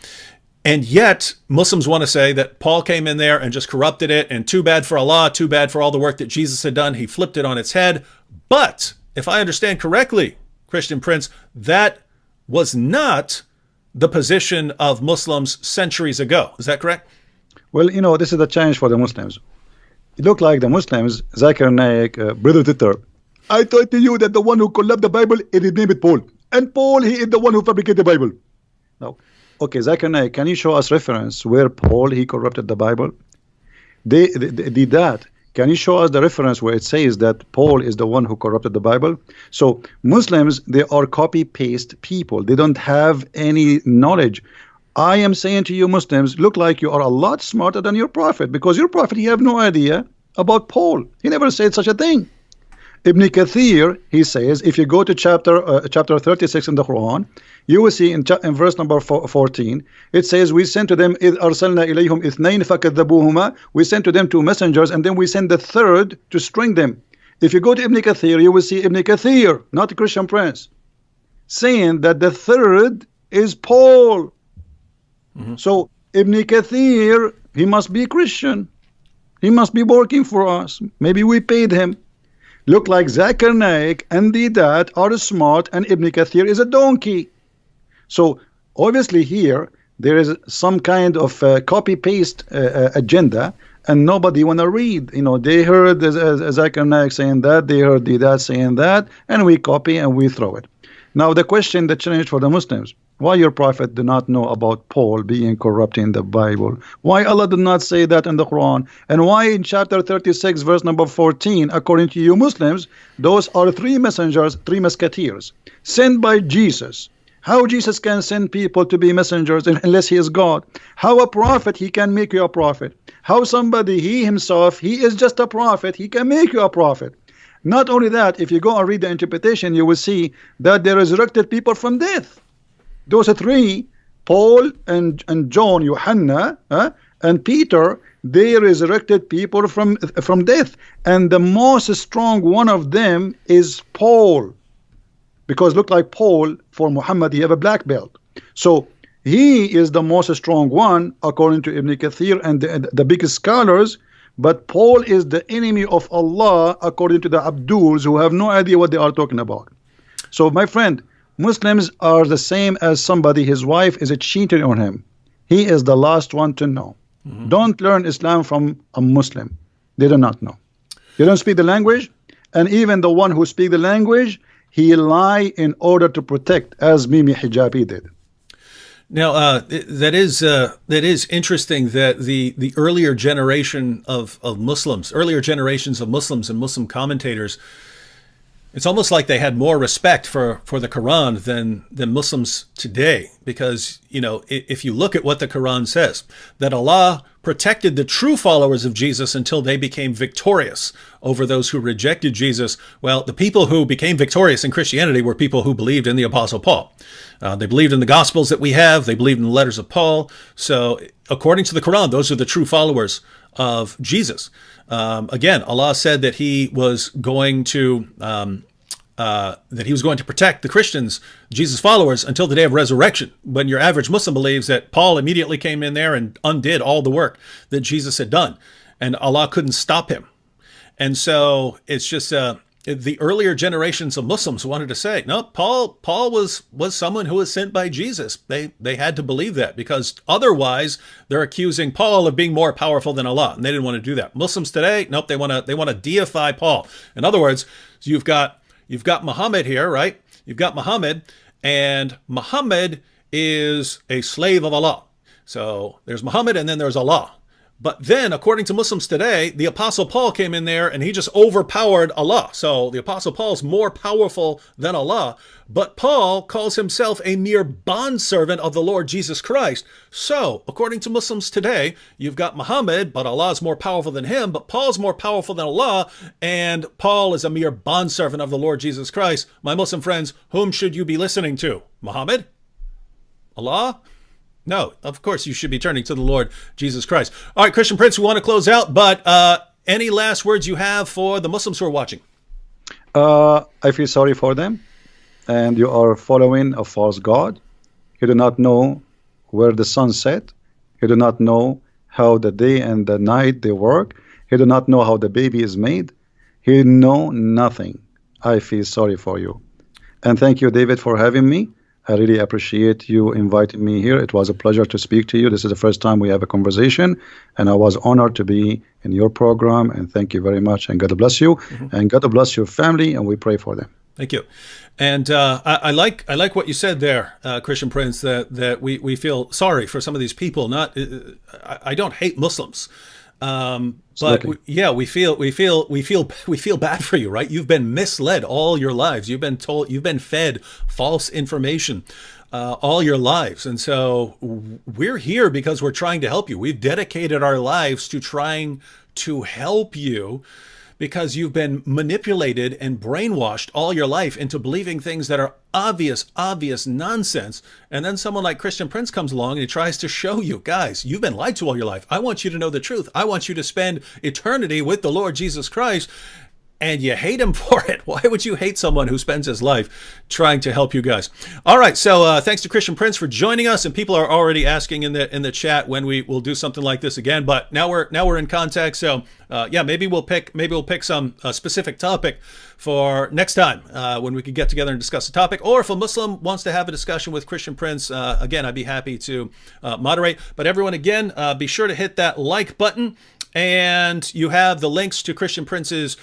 And yet Muslims want to say that Paul came in there and just corrupted it. And too bad for Allah, too bad for all the work that Jesus had done. He flipped it on its head. But if I understand correctly, Christian Prince, that was not the position of Muslims centuries ago. Is that correct? Well, this is the challenge for the Muslims. It looked like the Muslims, Zakir Naik, Brother Titter, I told you that the one who collapsed the Bible, it is named Paul. And Paul, he is the one who fabricated the Bible. Now, okay, Zakir Naik, can you show us reference where Paul, he corrupted the Bible? They did that. Can you show us the reference where it says that Paul is the one who corrupted the Bible? So Muslims, they are copy-paste people. They don't have any knowledge. I am saying to you Muslims, look like you are a lot smarter than your prophet, because your prophet, he have no idea about Paul. He never said such a thing. Ibn Kathir, he says, if you go to chapter 36 in the Quran, you will see in verse number 14, it says, we sent to them, إِذْ أَرْسَلْنَا إِلَيْهِمْ إِثْنَيْنِ فَكَذَّبُوهُمَا, we sent to them 2 messengers, and then we sent the 3rd to string them. If you go to Ibn Kathir, you will see Ibn Kathir, not the Christian Prince, saying that the 3rd is Paul. So Ibn Kathir, he must be Christian. He must be working for us. Maybe we paid him. Look like Zakir Naik and Didat are smart, and Ibn Kathir is a donkey. So obviously here there is some kind of copy-paste agenda, and nobody want to read. They heard Zakir Naik saying that, they heard Didat saying that, and we copy and we throw it. Now the question, the challenge for the Muslims, Why your prophet do not know about Paul being corrupt in the Bible? Why Allah did not say that in the Quran? And why in chapter 36, verse number 14, according to you Muslims, those are three messengers, three musketeers, sent by Jesus. How Jesus can send people to be messengers unless he is God? How a prophet, he can make you a prophet? How somebody, he himself, he is just a prophet, he can make you a prophet? Not only that, if you go and read the interpretation, you will see that they resurrected people from death. Those three, Paul and John, Johanna, and Peter, they resurrected people from death. And the most strong one of them is Paul. Because look like Paul, for Muhammad, he have a black belt. So he is the most strong one, according to Ibn Kathir and the biggest scholars. But Paul is the enemy of Allah, according to the Abduls, who have no idea what they are talking about. So my friend, Muslims are the same as somebody, his wife is a cheater on him. He is the last one to know. Don't learn Islam from a Muslim. They do not know. They don't speak the language. And even the one who speaks the language, he lie in order to protect, as Mimi Hijabi did. Now, that is interesting that the earlier generation of Muslims, earlier generations of Muslims and Muslim commentators, it's almost like they had more respect for the Quran than Muslims today. Because, you know, if you look at what the Quran says, that Allah protected the true followers of Jesus until they became victorious over those who rejected Jesus. Well, the people who became victorious in Christianity were people who believed in the Apostle Paul. They believed in the Gospels that we have. They believed in the letters of Paul. So according to the Quran, those are the true followers of Jesus. Again, Allah said that he was going to protect the Christians, Jesus followers, until the day of resurrection. When your average Muslim believes that Paul immediately came in there and undid all the work that Jesus had done, and Allah couldn't stop him. And so it's just the earlier generations of Muslims wanted to say, no, Paul was someone who was sent by Jesus. They had to believe that, because otherwise they're accusing Paul of being more powerful than Allah, and they didn't want to do that. Muslims today, nope, they want to deify Paul. In other words, you've got Muhammad here, right? You've got Muhammad, and Muhammad is a slave of Allah. So there's Muhammad and then there's Allah. But then, according to Muslims today, the Apostle Paul came in there and he just overpowered Allah. So the Apostle Paul is more powerful than Allah. But Paul calls himself a mere bondservant of the Lord Jesus Christ. So, according to Muslims today, you've got Muhammad, but Allah is more powerful than him. But Paul's more powerful than Allah. And Paul is a mere bondservant of the Lord Jesus Christ. My Muslim friends, whom should you be listening to? Muhammad? Allah? No, of course you should be turning to the Lord Jesus Christ. All right, Christian Prince, we want to close out, but any last words you have for the Muslims who are watching? I feel sorry for them, and you are following a false god. You do not know where the sun set. You do not know how the day and the night they work. You do not know how the baby is made. You know nothing. I feel sorry for you. And thank you, David, for having me. I really appreciate you inviting me here. It was a pleasure to speak to you. This is the first time we have a conversation, and I was honored to be in your program, and thank you very much, and God bless you, and God bless your family, and we pray for them. Thank you. And I like what you said there, Christian Prince, that we feel sorry for some of these people. I don't hate Muslims. But we feel bad for you, right? You've been misled all your lives. You've been fed false information all your lives. And so we're here because we're trying to help you. We've dedicated our lives to trying to help you, because you've been manipulated and brainwashed all your life into believing things that are obvious nonsense. And then someone like Christian Prince comes along and he tries to show you, guys, you've been lied to all your life. I want you to know the truth. I want you to spend eternity with the Lord Jesus Christ. And you hate him for it. Why would you hate someone who spends his life trying to help you guys? All right, so thanks to Christian Prince for joining us, and people are already asking in the chat when we will do something like this again. But now we're in contact, so maybe we'll pick some specific topic for next time when we could get together and discuss the topic. Or if a Muslim wants to have a discussion with Christian Prince, again, I'd be happy to moderate. But everyone, again, be sure to hit that like button. and you have the links to Christian Prince's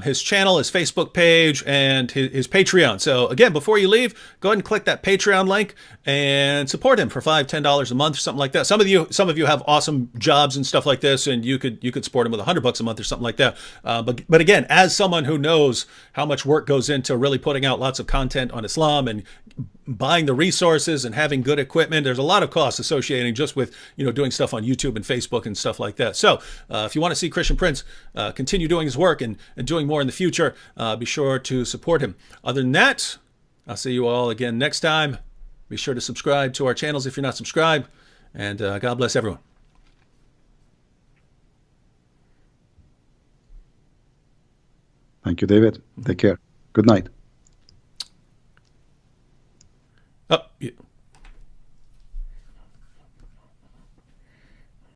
his channel, his Facebook page, and his Patreon. So again, before you leave, go ahead and click that Patreon link and support him for $5, $10 a month or something like that. Some of you have awesome jobs and stuff like this, and you could support him with $100 a month or something like that. But again, as someone who knows how much work goes into really putting out lots of content on Islam and buying the resources and having good equipment, there's a lot of costs associated just with doing stuff on YouTube and Facebook and stuff like that. So if you want to see Christian Prince continue doing his work and doing more in the future, be sure to support him. Other than that, I'll see you all again next time. Be sure to subscribe to our channels if you're not subscribed, and God bless everyone. Thank you, David. Take care. Good night. Oh,